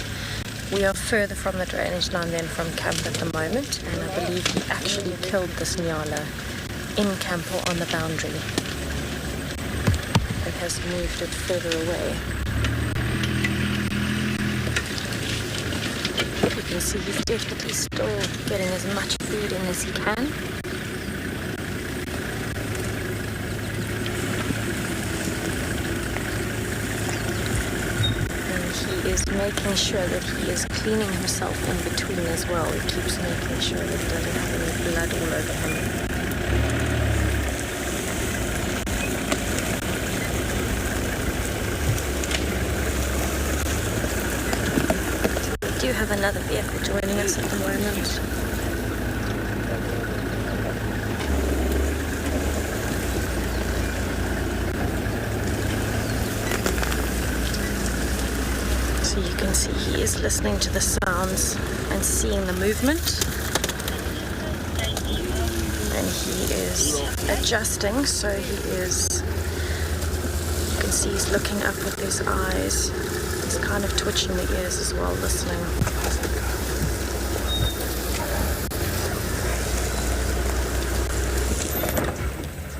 We are further from the drainage line than from camp at the moment, and I believe he actually killed this Ngala in camp or on the boundary. It has moved it further away. You can see he's definitely still getting as much food in as he can. Is making sure that he is cleaning himself in between as well. He keeps making sure that he doesn't have any blood all over him. So we do have another vehicle joining us at the moment. So you can see he is listening to the sounds and seeing the movement. And he is adjusting, so he is, you can see he's looking up with his eyes. He's kind of twitching the ears as well, listening.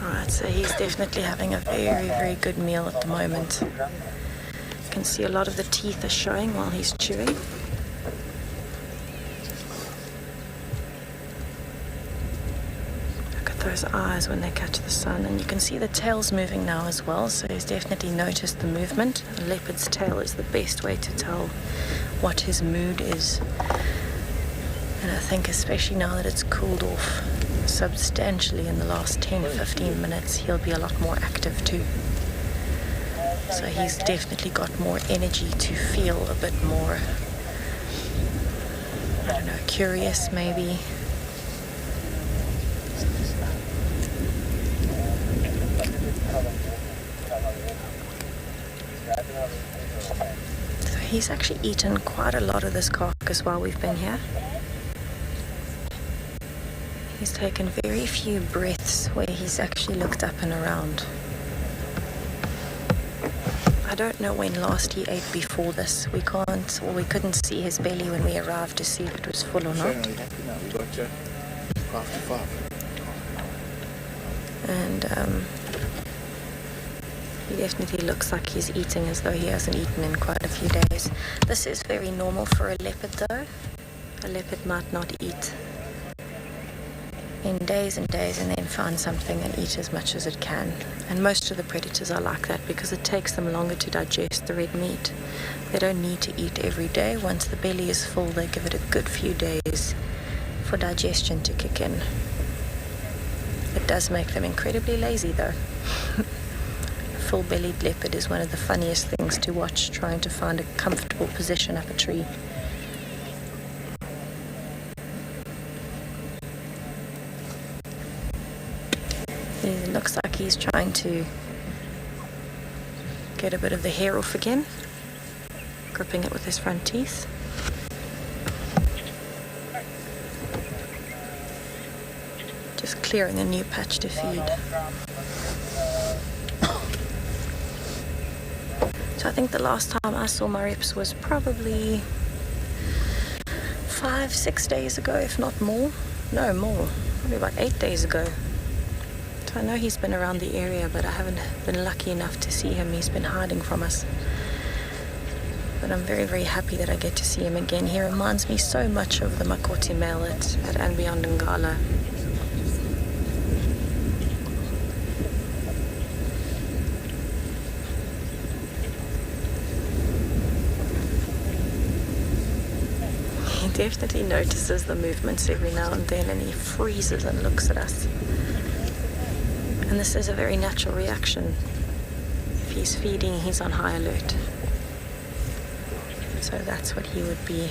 Alright, so he's definitely having a very, very good meal at the moment. You can see a lot of the teeth are showing while he's chewing. Look at those eyes when they catch the sun, and you can see the tail's moving now as well, so he's definitely noticed the movement. A leopard's tail is the best way to tell what his mood is. And I think especially now that it's cooled off substantially in the last 10-15 minutes, he'll be a lot more active too. So he's definitely got more energy to feel a bit more, I don't know, curious maybe. So he's actually eaten quite a lot of this carcass while we've been here. He's taken very few breaths where he's actually looked up and around. I don't know when last he ate before this. We couldn't see his belly when we arrived to see if it was full or not. And he definitely looks like he's eating as though he hasn't eaten in quite a few days. This is very normal for a leopard though. A leopard might not eat in days and days and then find something and eat as much as it can. And most of the predators are like that because it takes them longer to digest the red meat. They don't need to eat every day. Once the belly is full, they give it a good few days for digestion to kick in. It does make them incredibly lazy though. A full-bellied leopard is one of the funniest things to watch, trying to find a comfortable position up a tree. It looks like he's trying to get a bit of the hair off again, gripping it with his front teeth. Just clearing a new patch to feed. So I think the last time I saw my reps was probably 5-6 days ago, if not more. No, more. Probably about 8 days ago. I know he's been around the area, but I haven't been lucky enough to see him. He's been hiding from us. But I'm very, very happy that I get to see him again. He reminds me so much of the Makoti male at andBeyond in Ngala. He definitely notices the movements every now and then, and he freezes and looks at us. And this is a very natural reaction. if he's feeding, he's on high alert. So that's what he would be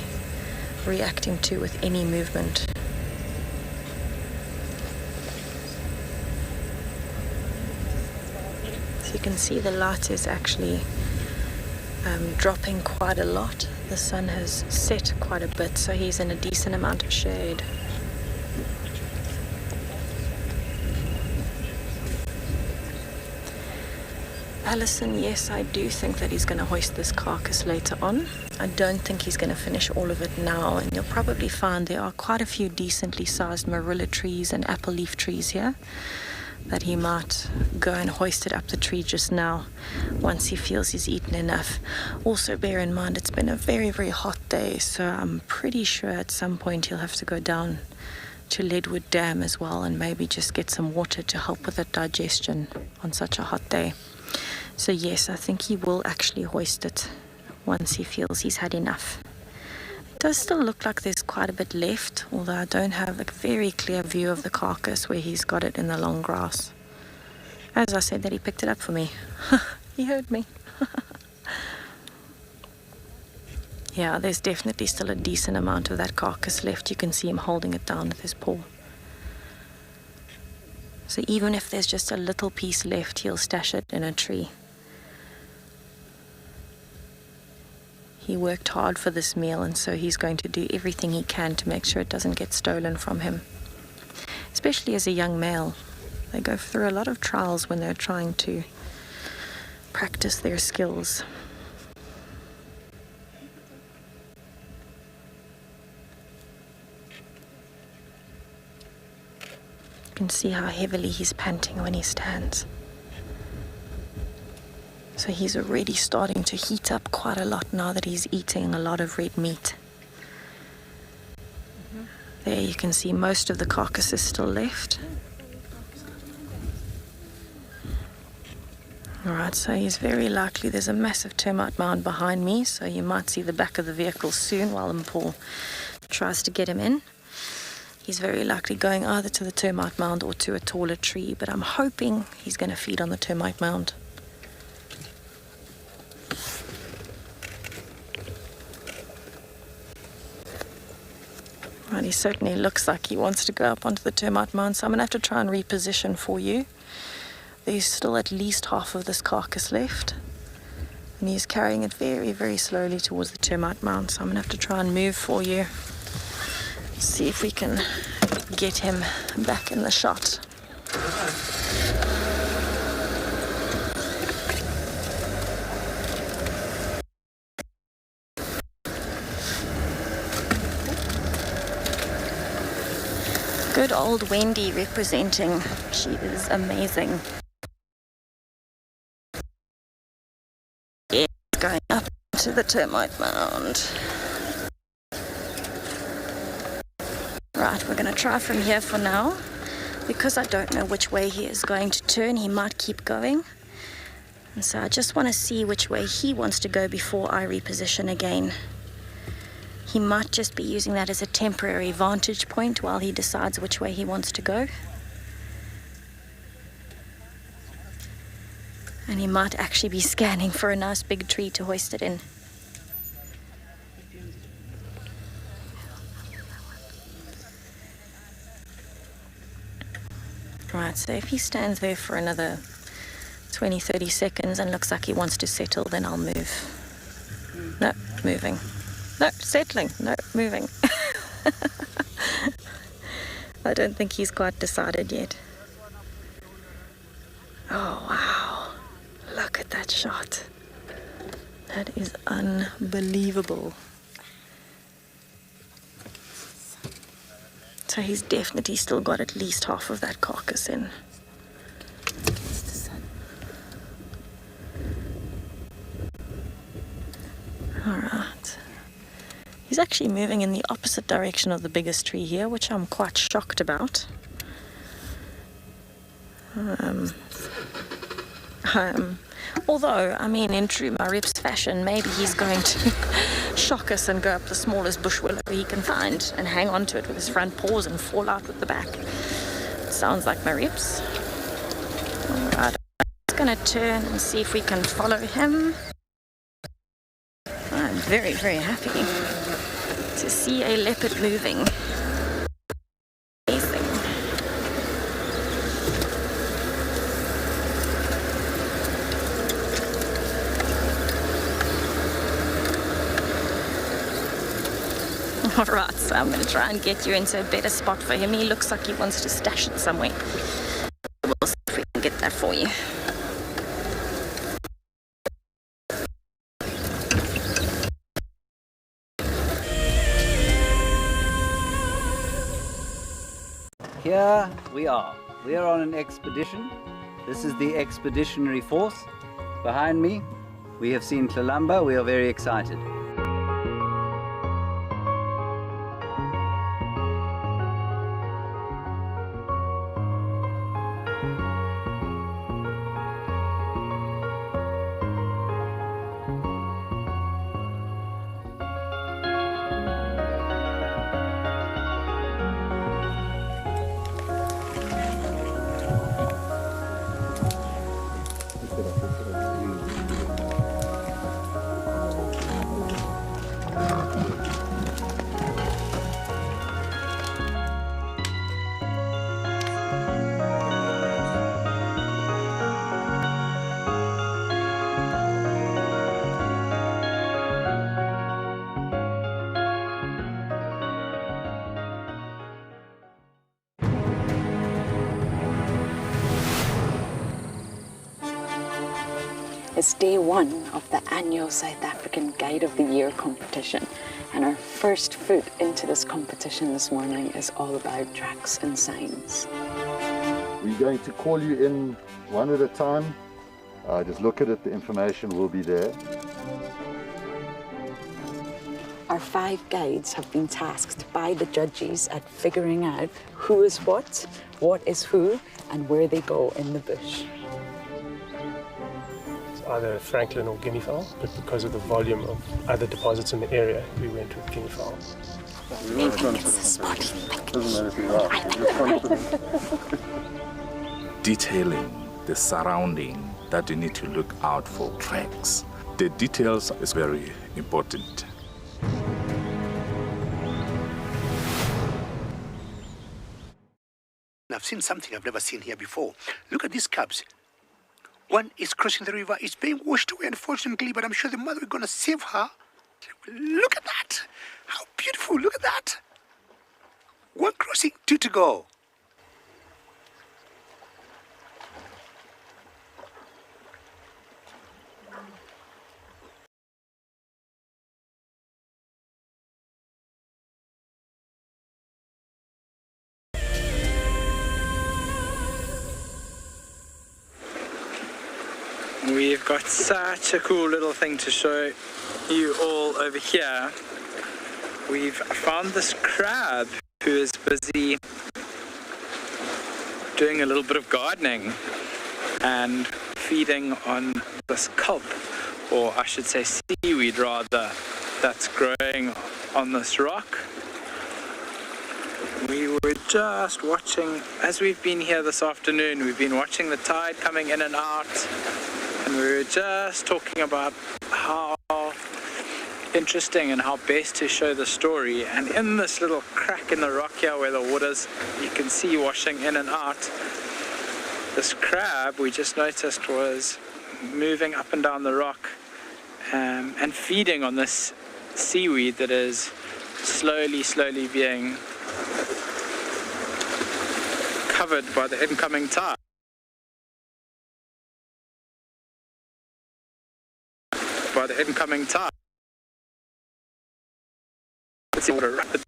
reacting to with any movement. So you can see the light is actually dropping quite a lot. The sun has set quite a bit, so he's in a decent amount of shade. Alison, yes, I do think that he's going to hoist this carcass later on. I don't think he's going to finish all of it now, and you'll probably find there are quite a few decently sized marilla trees and apple leaf trees here that he might go and hoist it up the tree just now once he feels he's eaten enough. Also bear in mind it's been a very, very hot day, so I'm pretty sure at some point he'll have to go down to Leadwood Dam as well and maybe just get some water to help with the digestion on such a hot day. So yes, I think he will actually hoist it once he feels he's had enough. It does still look like there's quite a bit left, although I don't have a very clear view of the carcass where he's got it in the long grass. As I said that he picked it up for me. He heard me. Yeah, there's definitely still a decent amount of that carcass left. You can see him holding it down with his paw. So even if there's just a little piece left, he'll stash it in a tree. He worked hard for this meal, and so he's going to do everything he can to make sure it doesn't get stolen from him. Especially as a young male. They go through a lot of trials when they're trying to practice their skills. You can see how heavily he's panting when he stands. So he's already starting to heat up quite a lot now that he's eating a lot of red meat. There you can see most of the carcass is still left. Alright, so he's very likely, there's a massive termite mound behind me, so you might see the back of the vehicle soon while Paul tries to get him in. He's very likely going either to the termite mound or to a taller tree, but I'm hoping he's going to feed on the termite mound. Right, he certainly looks like he wants to go up onto the termite mound, so I'm going to have to try and reposition for you. There's still at least half of this carcass left, and he's carrying it very, very slowly towards the termite mound, so I'm going to have to try and move for you. See if we can get him back in the shot. Good old Wendy representing. She is amazing. Yeah, going up to the termite mound. Right, we're going to try from here for now. Because I don't know which way he is going to turn, he might keep going. And so I just want to see which way he wants to go before I reposition again. He might just be using that as a temporary vantage point while he decides which way he wants to go. And he might actually be scanning for a nice big tree to hoist it in. Right, so if he stands there for another 20-30 seconds and looks like he wants to settle, then I'll move. No, moving. No, settling. No, moving. I don't think he's quite decided yet. Oh, wow. Look at that shot. That is unbelievable. So he's definitely still got at least half of that carcass in. Alright. He's actually moving in the opposite direction of the biggest tree here, which I'm quite shocked about. Although, I mean, in true Marips fashion, maybe he's going to shock us and go up the smallest bush willow he can find and hang on to it with his front paws and fall out with the back. Sounds like Marips. Alright, let's gonna turn and see if we can follow him. I'm very, very happy to see a leopard moving. Amazing. Alright, so I'm gonna try and get you into a better spot for him. He looks like he wants to stash it somewhere. We'll see if we can get that for you. Here we are. We are on an expedition. This is the expeditionary force. Behind me, we have seen Tlalamba. We are very excited. It's day one of the annual South African Guide of the Year competition, and our first foot into this competition this morning is all about tracks and signs. We're going to call you in one at a time. Just look at it, the information will be there. Our 5 guides have been tasked by the judges at figuring out who is what is who, and where they go in the bush. Either Franklin or guinea fowl, but because of the volume of other deposits in the area, we went with guinea fowl. Detailing the surrounding that you need to look out for tracks. The details is very important. I've seen something I've never seen here before. Look at these cubs. One is crossing the river. It's being washed away, unfortunately, but I'm sure the mother is going to save her. Look at that. How beautiful. Look at that. One crossing, 2 to go. We've got such a cool little thing to show you all over here. We've found this crab who is busy doing a little bit of gardening and feeding on this kelp, or I should say seaweed rather, that's growing on this rock. We were just watching, as we've been here this afternoon, we've been watching the tide coming in and out, and we were just talking about how interesting and how best to show the story. And in this little crack in the rock here where the water's, you can see washing in and out, this crab we just noticed was moving up and down the rock and feeding on this seaweed that is slowly being covered by the incoming tide. It's water rapid.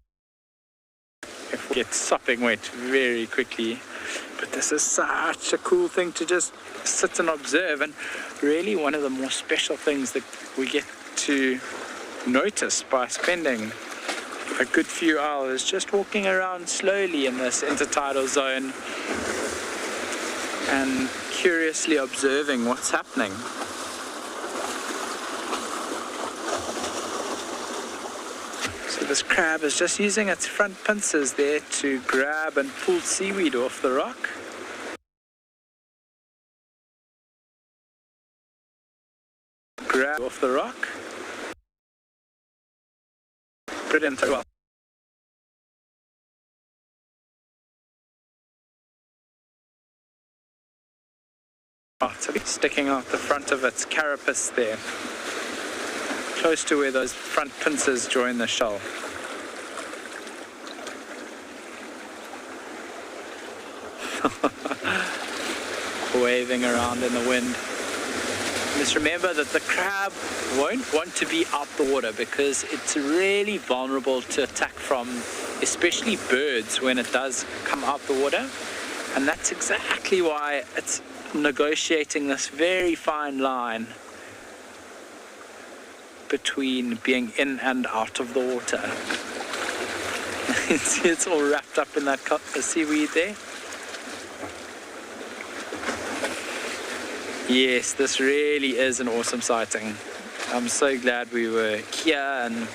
If we get sopping wet very quickly. But this is such a cool thing to just sit and observe, and really one of the more special things that we get to notice by spending a good few hours just walking around slowly in this intertidal zone and curiously observing what's happening. So this crab is just using its front pincers there to grab and pull seaweed off the rock. grab off the rock. Brilliant. Well, sticking out the front of its carapace there, close to where those front pincers join the shell. Waving around in the wind. Just remember that the crab won't want to be out the water because it's really vulnerable to attack from especially birds when it does come out the water, and that's exactly why it's negotiating this very fine line between being in and out of the water. See, it's all wrapped up in that seaweed there. Yes, this really is an awesome sighting. I'm so glad we were here and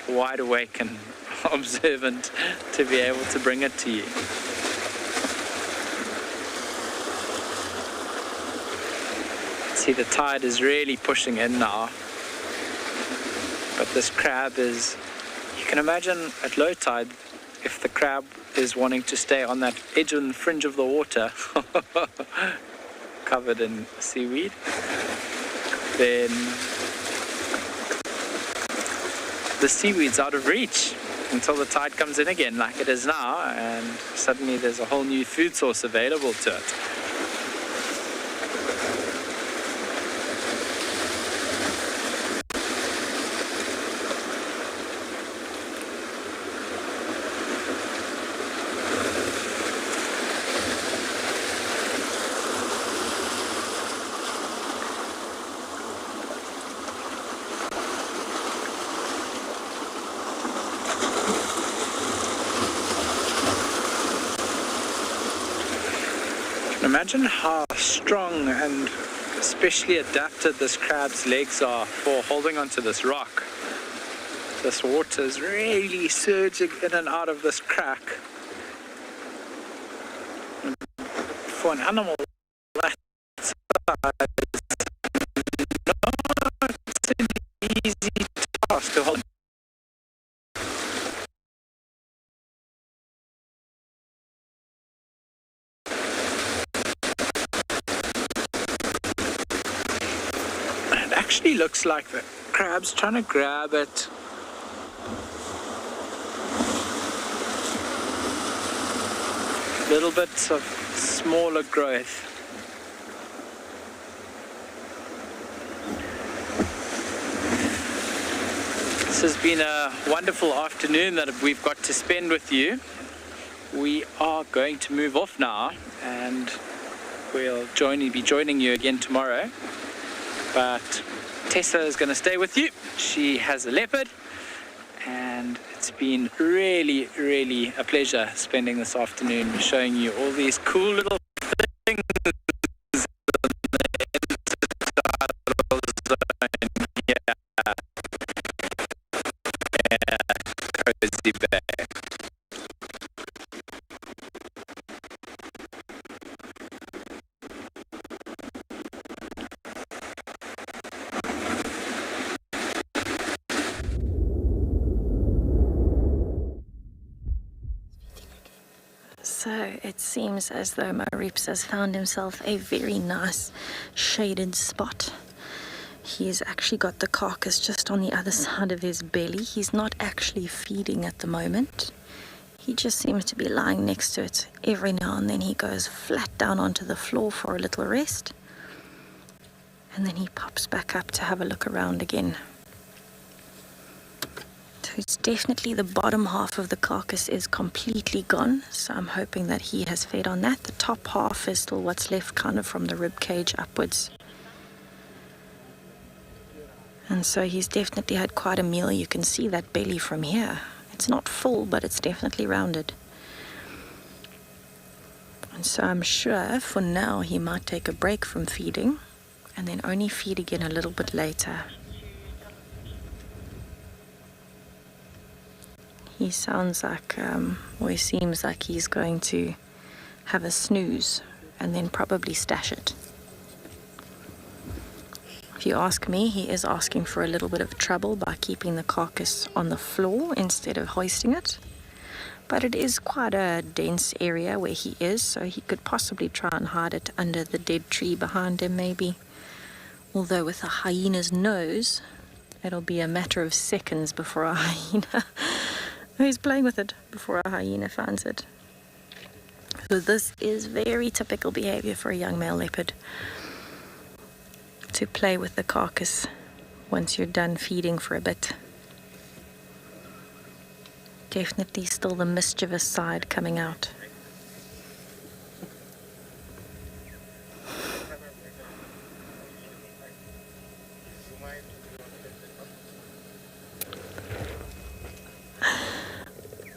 wide awake and observant to be able to bring it to you. See, the tide is really pushing in now. But this crab is, you can imagine at low tide, if the crab is wanting to stay on that edge and fringe of the water, covered in seaweed, then the seaweed's out of reach until the tide comes in again like it is now, and suddenly there's a whole new food source available to it. Imagine how strong and especially adapted this crab's legs are for holding onto this rock. This water is really surging in and out of this crack. For an animal that size, not an easy task to hold. Actually looks like the crab's trying to grab it. Little bits of smaller growth. This has been a wonderful afternoon that we've got to spend with you. We are going to move off now and we'll be joining you again tomorrow. But Tessa is going to stay with you. She has a leopard, and it's been really, really a pleasure spending this afternoon showing you all these cool little things in the intertidal zone. Yeah, Cozy Bay. So it seems as though Marips has found himself a very nice shaded spot. He's actually got the carcass just on the other side of his belly. He's not actually feeding at the moment. He just seems to be lying next to it. Every now and then he goes flat down onto the floor for a little rest. And then he pops back up to have a look around again. So it's definitely the bottom half of the carcass is completely gone. So I'm hoping that he has fed on that. The top half is still what's left kind of from the rib cage upwards. And so he's definitely had quite a meal. You can see that belly from here. It's not full, but it's definitely rounded. And so I'm sure for now he might take a break from feeding and then only feed again a little bit later. He sounds like, or he seems like he's going to have a snooze and then probably stash it. If you ask me, he is asking for a little bit of trouble by keeping the carcass on the floor instead of hoisting it. But it is quite a dense area where he is, so he could possibly try and hide it under the dead tree behind him maybe. Although with a hyena's nose, it'll be a matter of seconds before a hyena... He's playing with it before a hyena finds it. So this is very typical behavior for a young male leopard. To play with the carcass once you're done feeding for a bit. Definitely still the mischievous side coming out.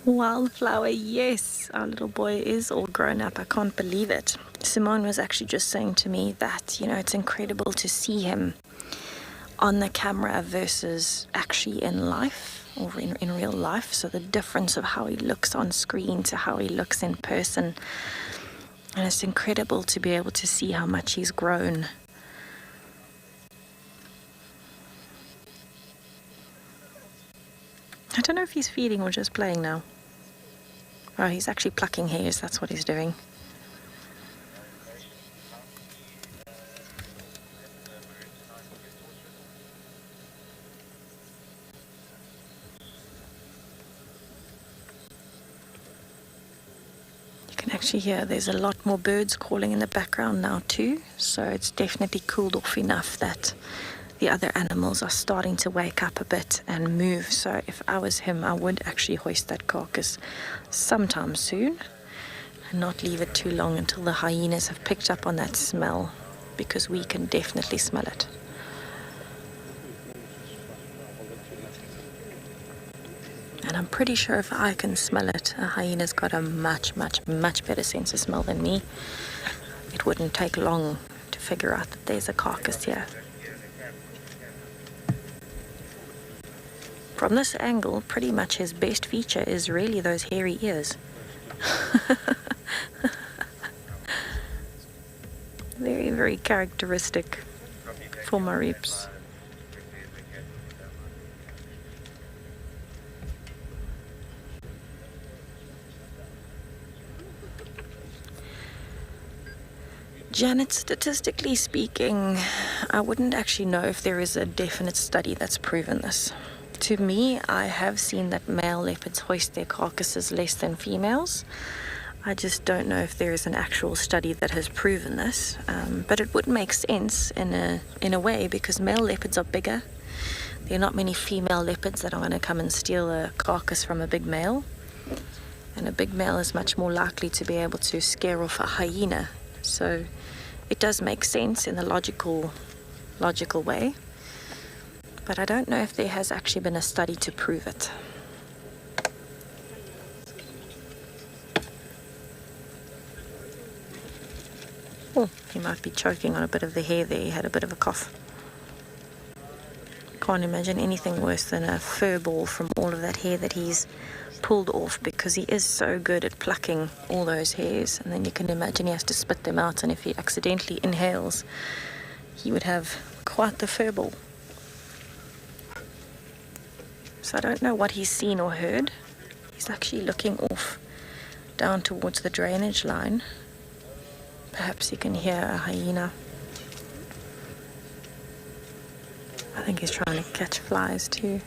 Wildflower, yes, our little boy is all grown up. I can't believe it. Simone was actually just saying to me that, you know, it's incredible to see him on the camera versus actually in life, or in real life. So the difference of how he looks on screen to how he looks in person. And it's incredible to be able to see how much he's grown. I don't know if he's feeding or just playing now. Oh, he's actually plucking hairs, that's what he's doing. You can actually hear there's a lot more birds calling in the background now too, so it's definitely cooled off enough that the other animals are starting to wake up a bit and move. So if I was him, I would actually hoist that carcass sometime soon and not leave it too long until the hyenas have picked up on that smell, because we can definitely smell it. And I'm pretty sure if I can smell it, a hyena's got a much better sense of smell than me. It wouldn't take long to figure out that there's a carcass here. From this angle, pretty much his best feature is really those hairy ears. Very, very characteristic for Marips. Janet, statistically speaking, I wouldn't actually know if there is a definite study that's proven this. To me, I have seen that male leopards hoist their carcasses less than females. I just don't know if there is an actual study that has proven this, but it would make sense in a way, because male leopards are bigger. There are not many female leopards that are going to come and steal a carcass from a big male, and a big male is much more likely to be able to scare off a hyena. So it does make sense in the logical way. But I don't know if there has actually been a study to prove it. Oh, he might be choking on a bit of the hair there. He had a bit of a cough. Can't imagine anything worse than a fur ball from all of that hair that he's pulled off, because he is so good at plucking all those hairs. And then you can imagine he has to spit them out, and if he accidentally inhales, he would have quite the fur ball. So I don't know what he's seen or heard. He's actually looking off down towards the drainage line. Perhaps he can hear a hyena. I think he's trying to catch flies too.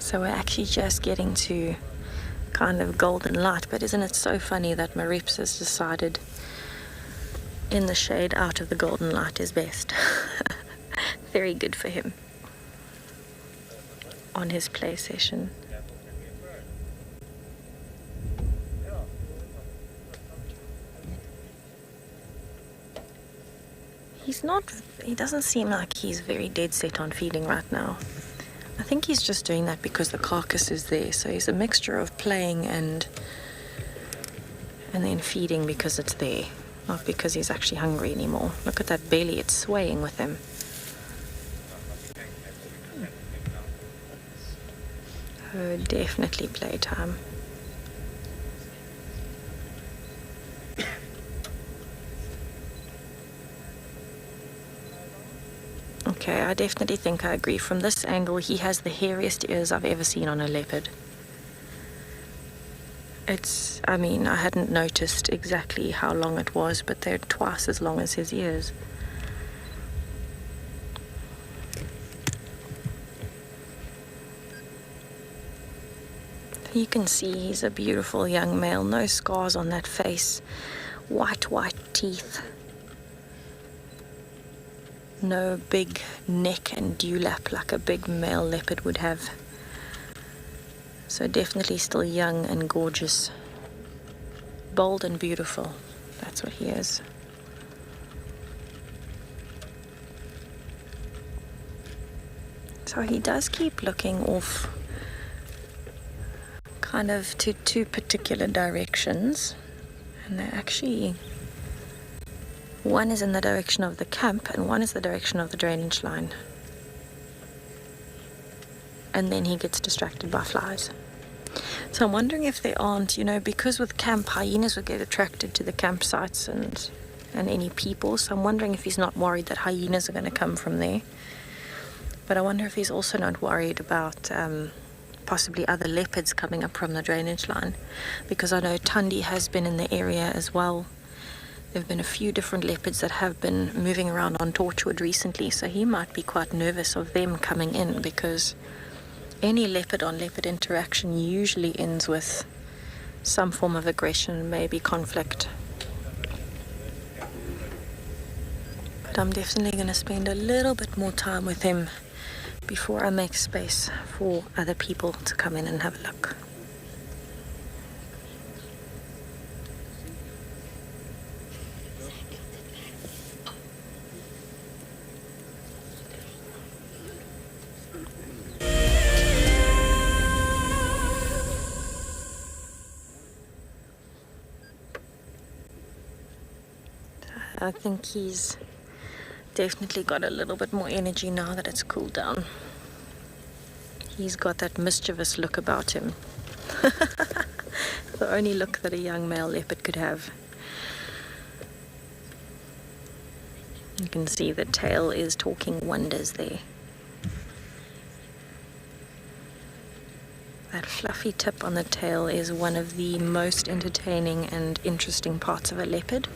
So we're actually just getting to kind of golden light, but isn't it so funny that Marips has decided in the shade out of the golden light is best. Very good for him on his play session. He doesn't seem like he's very dead set on feeding right now. I think he's just doing that because the carcass is there. So he's a mixture of playing and then feeding because it's there, not because he's actually hungry anymore. Look at that belly, it's swaying with him. Oh, definitely playtime. Okay, I definitely think I agree. From this angle, he has the hairiest ears I've ever seen on a leopard. I mean, I hadn't noticed exactly how long it was, but they're twice as long as his ears. You can see he's a beautiful young male, no scars on that face, white teeth, no big neck and dewlap like a big male leopard would have. So definitely still young and gorgeous, bold and beautiful. That's what he is. So he does keep looking off kind of to two particular directions, and they're actually, one is in the direction of the camp and one is the direction of the drainage line. And then he gets distracted by flies. So I'm wondering if there aren't, because with camp, hyenas would get attracted to the campsites and any people. So I'm wondering if he's not worried that hyenas are going to come from there. But I wonder if he's also not worried about possibly other leopards coming up from the drainage line. Because I know Tundi has been in the area as well. There have been a few different leopards that have been moving around on Torchwood recently. So he might be quite nervous of them coming in, because any leopard-on-leopard interaction usually ends with some form of aggression, maybe conflict. But I'm definitely going to spend a little bit more time with him before I make space for other people to come in and have a look. I think he's definitely got a little bit more energy now that it's cooled down. He's got that mischievous look about him. The only look that a young male leopard could have. You can see the tail is talking wonders there. That fluffy tip on the tail is one of the most entertaining and interesting parts of a leopard.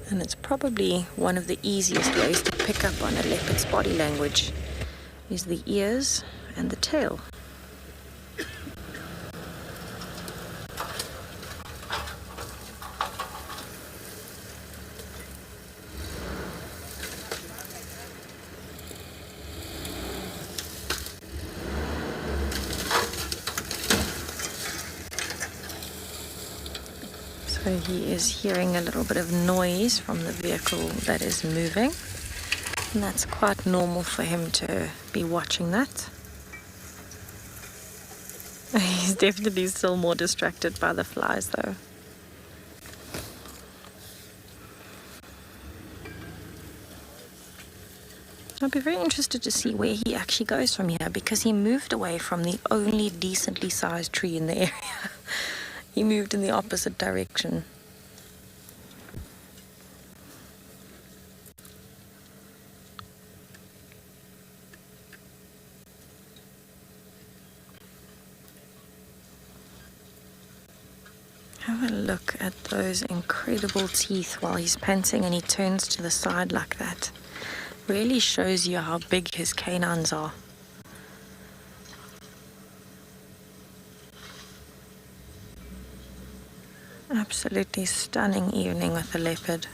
And it's probably one of the easiest ways to pick up on a leopard's body language, is the ears and the tail. So he is hearing a little bit of noise from the vehicle that is moving, and that's quite normal for him to be watching that. He's definitely still more distracted by the flies though. I'd be very interested to see where he actually goes from here, because he moved away from the only decently sized tree in the area. He moved in the opposite direction. Have a look at those incredible teeth while he's panting and he turns to the side like that. Really shows you how big his canines are. Absolutely stunning evening with the leopard.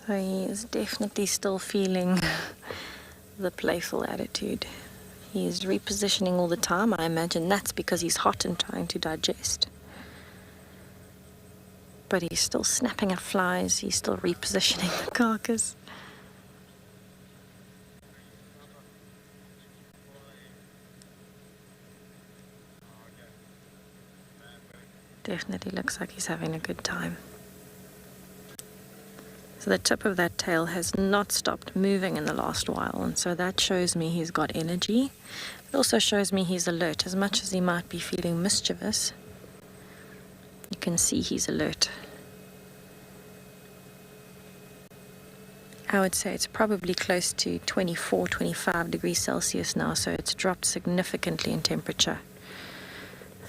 So he is definitely still feeling the playful attitude. He is repositioning all the time. I imagine that's because he's hot and trying to digest. But he's still snapping at flies. He's still repositioning the carcass. Definitely looks like he's having a good time. So the tip of that tail has not stopped moving in the last while, and so that shows me he's got energy. It also shows me he's alert. As much as he might be feeling mischievous, you can see he's alert. I would say it's probably close to 24, 25 degrees Celsius now, so it's dropped significantly in temperature.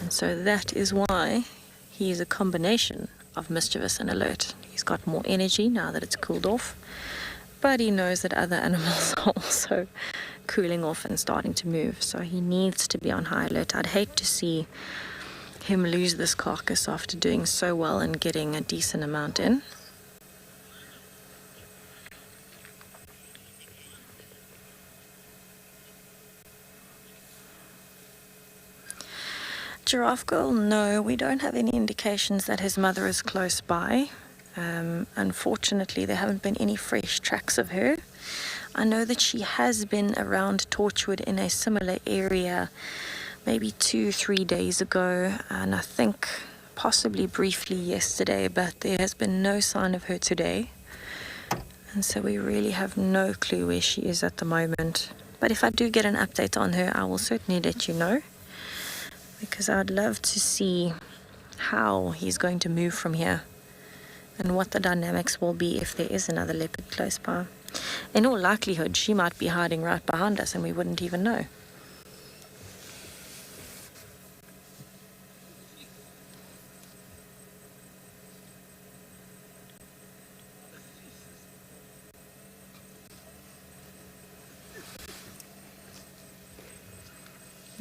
And so that is why he is a combination of mischievous and alert. He's got more energy now that it's cooled off, but he knows that other animals are also cooling off and starting to move, so he needs to be on high alert. I'd hate to see him lose this carcass after doing so well and getting a decent amount in. Giraffe girl, no, we don't have any indications that his mother is close by. Unfortunately, there haven't been any fresh tracks of her. I know that she has been around Torchwood in a similar area maybe 2-3 days ago, and I think possibly briefly yesterday, but there has been no sign of her today. And so we really have no clue where she is at the moment. But if I do get an update on her, I will certainly let you know, because I'd love to see how he's going to move from here and what the dynamics will be if there is another leopard close by. In all likelihood, she might be hiding right behind us and we wouldn't even know.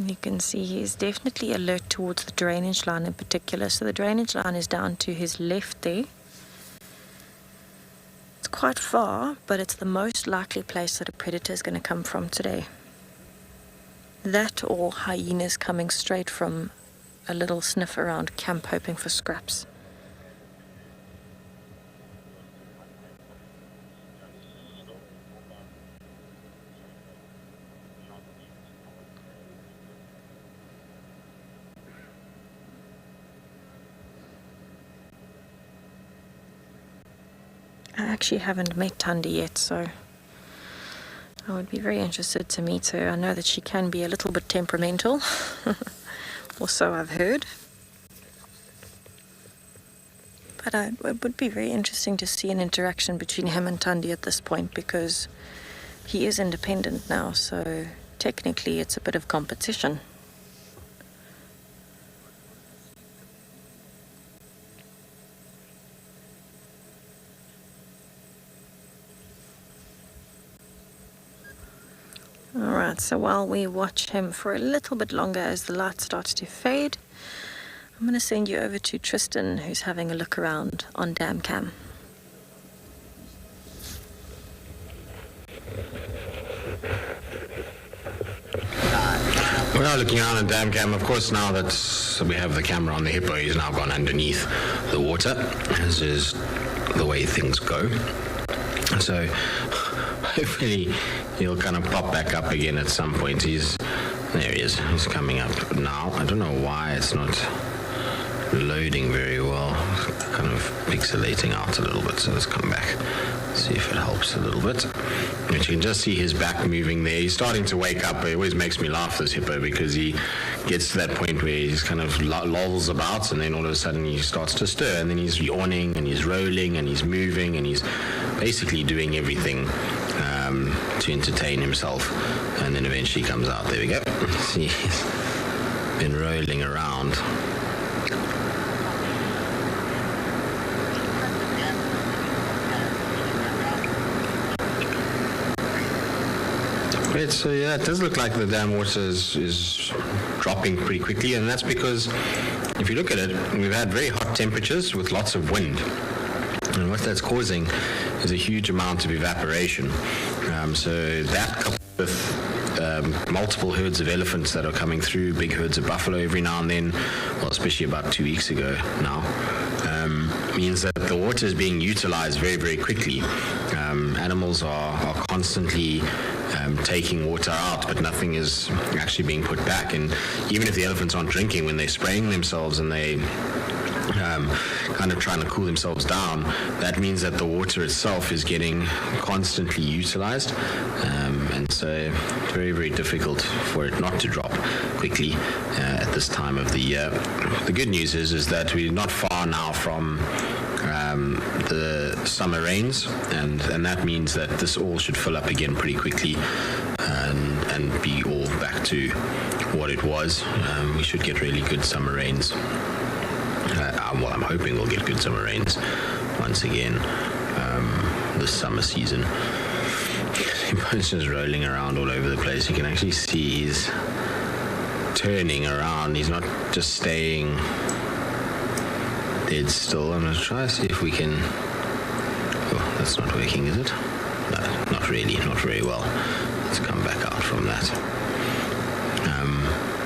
You can see he's definitely alert towards the drainage line in particular. So the drainage line is down to his left there. It's quite far, but it's the most likely place that a predator is going to come from today. That or hyenas coming straight from a little sniff around camp hoping for scraps. I actually haven't met Thandi yet, so I would be very interested to meet her. I know that she can be a little bit temperamental, or so I've heard. But it would be very interesting to see an interaction between him and Thandi at this point, because he is independent now, so technically it's a bit of competition. Alright, so while we watch him for a little bit longer as the light starts to fade, I'm going to send you over to Tristan, who's having a look around on dam cam. We are looking around on dam cam. Of course, now that we have the camera on the hippo, he's now gone underneath the water, as is the way things go. So hopefully he'll kind of pop back up again at some point. There he is. He's coming up now. I don't know why it's not loading very well. Kind of pixelating out a little bit. So let's come back. See if it helps a little bit. But you can just see his back moving there. He's starting to wake up. It always makes me laugh, this hippo, because he gets to that point where he's kind of lolls about, and then all of a sudden he starts to stir, and then he's yawning and he's rolling and he's moving and he's basically doing everything to entertain himself, and then eventually comes out. There we go. See, he's been rolling around. Great, so yeah, it does look like the dam water is dropping pretty quickly, and that's because if you look at it, we've had very hot temperatures with lots of wind. And what that's causing is a huge amount of evaporation. So that coupled with multiple herds of elephants that are coming through, big herds of buffalo every now and then, well, especially about 2 weeks ago now, means that the water is being utilized very, very quickly. Animals are constantly taking water out, but nothing is actually being put back. And even if the elephants aren't drinking, when they're spraying themselves and they kind of trying to cool themselves down. That means that the water itself is getting constantly utilized, and so very, very difficult for it not to drop quickly at this time of the year. The good news is that we're not far now from the summer rains, and that means that this all should fill up again pretty quickly and be all back to what it was. We should get really good summer rains. Well, I'm hoping we'll get good summer rains once again this summer season. Hippo's just rolling around all over the place. You can actually see he's turning around. He's not just staying dead still. I'm going to try to see if we can... Oh, that's not working, is it? No, not really, not very well. Let's come back out from that.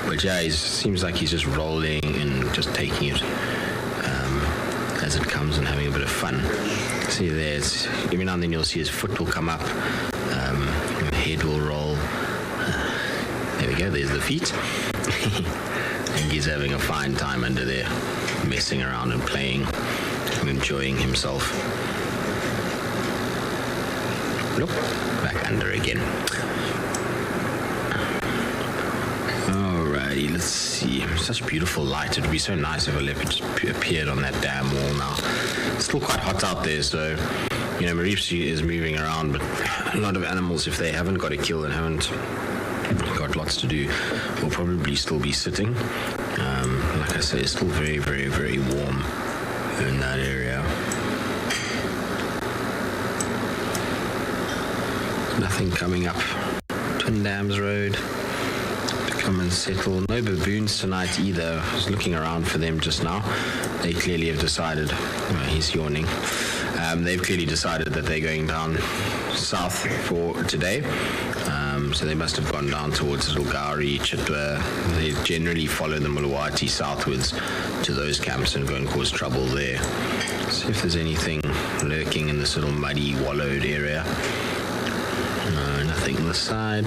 But yeah, he seems like he's just rolling and just taking it as it comes and having a bit of fun. See there, every now and then you'll see his foot will come up, head will roll. There we go, there's the feet. And he's having a fine time under there, messing around and playing, enjoying himself. Look, back under again. Alrighty, let's see. Such beautiful light. It would be so nice if a leopard just appeared on that damn wall now. It's still quite hot out there, so, you know, Maripsi is moving around, but a lot of animals, if they haven't got a kill and haven't got lots to do, will probably still be sitting. Like I say, it's still very, very, very warm in that area. Nothing coming up Twin Dams Road to come and settle. No baboons tonight either. I was looking around for them just now. They clearly have decided, he's yawning, they've clearly decided that they're going down south for today. So they must have gone down towards Lugari, Chitwa. They generally follow the Mulawati southwards to those camps and go and cause trouble there. See if there's anything lurking in this little muddy, wallowed area. No, nothing on the side.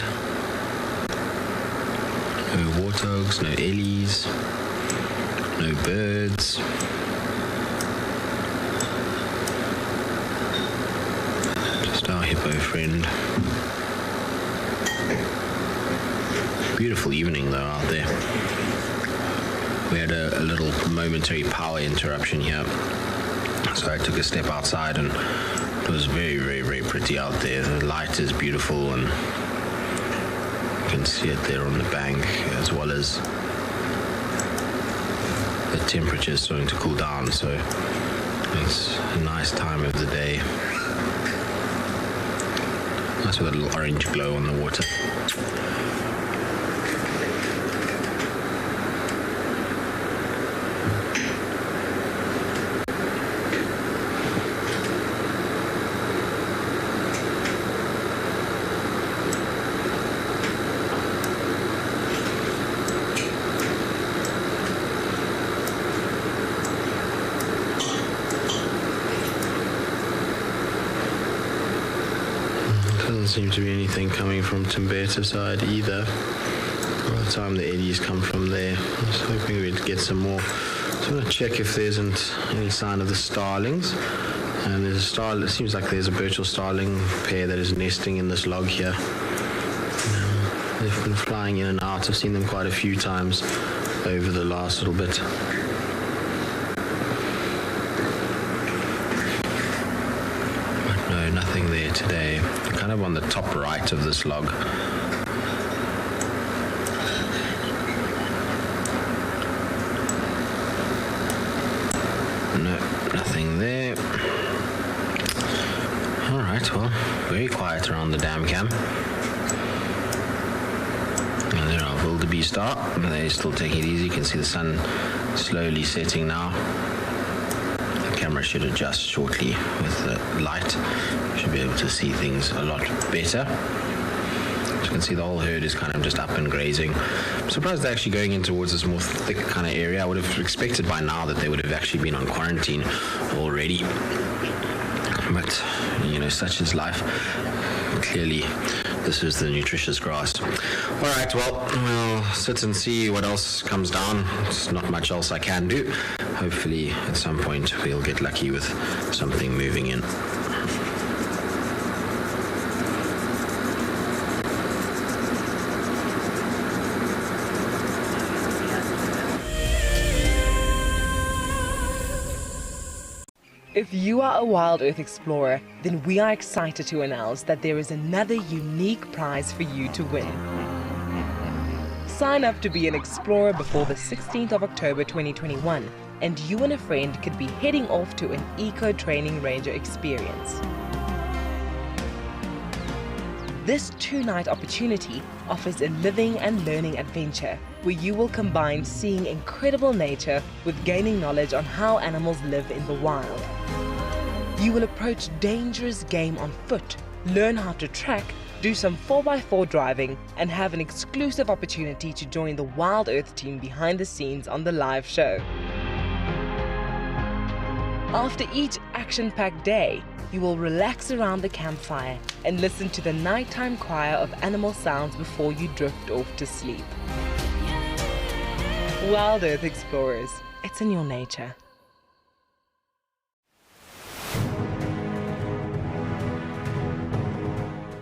No warthogs, no ellies, no birds. Just our hippo friend. Beautiful evening though out there. We had a little momentary power interruption here, so I took a step outside and it was very, very, very pretty out there. The light is beautiful and you can see it there on the bank, as well as the temperature is starting to cool down, so it's a nice time of the day. Nice with a little orange glow on the water. Seem to be anything coming from Timbeta side either. By the time the eddies come from there, I was hoping we'd get some more. So I'm going to check if there isn't any sign of the starlings. And there's a star. It seems like there's a Birchall starling pair that is nesting in this log here. They've been flying in and out. I've seen them quite a few times over the last little bit. Nothing there today. Kind of on the top right of this log. No, nothing there. Alright, well, very quiet around the dam cam. And there our wildebeest are. They're still taking it easy. You can see the sun slowly setting now. Camera should adjust shortly with the light. You should be able to see things a lot better. As you can see, the whole herd is kind of just up and grazing. I'm surprised they're actually going in towards this more thick kind of area. I would have expected by now that they would have actually been on quarantine already. But, you know, such is life. Clearly This is the nutritious grass. All right, well, we'll sit and see what else comes down. There's not much else I can do. Hopefully, at some point, we'll get lucky with something moving in. If you are a WildEarth explorer, then we are excited to announce that there is another unique prize for you to win. Sign up to be an explorer before the 16th of October 2021, and you and a friend could be heading off to an eco-training ranger experience. This 2-night opportunity offers a living and learning adventure where you will combine seeing incredible nature with gaining knowledge on how animals live in the wild. You will approach dangerous game on foot, learn how to track, do some 4x4 driving, and have an exclusive opportunity to join the WildEarth team behind the scenes on the live show. After each action-packed day, you will relax around the campfire and listen to the nighttime choir of animal sounds before you drift off to sleep. WildEarth explorers, it's in your nature.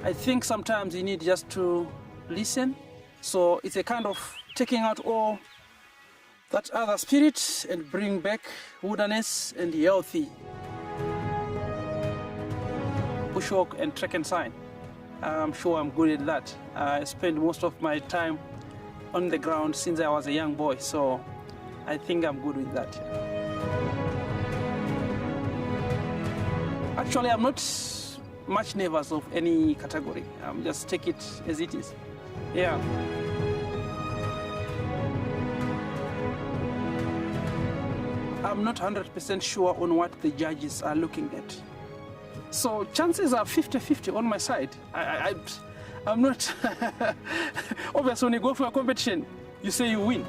I think sometimes you need just to listen. So it's a kind of taking out all that other spirit and bring back wilderness and healthy. Bushwalk and trek and sign. I'm sure I'm good at that. I spend most of my time on the ground since I was a young boy, so I think I'm good with that. Actually, I'm not much nervous of any category. Just take it as it is. Yeah. I'm not 100% sure on what the judges are looking at. So chances are 50-50 on my side. I'm not... Obviously, when you go for a competition, you say you win.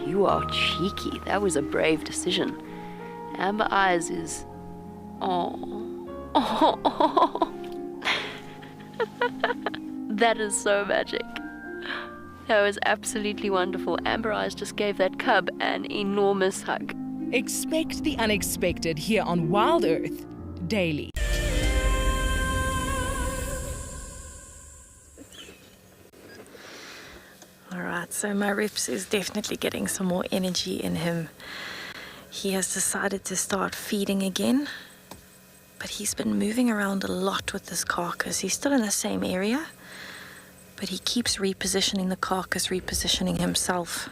You are cheeky. That was a brave decision. Amber Eyes is... Oh. That is so magic. That was absolutely wonderful. Amber Eyes just gave that cub an enormous hug. Expect the unexpected here on WildEarth daily. Alright, so my Rips is definitely getting some more energy in him. He has decided to start feeding again, but he's been moving around a lot with this carcass. He's still in the same area, but he keeps repositioning the carcass, repositioning himself.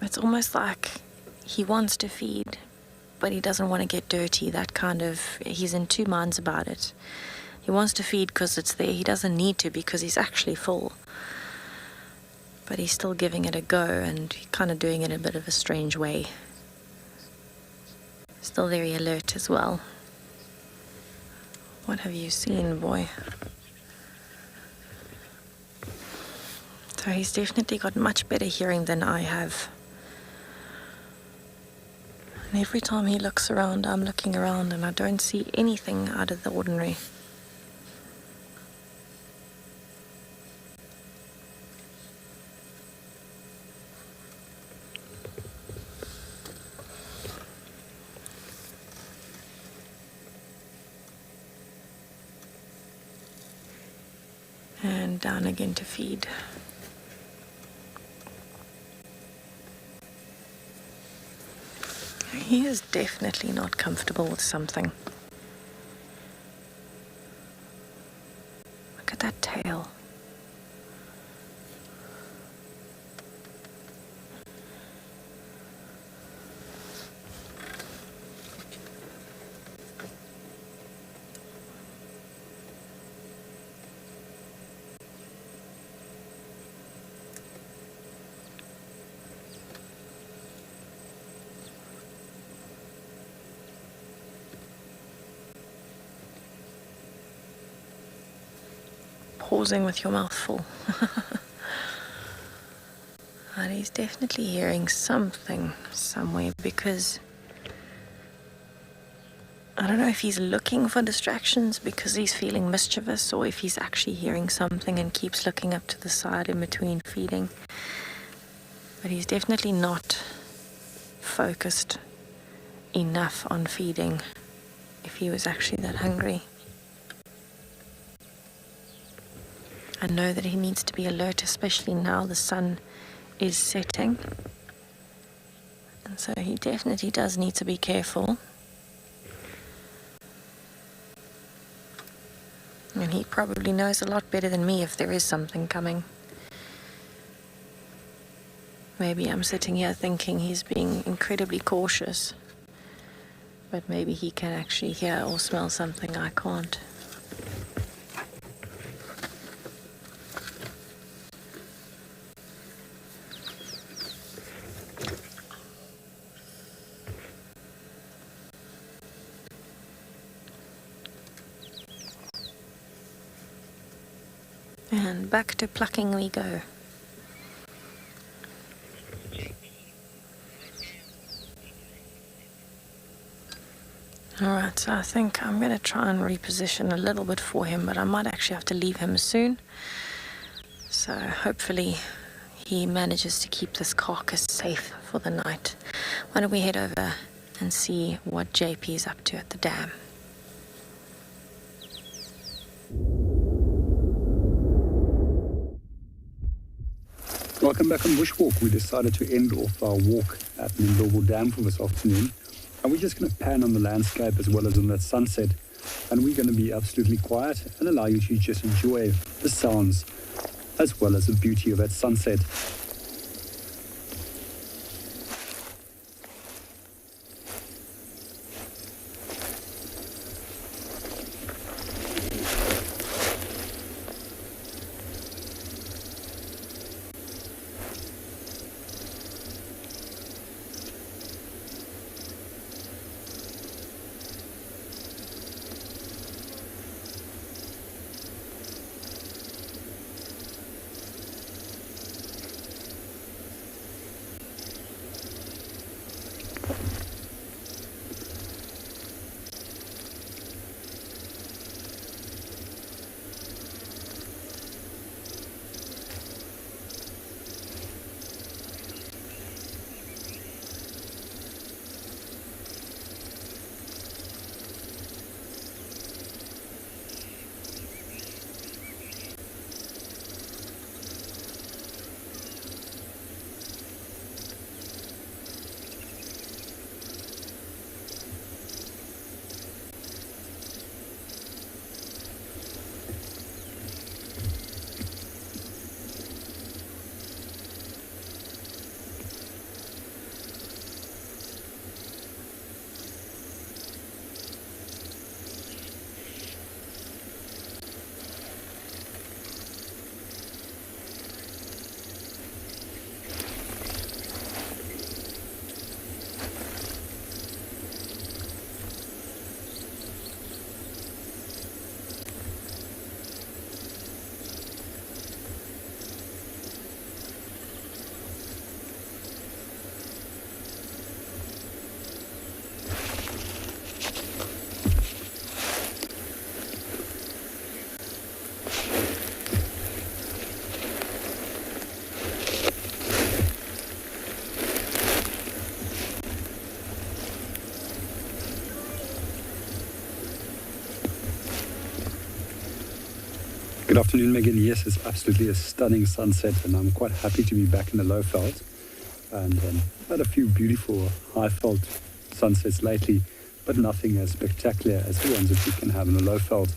It's almost like he wants to feed, but he doesn't want to get dirty. That kind of, he's in two minds about it. He wants to feed because it's there. He doesn't need to because he's actually full. But he's still giving it a go and kind of doing it in a bit of a strange way. Still very alert as well. What have you seen, boy? So he's definitely got much better hearing than I have. And every time he looks around, I'm looking around and I don't see anything out of the ordinary. And down again to feed. He is definitely not comfortable with something. Look at that tail. pausing with your mouth full. And he's definitely hearing something somewhere, because I don't know if he's looking for distractions because he's feeling mischievous, or if he's actually hearing something and keeps looking up to the side in between feeding. But he's definitely not focused enough on feeding if he was actually that hungry. I know that he needs to be alert, especially now the sun is setting. And so he definitely does need to be careful. And he probably knows a lot better than me if there is something coming. Maybe I'm sitting here thinking he's being incredibly cautious, but maybe he can actually hear or smell something I can't. And back to plucking we go. Alright, so I think I'm going to try and reposition a little bit for him, but I might actually have to leave him soon. So hopefully he manages to keep this carcass safe for the night. Why don't we head over and see what JP is up to at the dam. Welcome back on Bushwalk. We decided to end off our walk at Ndlovu Dam for this afternoon. And we're just going to pan on the landscape as well as on that sunset. And we're going to be absolutely quiet and allow you to just enjoy the sounds as well as the beauty of that sunset. Good afternoon, Megan. Yes, it's absolutely a stunning sunset, and I'm quite happy to be back in the low veld. And I've had a few beautiful high veld sunsets lately, but nothing as spectacular as the ones that we can have in the low veld.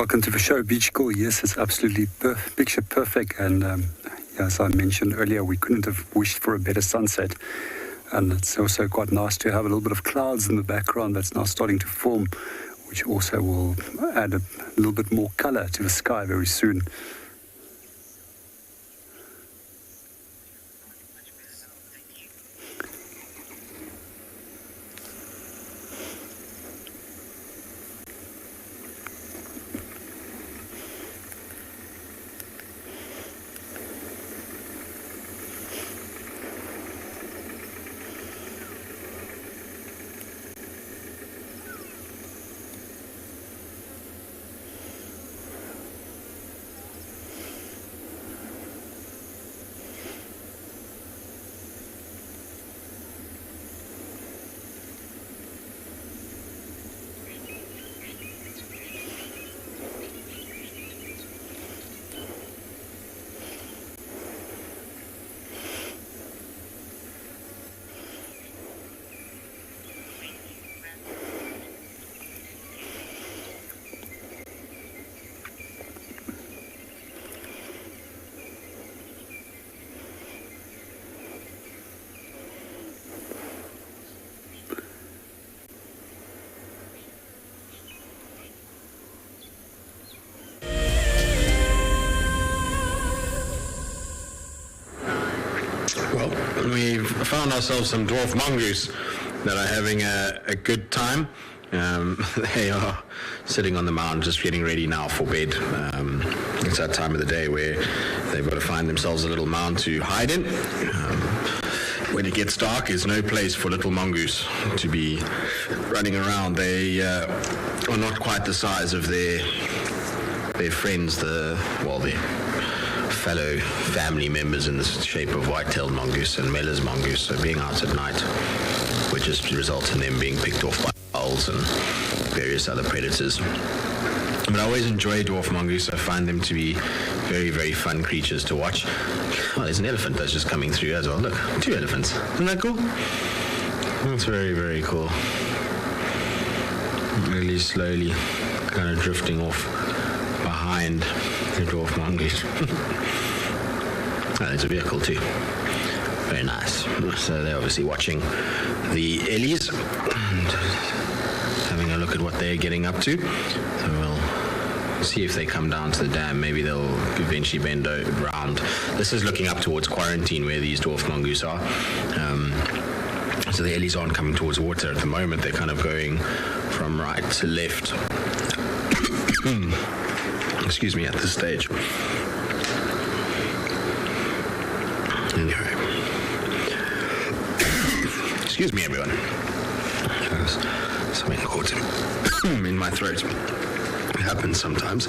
Welcome to the show, Beach Call. Yes, it's absolutely picture perfect. And as I mentioned earlier, we couldn't have wished for a better sunset. And it's also quite nice to have a little bit of clouds in the background that's now starting to form, which also will add a little bit more color to the sky very soon. We've found ourselves some dwarf mongoose that are having a good time. They are sitting on the mound just getting ready now for bed. It's that time of the day where they've got to find themselves a little mound to hide in. When it gets dark, there's no place for little mongoose to be running around. They are not quite the size of their friends, their fellow family members in the shape of white-tailed mongoose and Miller's mongoose. So being out at night would just result in them being picked off by owls and various other predators. But I always enjoy dwarf mongoose. I find them to be very, very fun creatures to watch. Oh, there's an elephant that's just coming through as well. Look, 2 elephants. Isn't that cool? That's very, very cool. Really slowly kind of drifting off behind the dwarf mongoose. Oh, there's a vehicle too. Very nice. So they're obviously watching the Ellies and having a look at what they're getting up to. So we'll see if they come down to the dam. Maybe they'll eventually bend around. This is looking up towards Quarantine where these dwarf mongoose are. So the Ellies aren't coming towards water at the moment. They're kind of going from right to left. Excuse me, at this stage. Anyway. Excuse me, everyone. There's something caught in my throat. It happens sometimes.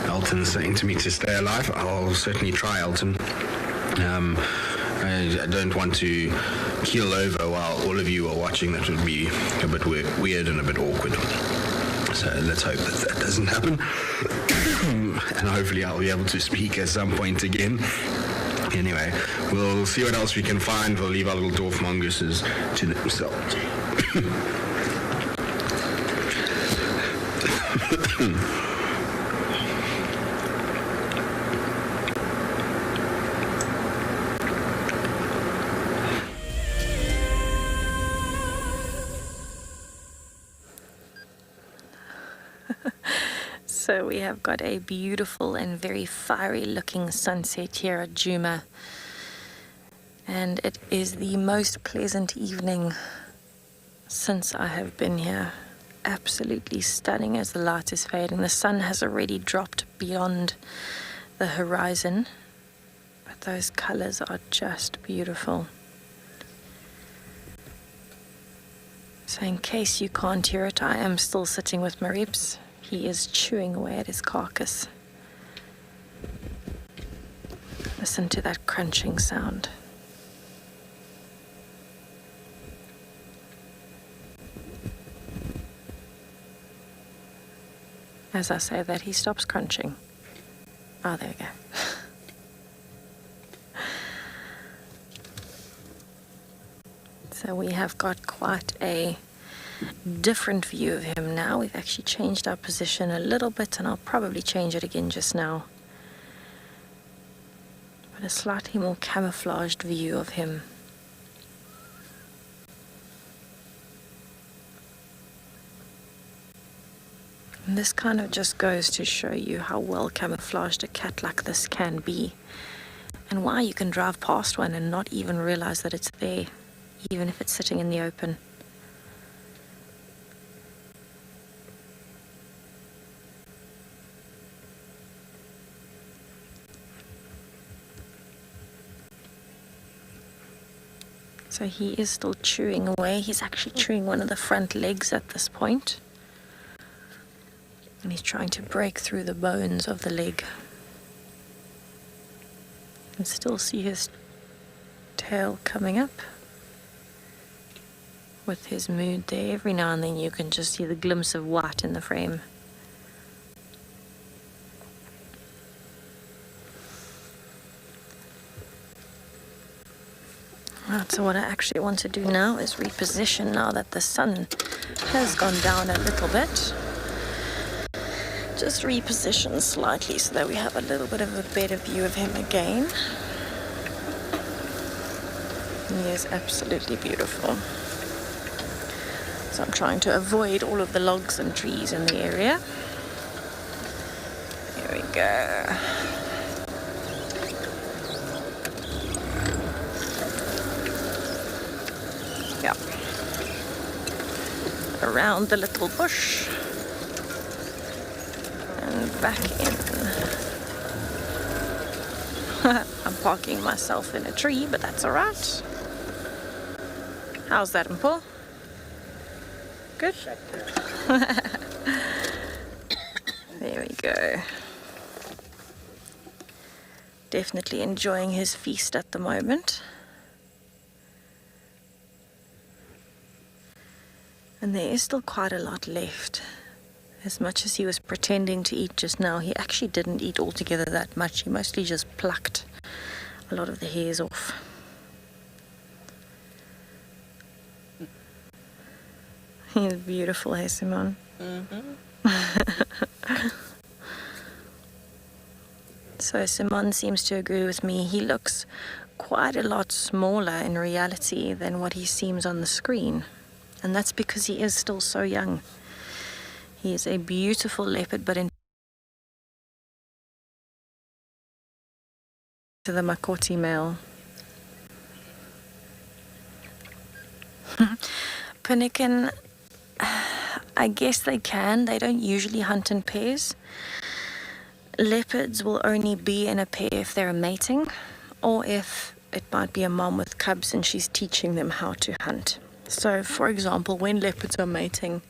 Elton's saying to me to stay alive. I'll certainly try, Elton. I don't want to keel over while all of you are watching. That would be a bit weird and a bit awkward. So let's hope that doesn't happen. And hopefully I'll be able to speak at some point again. Anyway, we'll see what else we can find. We'll leave our little dwarf mongooses to themselves. So we have got a beautiful and very fiery looking sunset here at Djuma, and it is the most pleasant evening since I have been here. Absolutely stunning as the light is fading. The sun has already dropped beyond the horizon, but those colors are just beautiful. So in case you can't hear it, I am still sitting with Marips. He is chewing away at his carcass. Listen to that crunching sound. As I say that, he stops crunching. Oh, there we go. So we have got quite a different view of him now. We've actually changed our position a little bit, and I'll probably change it again just now. But a slightly more camouflaged view of him. And this kind of just goes to show you how well camouflaged a cat like this can be, and why you can drive past one and not even realize that it's there, even if it's sitting in the open. So he is still chewing away. He's actually chewing one of the front legs at this point. And he's trying to break through the bones of the leg. You can still see his tail coming up with his mood there. Every now and then you can just see the glimpse of white in the frame. Right, so what I actually want to do now is reposition now that the sun has gone down a little bit. Just reposition slightly so that we have a little bit of a better view of him again. He is absolutely beautiful. So I'm trying to avoid all of the logs and trees in the area. Here we go. Yep. Around the little bush. And back in. I'm parking myself in a tree, but that's alright. How's that, Mpo? Good? There we go. Definitely enjoying his feast at the moment. And there is still quite a lot left. As much as he was pretending to eat just now, he actually didn't eat altogether that much. He mostly just plucked a lot of the hairs off. He's beautiful, hey Simon? So Simon seems to agree with me. He looks quite a lot smaller in reality than what he seems on the screen. And that's because he is still so young. He is a beautiful leopard, but into the Makoti male. Pinikin, I guess they can. They don't usually hunt in pairs. Leopards will only be in a pair if they're mating, or if it might be a mom with cubs and she's teaching them how to hunt. So, for example, when leopards are mating,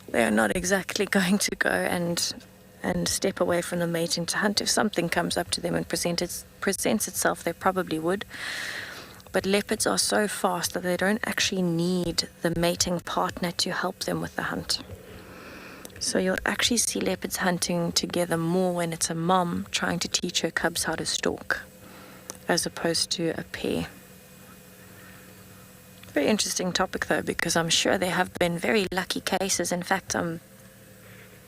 they are not exactly going to go and step away from the mating to hunt. If something comes up to them and presents itself, they probably would. But leopards are so fast that they don't actually need the mating partner to help them with the hunt. So you'll actually see leopards hunting together more when it's a mom trying to teach her cubs how to stalk, as opposed to a pair. Very interesting topic though, because I'm sure there have been very lucky cases. In fact, I'm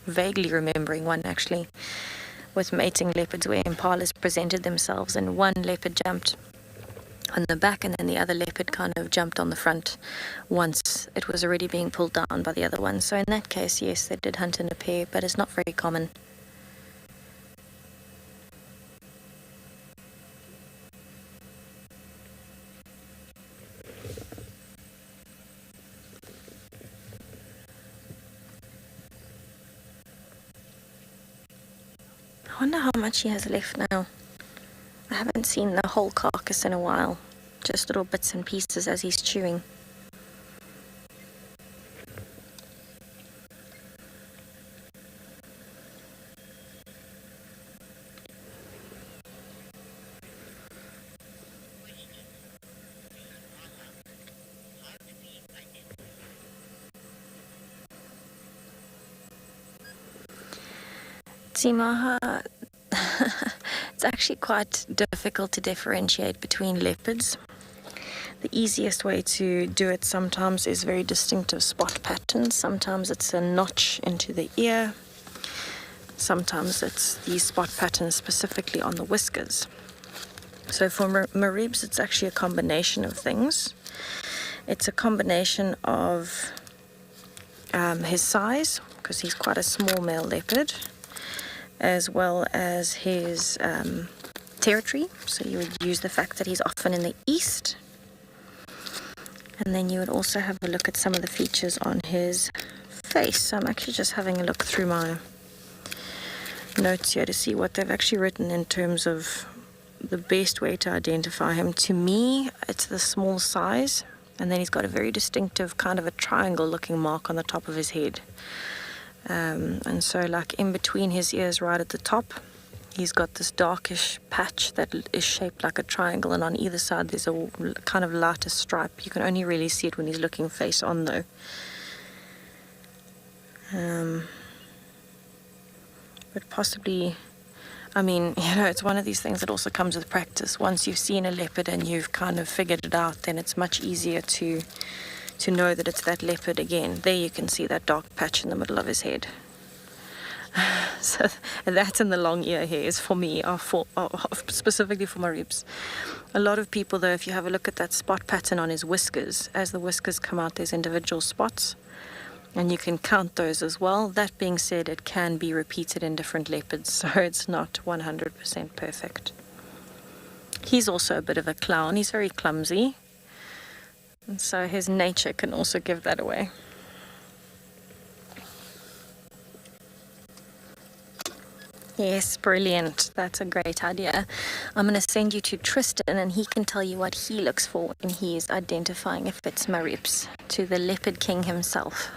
vaguely remembering one actually with mating leopards where impalas presented themselves and one leopard jumped on the back and then the other leopard kind of jumped on the front once it was already being pulled down by the other one. So in that case, yes, they did hunt in a pair, but it's not very common. I wonder how much he has left now. I haven't seen the whole carcass in a while, just little bits and pieces as he's chewing. Timaha, it's actually quite difficult to differentiate between leopards. The easiest way to do it sometimes is very distinctive spot patterns. Sometimes it's a notch into the ear. Sometimes it's these spot patterns specifically on the whiskers. So for Maribs, it's actually a combination of things. It's a combination of his size, because he's quite a small male leopard, as well as his territory. So you would use the fact that he's often in the east. And then you would also have a look at some of the features on his face. So I'm actually just having a look through my notes here to see what they've actually written in terms of the best way to identify him. To me, it's the small size, and then he's got a very distinctive kind of a triangle looking mark on the top of his head. And so like in between his ears right at the top, he's got this darkish patch that is shaped like a triangle, and on either side there's a kind of lighter stripe. You can only really see it when he's looking face on though. But possibly, I mean, you know, it's one of these things that also comes with practice. Once you've seen a leopard and you've kind of figured it out, then it's much easier to know that it's that leopard again. There you can see that dark patch in the middle of his head. So that and the long ear hairs for me are specifically for my ribs. A lot of people though, if you have a look at that spot pattern on his whiskers, as the whiskers come out there's individual spots, and you can count those as well. That being said, it can be repeated in different leopards, so it's not 100% perfect. He's also a bit of a clown. He's very clumsy, and so his nature can also give that away. Yes, brilliant. That's a great idea. I'm going to send you to Tristan, and he can tell you what he looks for when he is identifying if it's Marips, to the Leopard King himself.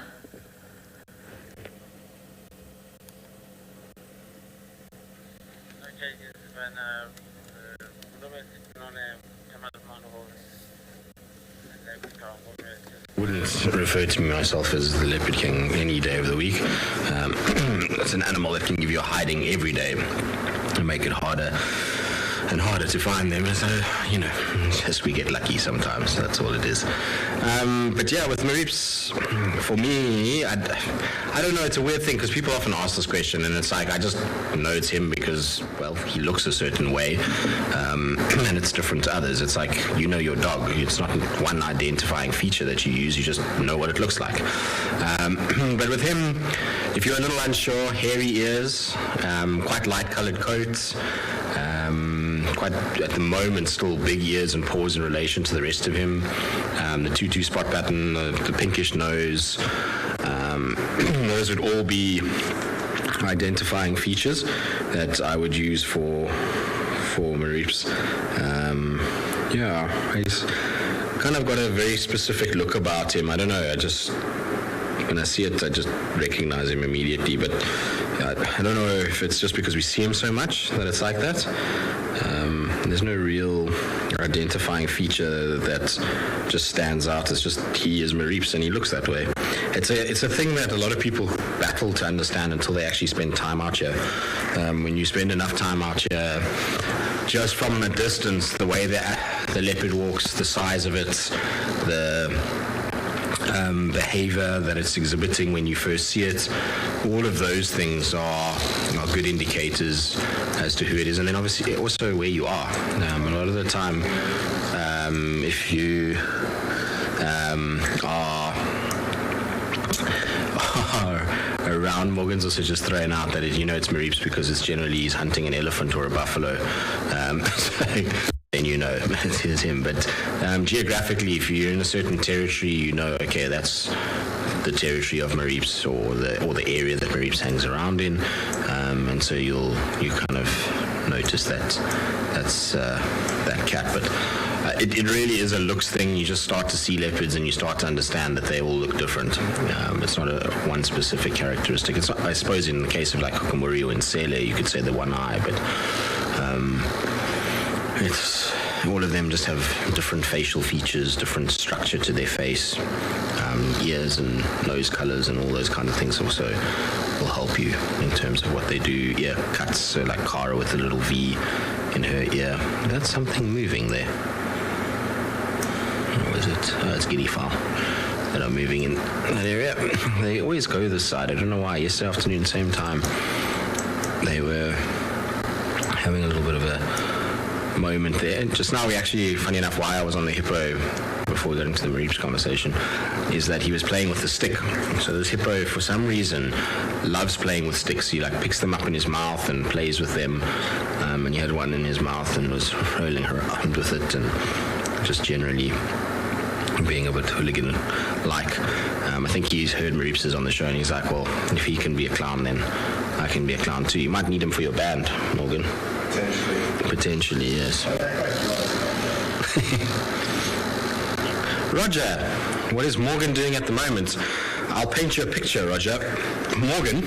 Wouldn't refer to myself as the Leopard King any day of the week. It's an animal that can give you a hiding every day and make it harder and harder to find them. So, you know, just we get lucky sometimes. That's all it is. But yeah, with Marips, for me, I don't know. It's a weird thing because people often ask this question, and it's like I just know it's him because, well, he looks a certain way, and it's different to others. It's like you know your dog. It's not one identifying feature that you use. You just know what it looks like. But with him, if you're a little unsure, hairy ears, quite light-colored coats. Quite at the moment still big ears and paws in relation to the rest of him, the 2-2 spot pattern, the pinkish nose, those would all be identifying features that I would use for Marips. Yeah, he's kind of got a very specific look about him. I don't know, when I see it I just recognize him immediately, but I don't know if it's just because we see him so much that it's like that. There's no real identifying feature that just stands out. It's just he is Marips and he looks that way. It's a thing that a lot of people battle to understand until they actually spend time out here. When you spend enough time out here, just from a distance, the way the leopard walks, the size of it, the behavior that it's exhibiting when you first see it, all of those things are good indicators as to who it is, and then obviously also where you are. A lot of the time, if you are around, Morgan's also just throwing out that it's Marips because it's generally he's hunting an elephant or a buffalo. Then you know it is him. But geographically, if you're in a certain territory, you know, okay, that's the territory of Marips or the area that Marips hangs around in, and so you kind of notice that's that cat. But it really is a looks thing. You just start to see leopards and you start to understand that they all look different. It's not a one specific characteristic. It's not, I suppose in the case of like Hukumuri or Nsele, you could say the one eye, but it's all of them just have different facial features, different structure to their face, ears and nose colors and all those kind of things also will help you in terms of what they do. Ear cuts, so like Kara with a little V in her ear, that's something moving there. that? Oh, it's guinea fowl that are moving in that area. They always go this side. I don't know why. Yesterday afternoon, same time, they were having a little bit of a moment there. Just now, we actually, funny enough, why I was on the hippo before we got into the Mareeps conversation, is that he was playing with the stick. So this hippo, for some reason, loves playing with sticks. He like picks them up in his mouth and plays with them. And he had one in his mouth and was rolling around with it and just generally being a bit hooligan-like. I think he's heard Mareeps is on the show and he's like, well, if he can be a clown, then I can be a clown too. You might need him for your band, Morgan. Potentially, yes. Roger, what is Morgan doing at the moment? I'll paint you a picture, Roger. Morgan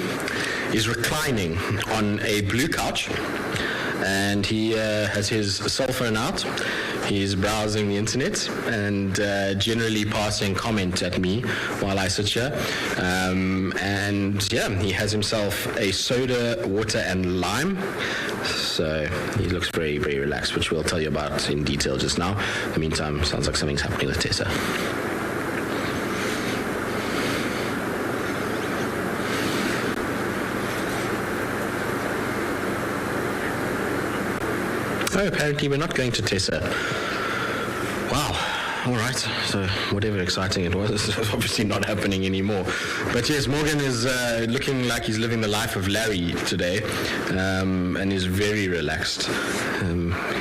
is reclining on a blue couch and he has his cell phone out. He's browsing the internet and generally passing comment at me while I sit here. And yeah, he has himself a soda, water and lime. So he looks very, very relaxed, which we'll tell you about in detail just now. In the meantime, sounds like something's happening with Tessa. Oh, apparently we're not going to Tessa. Wow. All right. So whatever exciting it was, it's obviously not happening anymore. But yes, Morgan is looking like he's living the life of Larry today, and is very relaxed.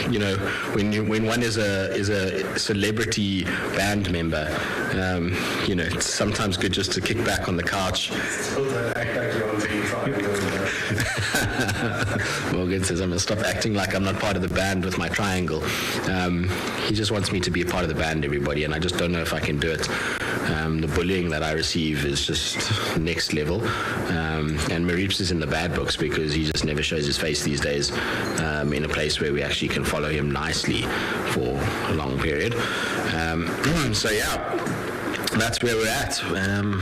You know, when one is a celebrity band member, you know, it's sometimes good just to kick back on the couch. Morgan says, I'm going to stop acting like I'm not part of the band with my triangle. He just wants me to be a part of the band, everybody, and I just don't know if I can do it. The bullying that I receive is just next level. And Mareeps is in the bad books because he just never shows his face these days in a place where we actually can follow him nicely for a long period. So yeah. That's where we're at.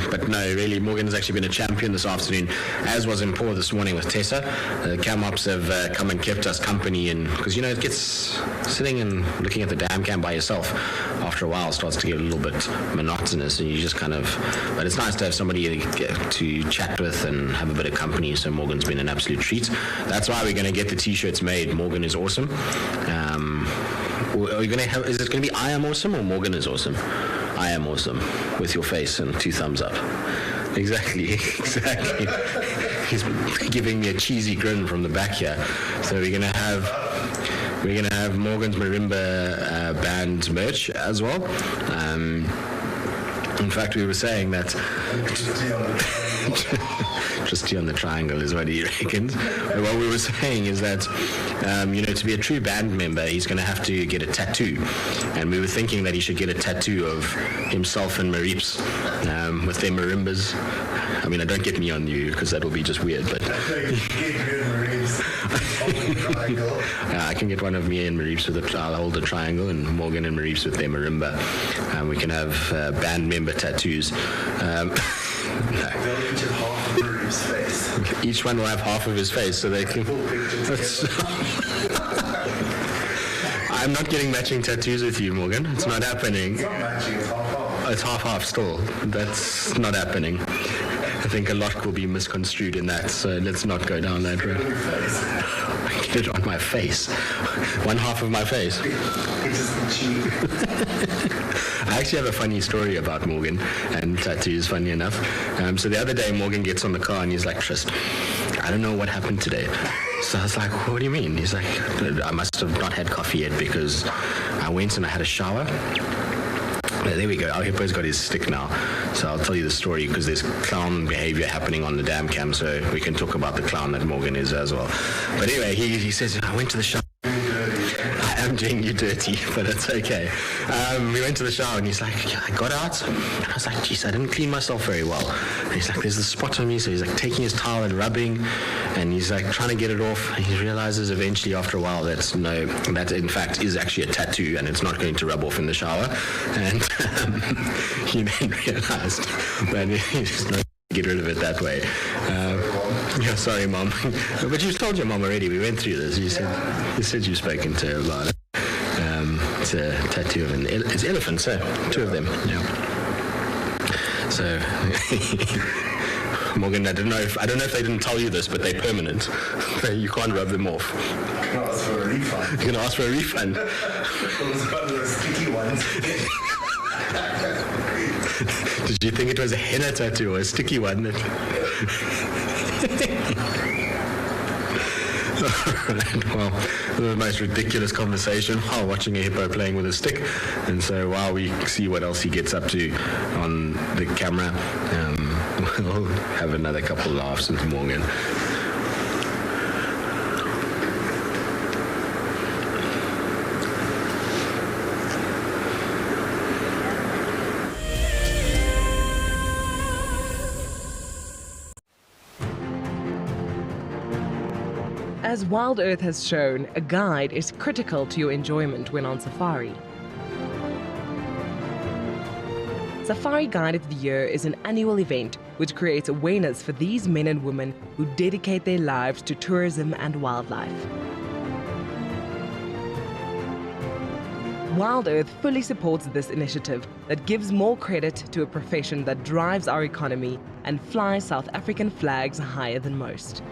But no, really, Morgan has actually been a champion this afternoon, as was in Paul this morning with Tessa. The cam ops have come and kept us company, and because, you know, it gets sitting and looking at the dam cam by yourself after a while starts to get a little bit monotonous, and you just kind of, but it's nice to have somebody to chat with and have a bit of company. So Morgan's been an absolute treat. That's why we're going to get the t-shirts made. Morgan is awesome. Are you going to have, is it going to be I am awesome or Morgan is awesome? I am awesome, with your face and 2 thumbs up. Exactly. He's giving me a cheesy grin from the back here. So we're gonna have Morgan's marimba band merch as well. In fact, we were saying that just on the triangle is what he reckons. But what we were saying is that, you know, to be a true band member, he's going to have to get a tattoo. And we were thinking that he should get a tattoo of himself and Mareeps with their marimbas. I mean, don't get me on you because that will be just weird. But I can get one of me and Mareeps with I'll hold a triangle, and Morgan and Mareeps with their marimba. We can have band member tattoos. Each one will have half of his face, so they can. I'm not getting matching tattoos with you, Morgan. It's not happening. It's not matching. It's half-half. It's half-half still. That's not happening. I think a lot will be misconstrued in that, so let's not go down that road. Get it on my face. One half of my face. I actually have a funny story about Morgan and tattoos, funny enough. So the other day, Morgan gets on the car and he's like, Trist, I don't know what happened today. So I was like, what do you mean? He's like, I must have not had coffee yet because I went and I had a shower. There we go. Our hippo's got his stick now. So I'll tell you the story because there's clown behavior happening on the dam cam, so we can talk about the clown that Morgan is as well. But anyway, he says, I went to the shower. I am doing you dirty, but it's okay. We went to the shower and he's like, I got out. And I was like, geez, I didn't clean myself very well. And he's like, there's a spot on me. So he's like taking his towel and rubbing, and he's like trying to get it off. And he realizes eventually after a while that in fact is actually a tattoo and it's not going to rub off in the shower. And he then realized that he's not get rid of it that way. Yeah, sorry, Mom. But you told your mom already. We went through this. You said you've spoken to her about it. It's a tattoo of it's elephants, so 2 of them. Yeah. So, Morgan, I don't know if they didn't tell you this, but they're permanent. You can't rub them off. I'm going to ask for a refund. You're going to ask for a refund? It was one of those sticky ones. Did you think it was a henna tattoo or a sticky one? Well, the most ridiculous conversation while watching a hippo playing with a stick. And so while we see what else he gets up to on the camera, we'll have another couple laughs with Morgan. As WildEarth has shown, a guide is critical to your enjoyment when on safari. Safari Guide of the Year is an annual event which creates awareness for these men and women who dedicate their lives to tourism and wildlife. WildEarth fully supports this initiative that gives more credit to a profession that drives our economy and flies South African flags higher than most.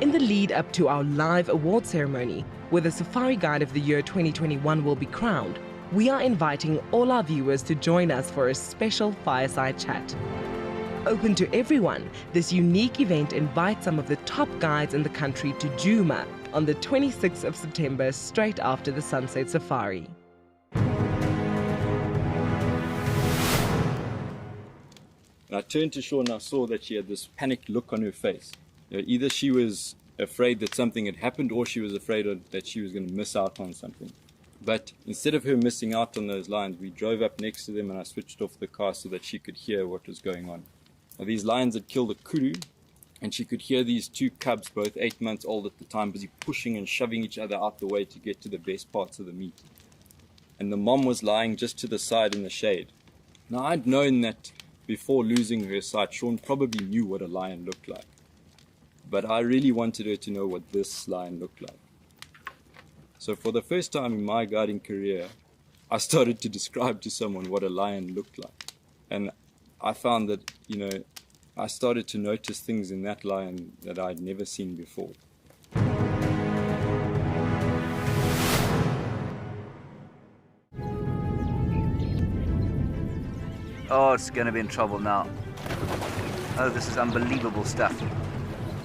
In the lead up to our live award ceremony, where the Safari Guide of the Year 2021 will be crowned, we are inviting all our viewers to join us for a special fireside chat. Open to everyone, this unique event invites some of the top guides in the country to Djuma on the 26th of September, straight after the Sunset Safari. And I turned to Shaun and I saw that she had this panicked look on her face. Either she was afraid that something had happened or she was afraid that she was going to miss out on something. But instead of her missing out on those lions, we drove up next to them and I switched off the car so that she could hear what was going on. Now, these lions had killed a kudu, and she could hear these 2 cubs, both 8 months old at the time, busy pushing and shoving each other out the way to get to the best parts of the meat. And the mom was lying just to the side in the shade. Now, I'd known that before losing her sight, Shaun probably knew what a lion looked like. But I really wanted her to know what this lion looked like. So for the first time in my guiding career, I started to describe to someone what a lion looked like. And I found that, I started to notice things in that lion that I'd never seen before. Oh, it's going to be in trouble now. Oh, this is unbelievable stuff.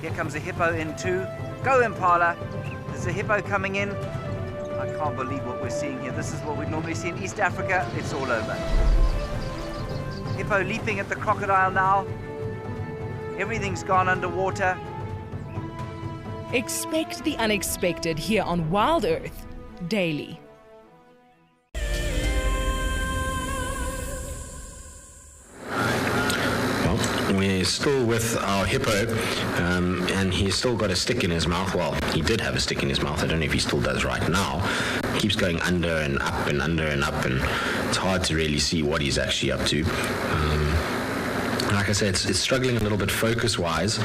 Here comes a hippo in too. Go, Impala. There's a hippo coming in. I can't believe what we're seeing here. This is what we normally see in East Africa. It's all over. Hippo leaping at the crocodile now. Everything's gone underwater. Expect the unexpected here on WildEarth Daily. We're still with our hippo, and he's still got a stick in his mouth. Well, he did have a stick in his mouth. I don't know if he still does right now. He keeps going under and up and under and up, and it's hard to really see what he's actually up to. Like I said, it's struggling a little bit focus-wise.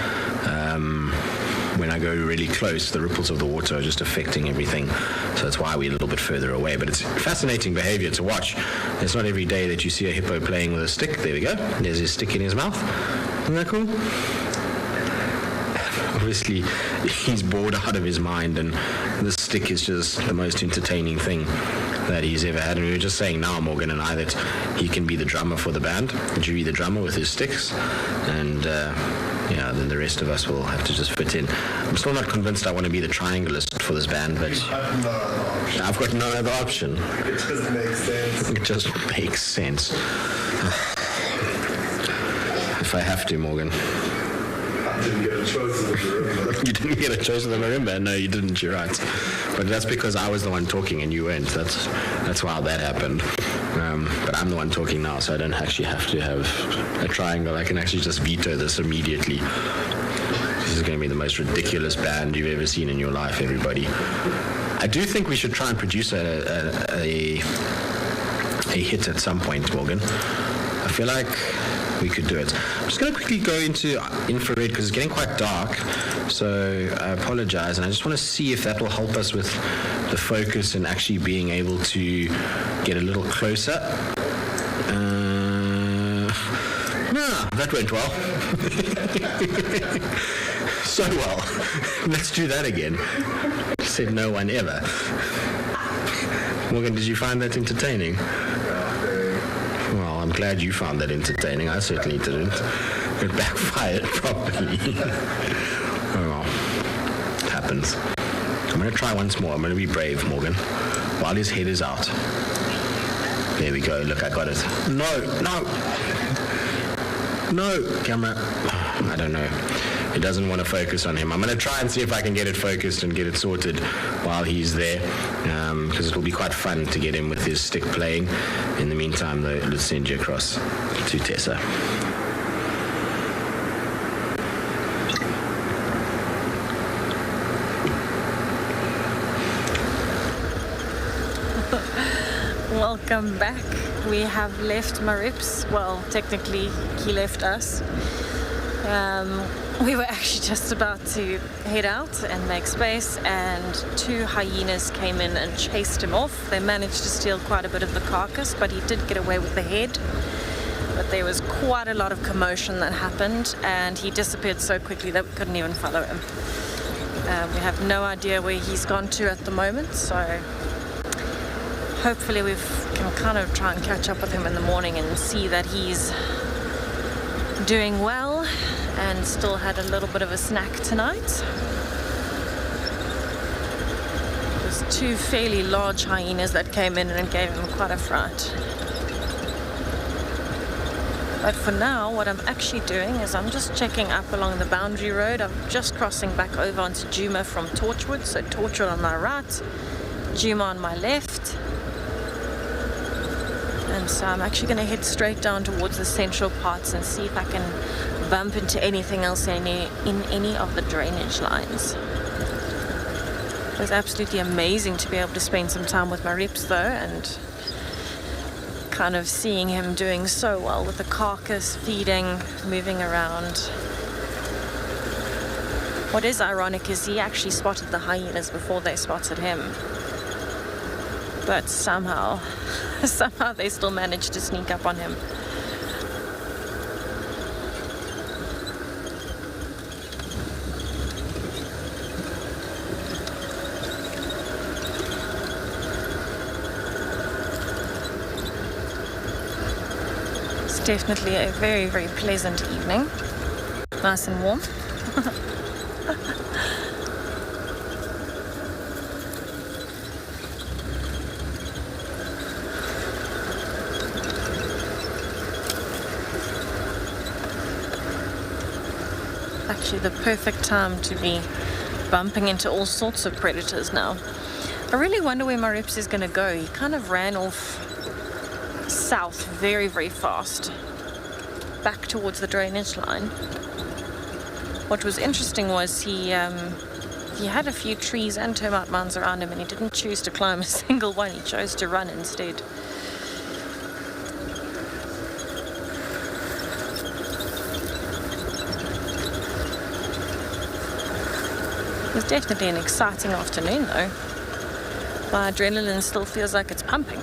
When I go really close, the ripples of the water are just affecting everything. So that's why we're a little bit further away. But it's fascinating behavior to watch. It's not every day that you see a hippo playing with a stick. There we go. There's his stick in his mouth. Isn't that cool? Obviously, he's bored out of his mind, and this stick is just the most entertaining thing that he's ever had. And we were just saying now, Morgan and I, that he can be the drummer for the band. Djuma the drummer with his sticks. And then the rest of us will have to just fit in. I'm still not convinced I want to be the triangleist for this band, but I've got no other option. It just makes sense. It just makes sense. If I have to, Morgan. I didn't get a choice of the marimba. You didn't get a choice of the marimba? No, you didn't, you're right. But that's because I was the one talking and you weren't. That's why that happened. But I'm the one talking now, so I don't actually have to have a triangle. I can actually just veto this immediately. This is going to be the most ridiculous band you've ever seen in your life, everybody. I do think we should try and produce a hit at some point, Morgan. I feel like we could do it. I'm just going to quickly go into infrared because it's getting quite dark, so I apologize, and I just want to see if that will help us with the focus and actually being able to get a little closer. That went well. So well. Let's do that again. Said no one ever. Morgan, did you find that entertaining? Well, I'm glad you found that entertaining. I certainly didn't. It backfired properly. Oh well. It happens. I'm going to try once more. I'm going to be brave, Morgan. While his head is out. There we go. Look, I got it. No, camera. I don't know. It doesn't want to focus on him. I'm going to try and see if I can get it focused and get it sorted while he's there, because it'll be quite fun to get him with his stick playing. In the meantime, though, let's send you across to Tessa. Welcome back. We have left Marips. Well, technically he left us. We were actually just about to head out and make space, and 2 hyenas came in and chased him off. They managed to steal quite a bit of the carcass, but he did get away with the head. But there was quite a lot of commotion that happened, and he disappeared so quickly that we couldn't even follow him. We have no idea where he's gone to at the moment, so hopefully we can kind of try and catch up with him in the morning and see that he's doing well and still had a little bit of a snack tonight. There's 2 fairly large hyenas that came in and gave him quite a fright. But for now, what I'm actually doing is I'm just checking up along the boundary road. I'm just crossing back over onto Djuma from Torchwood, so Torchwood on my right, Djuma on my left. And so I'm actually going to head straight down towards the central parts and see if I can bump into anything else in any of the drainage lines. It was absolutely amazing to be able to spend some time with my reps though, and kind of seeing him doing so well with the carcass, feeding, moving around. What is ironic is he actually spotted the hyenas before they spotted him. But somehow they still managed to sneak up on him. It's definitely a very, very pleasant evening. Nice and warm. Actually the perfect time to be bumping into all sorts of predators now. I really wonder where my reps is going to go. He kind of ran off south very, very fast, back towards the drainage line. What was interesting was he had a few trees and termite mounds around him, and he didn't choose to climb a single one. He chose to run instead. It was definitely an exciting afternoon though. My adrenaline still feels like it's pumping.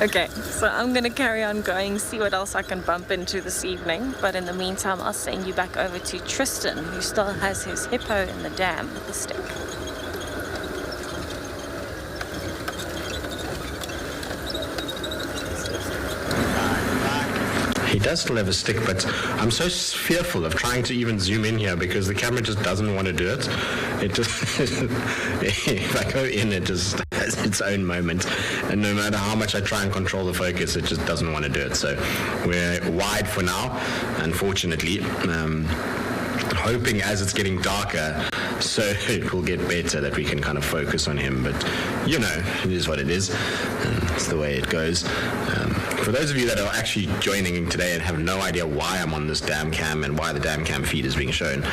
Okay, so I'm gonna carry on going, see what else I can bump into this evening. But in the meantime, I'll send you back over to Tristan, who still has his hippo in the dam with the stick. He does still have a stick, but I'm so fearful of trying to even zoom in here because the camera just doesn't want to do it. It just, if I go in, it just has its own moment. And no matter how much I try and control the focus, it just doesn't want to do it. So we're wide for now, unfortunately. Hoping as it's getting darker, so it will get better that we can kind of focus on him. But, you know, it is what it is. It's the way it goes. for those of you that are actually joining today and have no idea why I'm on this dam cam and why the dam cam feed is being shown,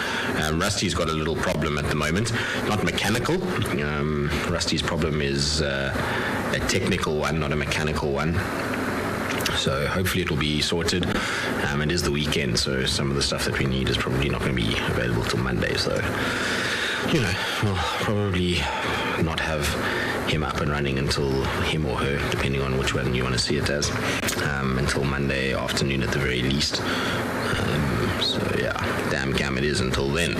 Rusty's got a little problem at the moment. Not mechanical. Rusty's problem is a technical one, not a mechanical one. So hopefully it will be sorted. It is the weekend, so some of the stuff that we need is probably not going to be available till Monday. So, you know, we'll probably not have him up and running until him or her, depending on which one you want to see it as, until Monday afternoon at the very least. So yeah, damn cam it is until then.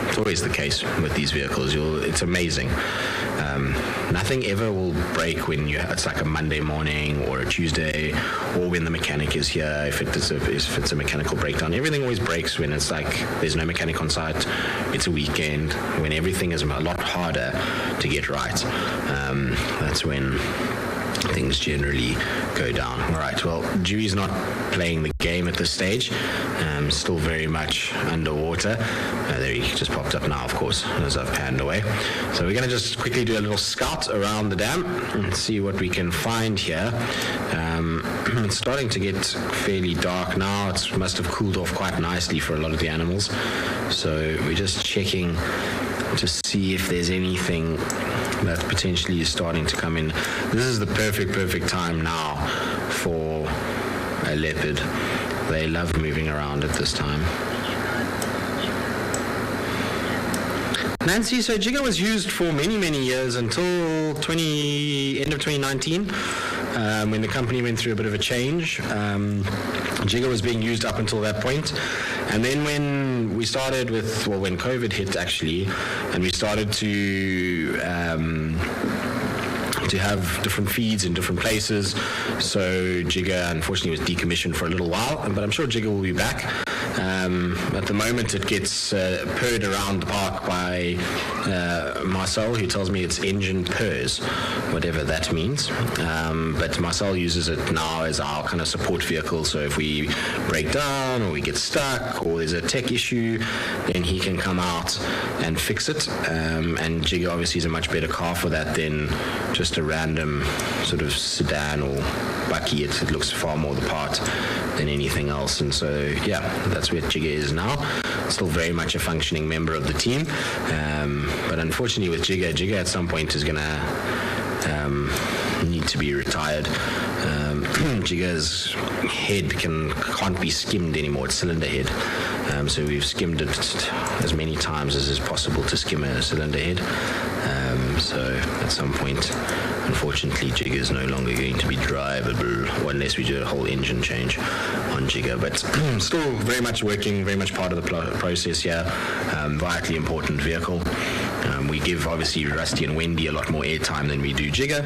It's always the case with these vehicles. It's amazing. Nothing ever will break when it's like a Monday morning or a Tuesday, or when the mechanic is here. If it's a mechanical breakdown, everything always breaks when it's like there's no mechanic on site. It's a weekend when everything is a lot harder to get right. That's when things generally go down. All right, well, Dewey's not playing the game at this stage. Still very much underwater. There he just popped up now, of course, as I've panned away. So we're going to just quickly do a little scout around the dam and see what we can find here. It's starting to get fairly dark now. It must have cooled off quite nicely for a lot of the animals. So we're just checking to see if there's anything that potentially is starting to come in. This is the perfect time now for a leopard. They love moving around at this time. Nancy, so Jigga was used for many years until end of 2019, when the company went through a bit of a change. Jigga was being used up until that point. And then when we started when COVID hit actually, and we started to have different feeds in different places. So Jigga unfortunately was decommissioned for a little while, but I'm sure Jigga will be back. At the moment it gets purred around the park by Marcel, who tells me it's engine purrs, whatever that means. But Marcel uses it now as our kind of support vehicle, so if we break down or we get stuck or there's a tech issue, then he can come out and fix it. And Jigga obviously is a much better car for that than just a random sort of sedan or bucky. It looks far more the part than anything else, and so yeah, that's where Jigga is now. Still very much a functioning member of the team, but unfortunately with Jigga at some point is gonna need to be retired. Jigga's head can't be skimmed anymore. It's cylinder head, so we've skimmed it as many times as is possible to skim a cylinder head. So at some point, unfortunately, Jigga is no longer going to be drivable, unless we do a whole engine change on Jigga. But still very much working, very much part of the process here. Vitally important vehicle. We give obviously Rusty and Wendy a lot more airtime than we do Jigga,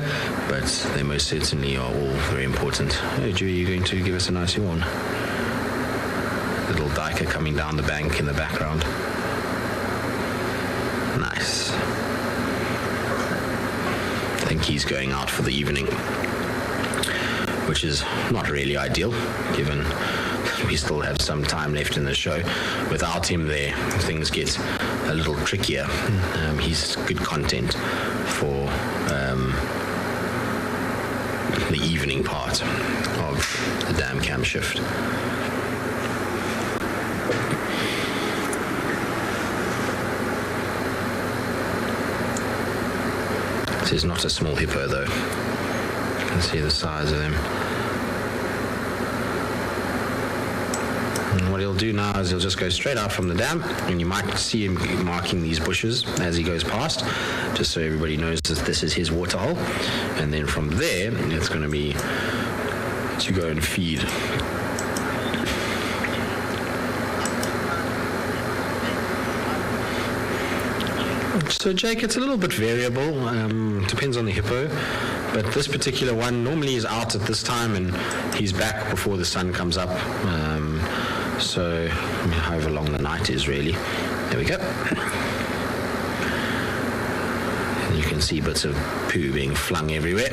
but they most certainly are all very important. Oh, Dewey, you're going to give us a nice yawn. Little diker coming down the bank in the background. Nice. I think he's going out for the evening, which is not really ideal, given we still have some time left in the show. Without him there, things get a little trickier. He's good content for the evening part of the dam cam shift. This is not a small hippo though. You can see the size of him. And what he'll do now is he'll just go straight out from the dam, and you might see him marking these bushes as he goes past, just so everybody knows that this is his water hole. And then from there, it's going to be to go and feed. So Jake, it's a little bit variable, depends on the hippo, but this particular one normally is out at this time and he's back before the sun comes up, so however long the night is really. There we go. And you can see bits of poo being flung everywhere.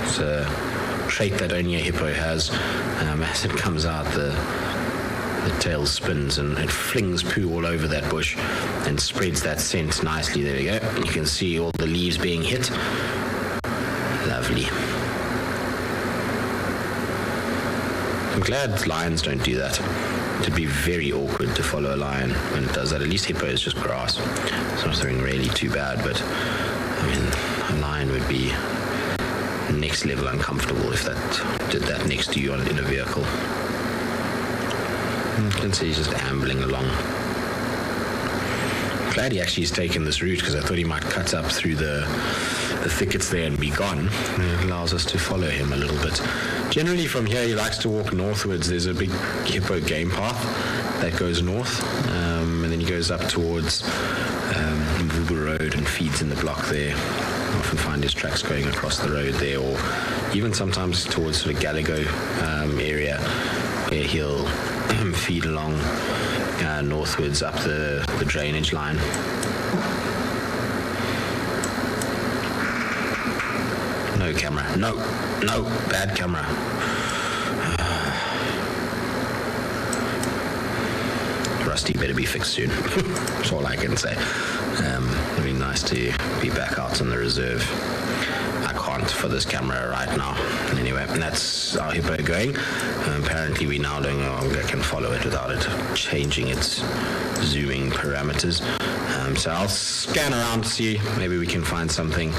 It's a trait that only a hippo has. As it comes out, the the tail spins and it flings poo all over that bush and spreads that scent nicely. There we go. You can see all the leaves being hit. Lovely. I'm glad lions don't do that. It'd be very awkward to follow a lion when it does that. At least hippo is just grass. It's not something really too bad, but I mean, a lion would be next level uncomfortable if that did that next to you in a vehicle. You can see he's just ambling along. Glad he actually has taken this route, because I thought he might cut up through the thickets there and be gone. It allows us to follow him a little bit. Generally from here he likes to walk northwards. There's a big hippo game path that goes north, and then he goes up towards Mvubu Road and feeds in the block there. Often find his tracks going across the road there, or even sometimes towards sort of Gallego area, where he'll feed along northwards up the drainage line. No camera. No, bad camera. Rusty better be fixed soon. That's all I can say. It'd be nice to be back out in the reserve. I can't for this camera right now. Anyway, that's our hippo going. Apparently we now no longer can follow it without it changing its zooming parameters. So I'll scan around to see maybe we can find something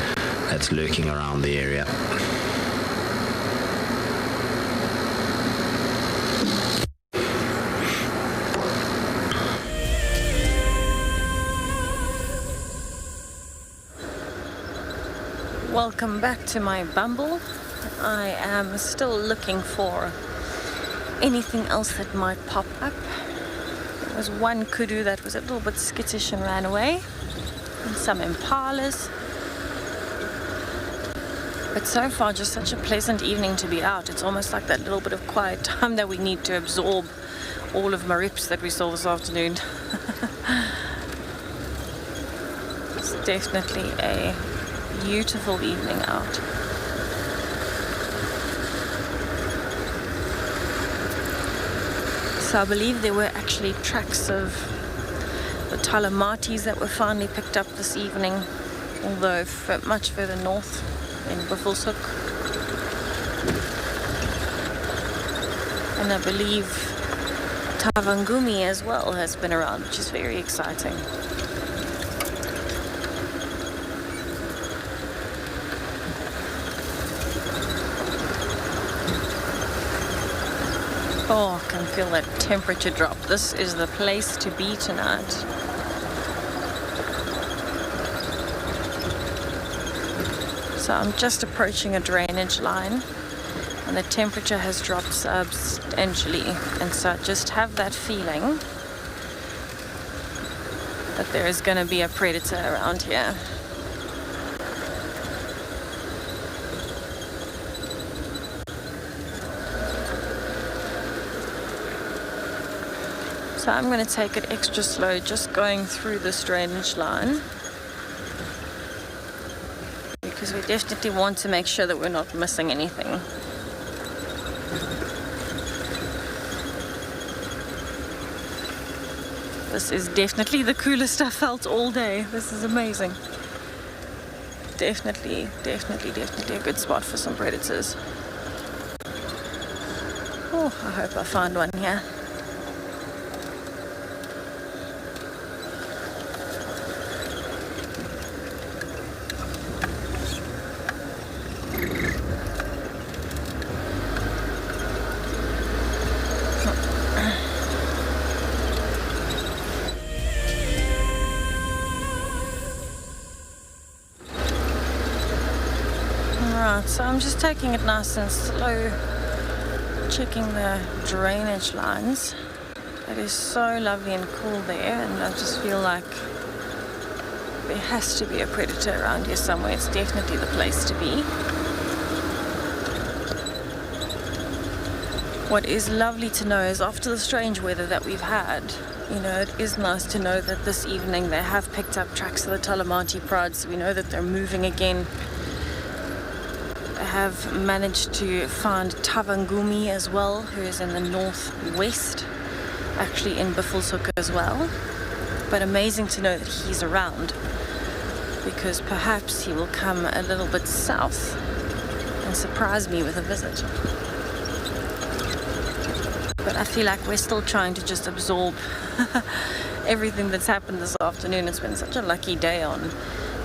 that's lurking around the area. Welcome back to my bumble. I am still looking for anything else that might pop up. There was one kudu that was a little bit skittish and ran away, and some impalas. But so far, just such a pleasant evening to be out. It's almost like that little bit of quiet time that we need to absorb all of Marips that we saw this afternoon. It's definitely a beautiful evening out. So I believe there were actually tracks of the Talamatis that were finally picked up this evening, although much further north in Buffelshoek. And I believe Tavangumi as well has been around, which is very exciting. Oh, I can feel that temperature drop. This is the place to be tonight. So I'm just approaching a drainage line, and the temperature has dropped substantially. And so I just have that feeling that there is going to be a predator around here. So I'm going to take it extra slow, just going through this drainage line, because we definitely want to make sure that we're not missing anything. This is definitely the coolest I've felt all day. This is amazing. Definitely a good spot for some predators. Oh, I hope I find one here. So I'm just taking it nice and slow, checking the drainage lines. It is so lovely and cool there, and I just feel like there has to be a predator around here somewhere. It's definitely the place to be. What is lovely to know is, after the strange weather that we've had, you know, it is nice to know that this evening they have picked up tracks of the Talamati pride, so we know that they're moving again. Have managed to find Tavangumi as well, who is in the northwest. actually in Buffelshoek as well. But amazing to know that he's around, because perhaps he will come a little bit south and surprise me with a visit. But I feel like we're still trying to just absorb everything that's happened this afternoon. It's been such a lucky day on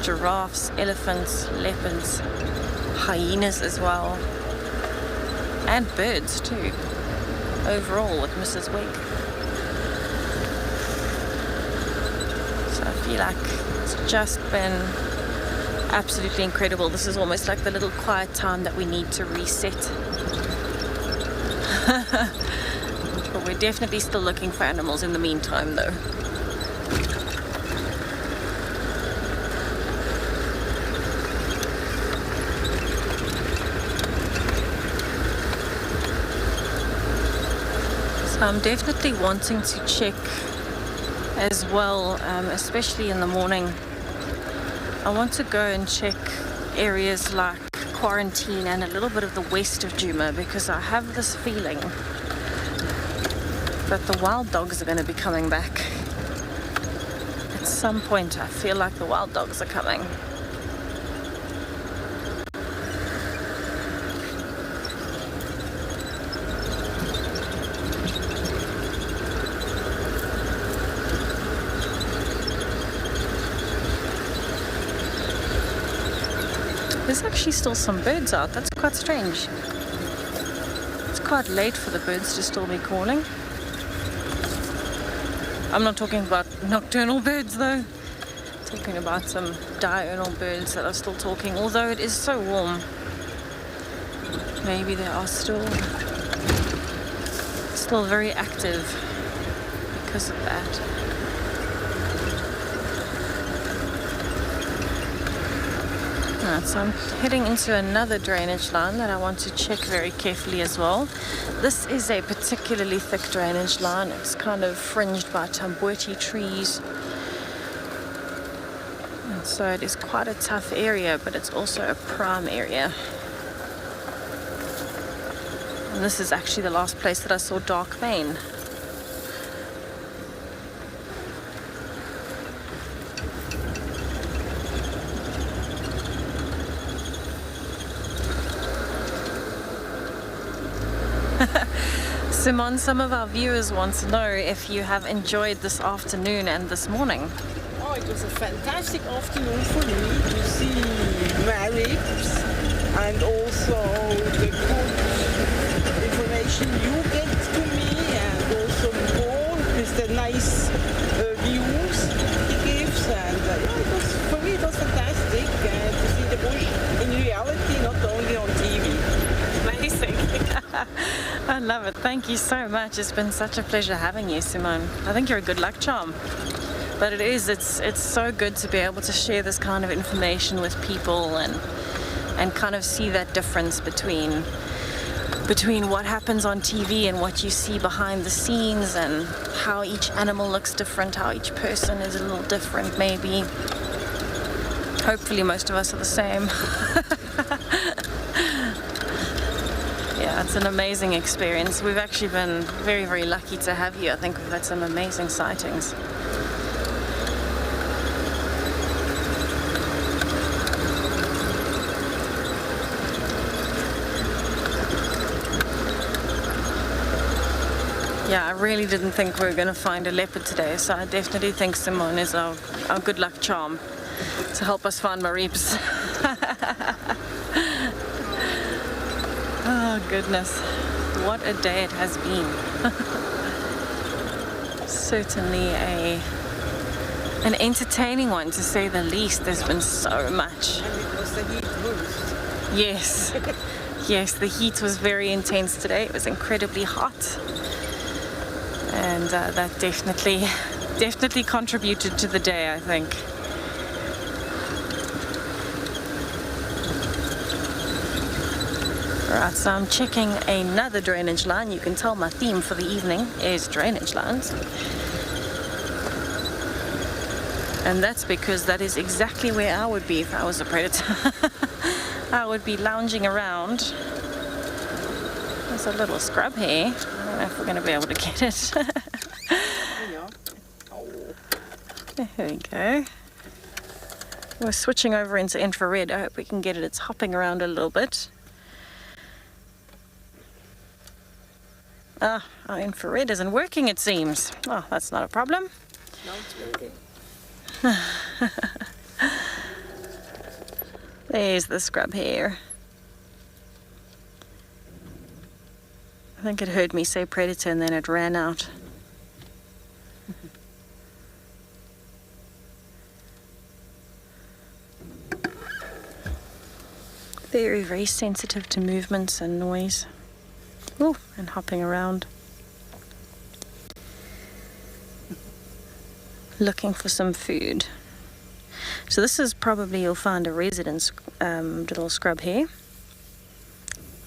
giraffes, elephants, leopards, hyenas as well, and birds too, overall with Mrs. Wig. So I feel like it's just been absolutely incredible. This is almost like the little quiet time that we need to reset. But we're definitely still looking for animals in the meantime though. I'm definitely wanting to check as well, especially in the morning. I want to go and check areas like Quarantine and a little bit of the west of Djuma, because I have this feeling that the wild dogs are going to be coming back. At some point I feel like the wild dogs are coming. There's actually still some birds out. That's quite strange. It's quite late for the birds to still be calling. I'm not talking about nocturnal birds though. I'm talking about some diurnal birds that are still talking, although it is so warm. Maybe they are still very active because of that. Right, so I'm heading into another drainage line that I want to check very carefully as well. This is a particularly thick drainage line. It's kind of fringed by Atomburti trees. And so it is quite a tough area, but it's also a prime area. And this is actually the last place that I saw dark vein. Simon, some of our viewers want to know if you have enjoyed this afternoon and this morning. Oh, it was a fantastic afternoon for me to see marriages and also the good information you get to me, and also Paul with the nice views he gives. And for me it was fantastic to see the bush in reality, not only on TV. Amazing. I love it. Thank you so much. It's been such a pleasure having you, Simone. I think you're a good luck charm. But it's so good to be able to share this kind of information with people and kind of see that difference between what happens on TV and what you see behind the scenes, and how each animal looks different, how each person is a little different maybe. Hopefully most of us are the same. Yeah, it's an amazing experience. We've actually been very, very lucky to have you. I think we've had some amazing sightings. Yeah, I really didn't think we were going to find a leopard today, so I definitely think Simone is our good luck charm to help us find Marips. Oh goodness, what a day it has been. Certainly an entertaining one, to say the least. There's been so much. And it was the heat boost. Yes, yes, the heat was very intense today. It was incredibly hot, and that definitely contributed to the day, I think. Right, so I'm checking another drainage line. You can tell my theme for the evening is drainage lines. And that's because that is exactly where I would be if I was a predator. I would be lounging around. There's a little scrub here. I don't know if we're going to be able to get it. There we go. We're switching over into infrared. I hope we can get it. It's hopping around a little bit. Ah, our infrared isn't working, it seems. Oh, that's not a problem. Now it's working. There's the scrub hare. I think it heard me say predator and then it ran out. Very, very sensitive to movements and noise. Oh, and hopping around. Looking for some food. So this is probably, you'll find a resident little scrub hare.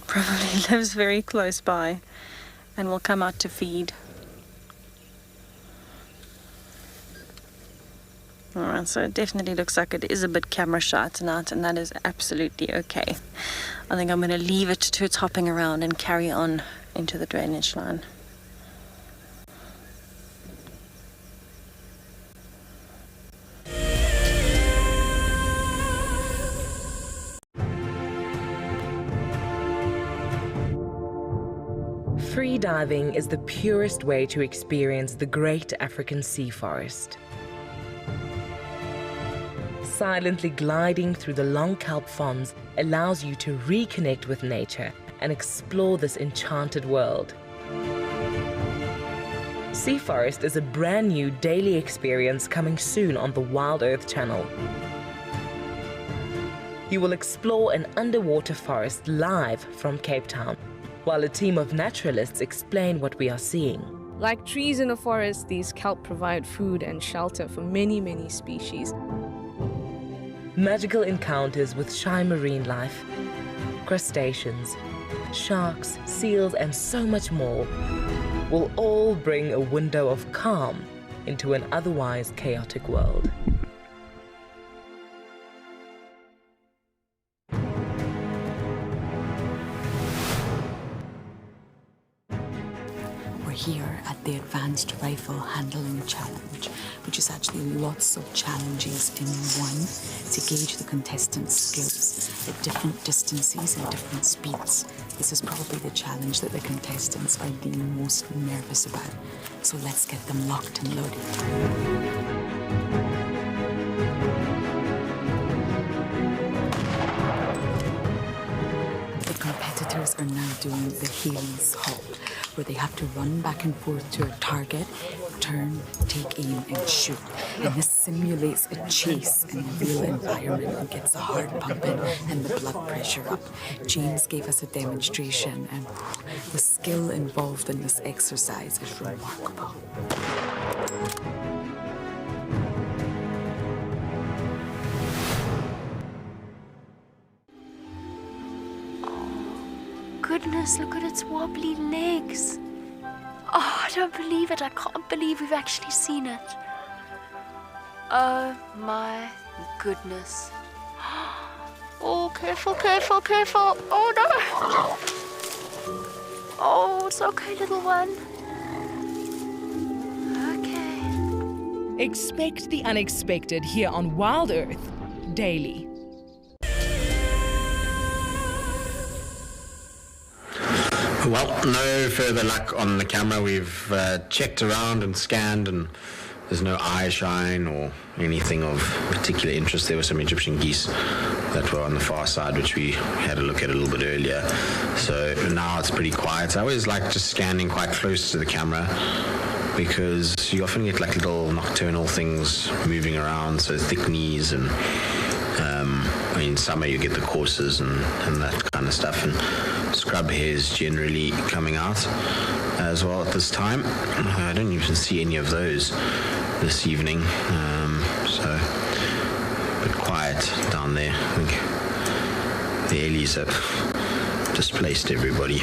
Probably lives very close by and will come out to feed. Alright, so it definitely looks like it is a bit camera shy tonight, and that is absolutely okay. I think I'm going to leave it to its hopping around and carry on into the drainage line. Free diving is the purest way to experience the great African sea forest. Silently gliding through the long kelp fronds allows you to reconnect with nature and explore this enchanted world. Sea Forest is a brand new daily experience coming soon on the WildEarth channel. You will explore an underwater forest live from Cape Town, while a team of naturalists explain what we are seeing. Like trees in a forest, these kelp provide food and shelter for many, many species. Magical encounters with shy marine life, crustaceans, sharks, seals, and so much more will all bring a window of calm into an otherwise chaotic world. Here at the Advanced Rifle Handling Challenge, which is actually lots of challenges in one to gauge the contestants' skills at different distances and different speeds. This is probably the challenge that the contestants are the most nervous about. So let's get them locked and loaded. Competitors are now doing the Hades halt, where they have to run back and forth to a target, turn, take aim, and shoot. And this simulates a chase in a real environment and gets the heart pumping and the blood pressure up. James gave us a demonstration, and the skill involved in this exercise is remarkable. Goodness, look at its wobbly legs. Oh, I don't believe it. I can't believe we've actually seen it. Oh my goodness. Oh, careful, careful, careful. Oh no. Oh, it's okay, little one. Okay. Expect the unexpected here on WildEarth daily. Well, no further luck on the camera. We've checked around and scanned, and there's no eye shine or anything of particular interest. There were some Egyptian geese that were on the far side, which we had a look at a little bit earlier. So now it's pretty quiet. I always like just scanning quite close to the camera, because you often get like little nocturnal things moving around, so thick knees and in summer you get the coursers and that kind of stuff, and scrub hares generally coming out as well at this time. I don't even see any of those this evening, so a bit quiet down there. I think the Ellies have displaced everybody.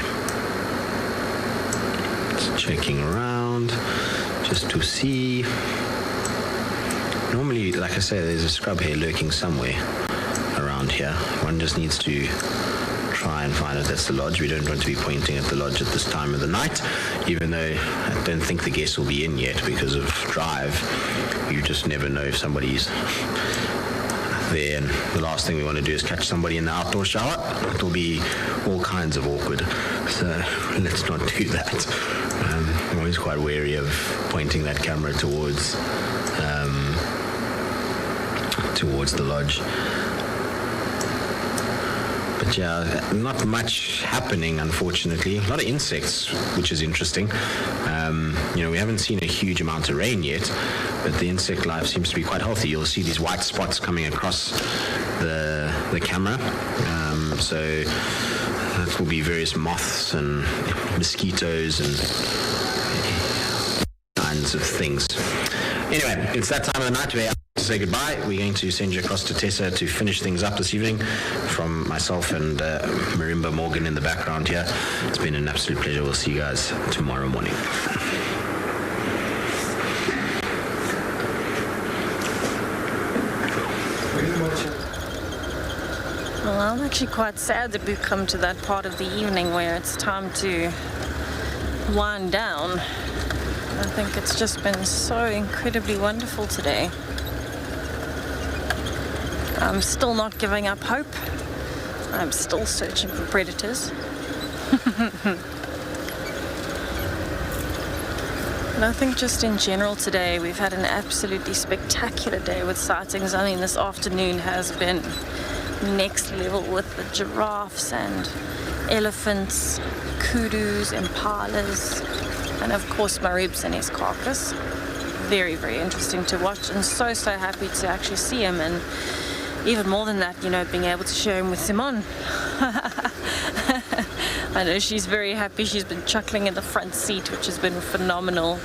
Just checking around just to see. Normally, like I say, there's a scrub hare lurking somewhere around here. One just needs to try and and find out that's the lodge. We don't want to be pointing at the lodge at this time of the night, even though I don't think the guests will be in yet because of drive. You just never know if somebody's there, and the last thing we want to do is catch somebody in the outdoor shower. It will be all kinds of awkward, so let's not do that. I'm always quite wary of pointing that camera towards the lodge. But yeah, not much happening, unfortunately. A lot of insects, which is interesting. We haven't seen a huge amount of rain yet, but the insect life seems to be quite healthy. You'll see these white spots coming across the camera. So that will be various moths and mosquitoes and kinds of things. Anyway, it's that time of the night where to say goodbye. We're going to send you across to Tessa to finish things up this evening. From myself and Marimba Morgan in the background here, it's been an absolute pleasure. We'll see you guys tomorrow morning. Well, I'm actually quite sad that we've come to that part of the evening where it's time to wind down. I think it's just been so incredibly wonderful today. I'm still not giving up hope. I'm still searching for predators. And I think just in general today, we've had an absolutely spectacular day with sightings. I mean, this afternoon has been next level with the giraffes and elephants, kudus, impalas, and of course Marib's and his carcass. Very, very interesting to watch, and so happy to actually see him, and even more than that, being able to share him with Simone. I know she's very happy. She's been chuckling in the front seat, which has been phenomenal.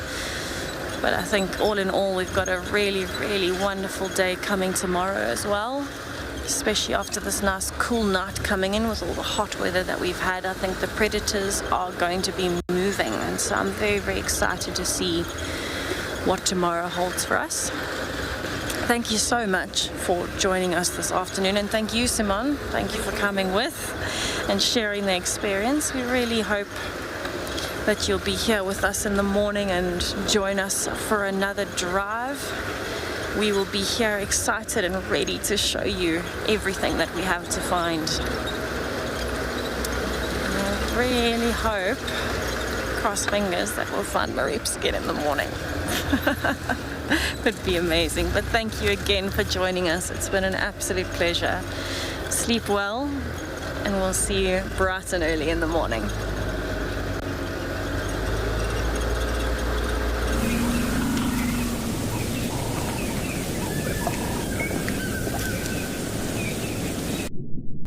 But I think all in all, we've got a really, really wonderful day coming tomorrow as well. Especially after this nice cool night coming in with all the hot weather that we've had. I think the predators are going to be moving, and so I'm very, very excited to see what tomorrow holds for us. Thank you so much for joining us this afternoon, and thank you, Simone. Thank you for coming with and sharing the experience. We really hope that you'll be here with us in the morning and join us for another drive. We will be here excited and ready to show you everything that we have to find. I really hope, cross fingers, that we'll find Marib's again in the morning. Would be amazing. But thank you again for joining us. It's been an absolute pleasure. Sleep well, and we'll see you bright and early in the morning.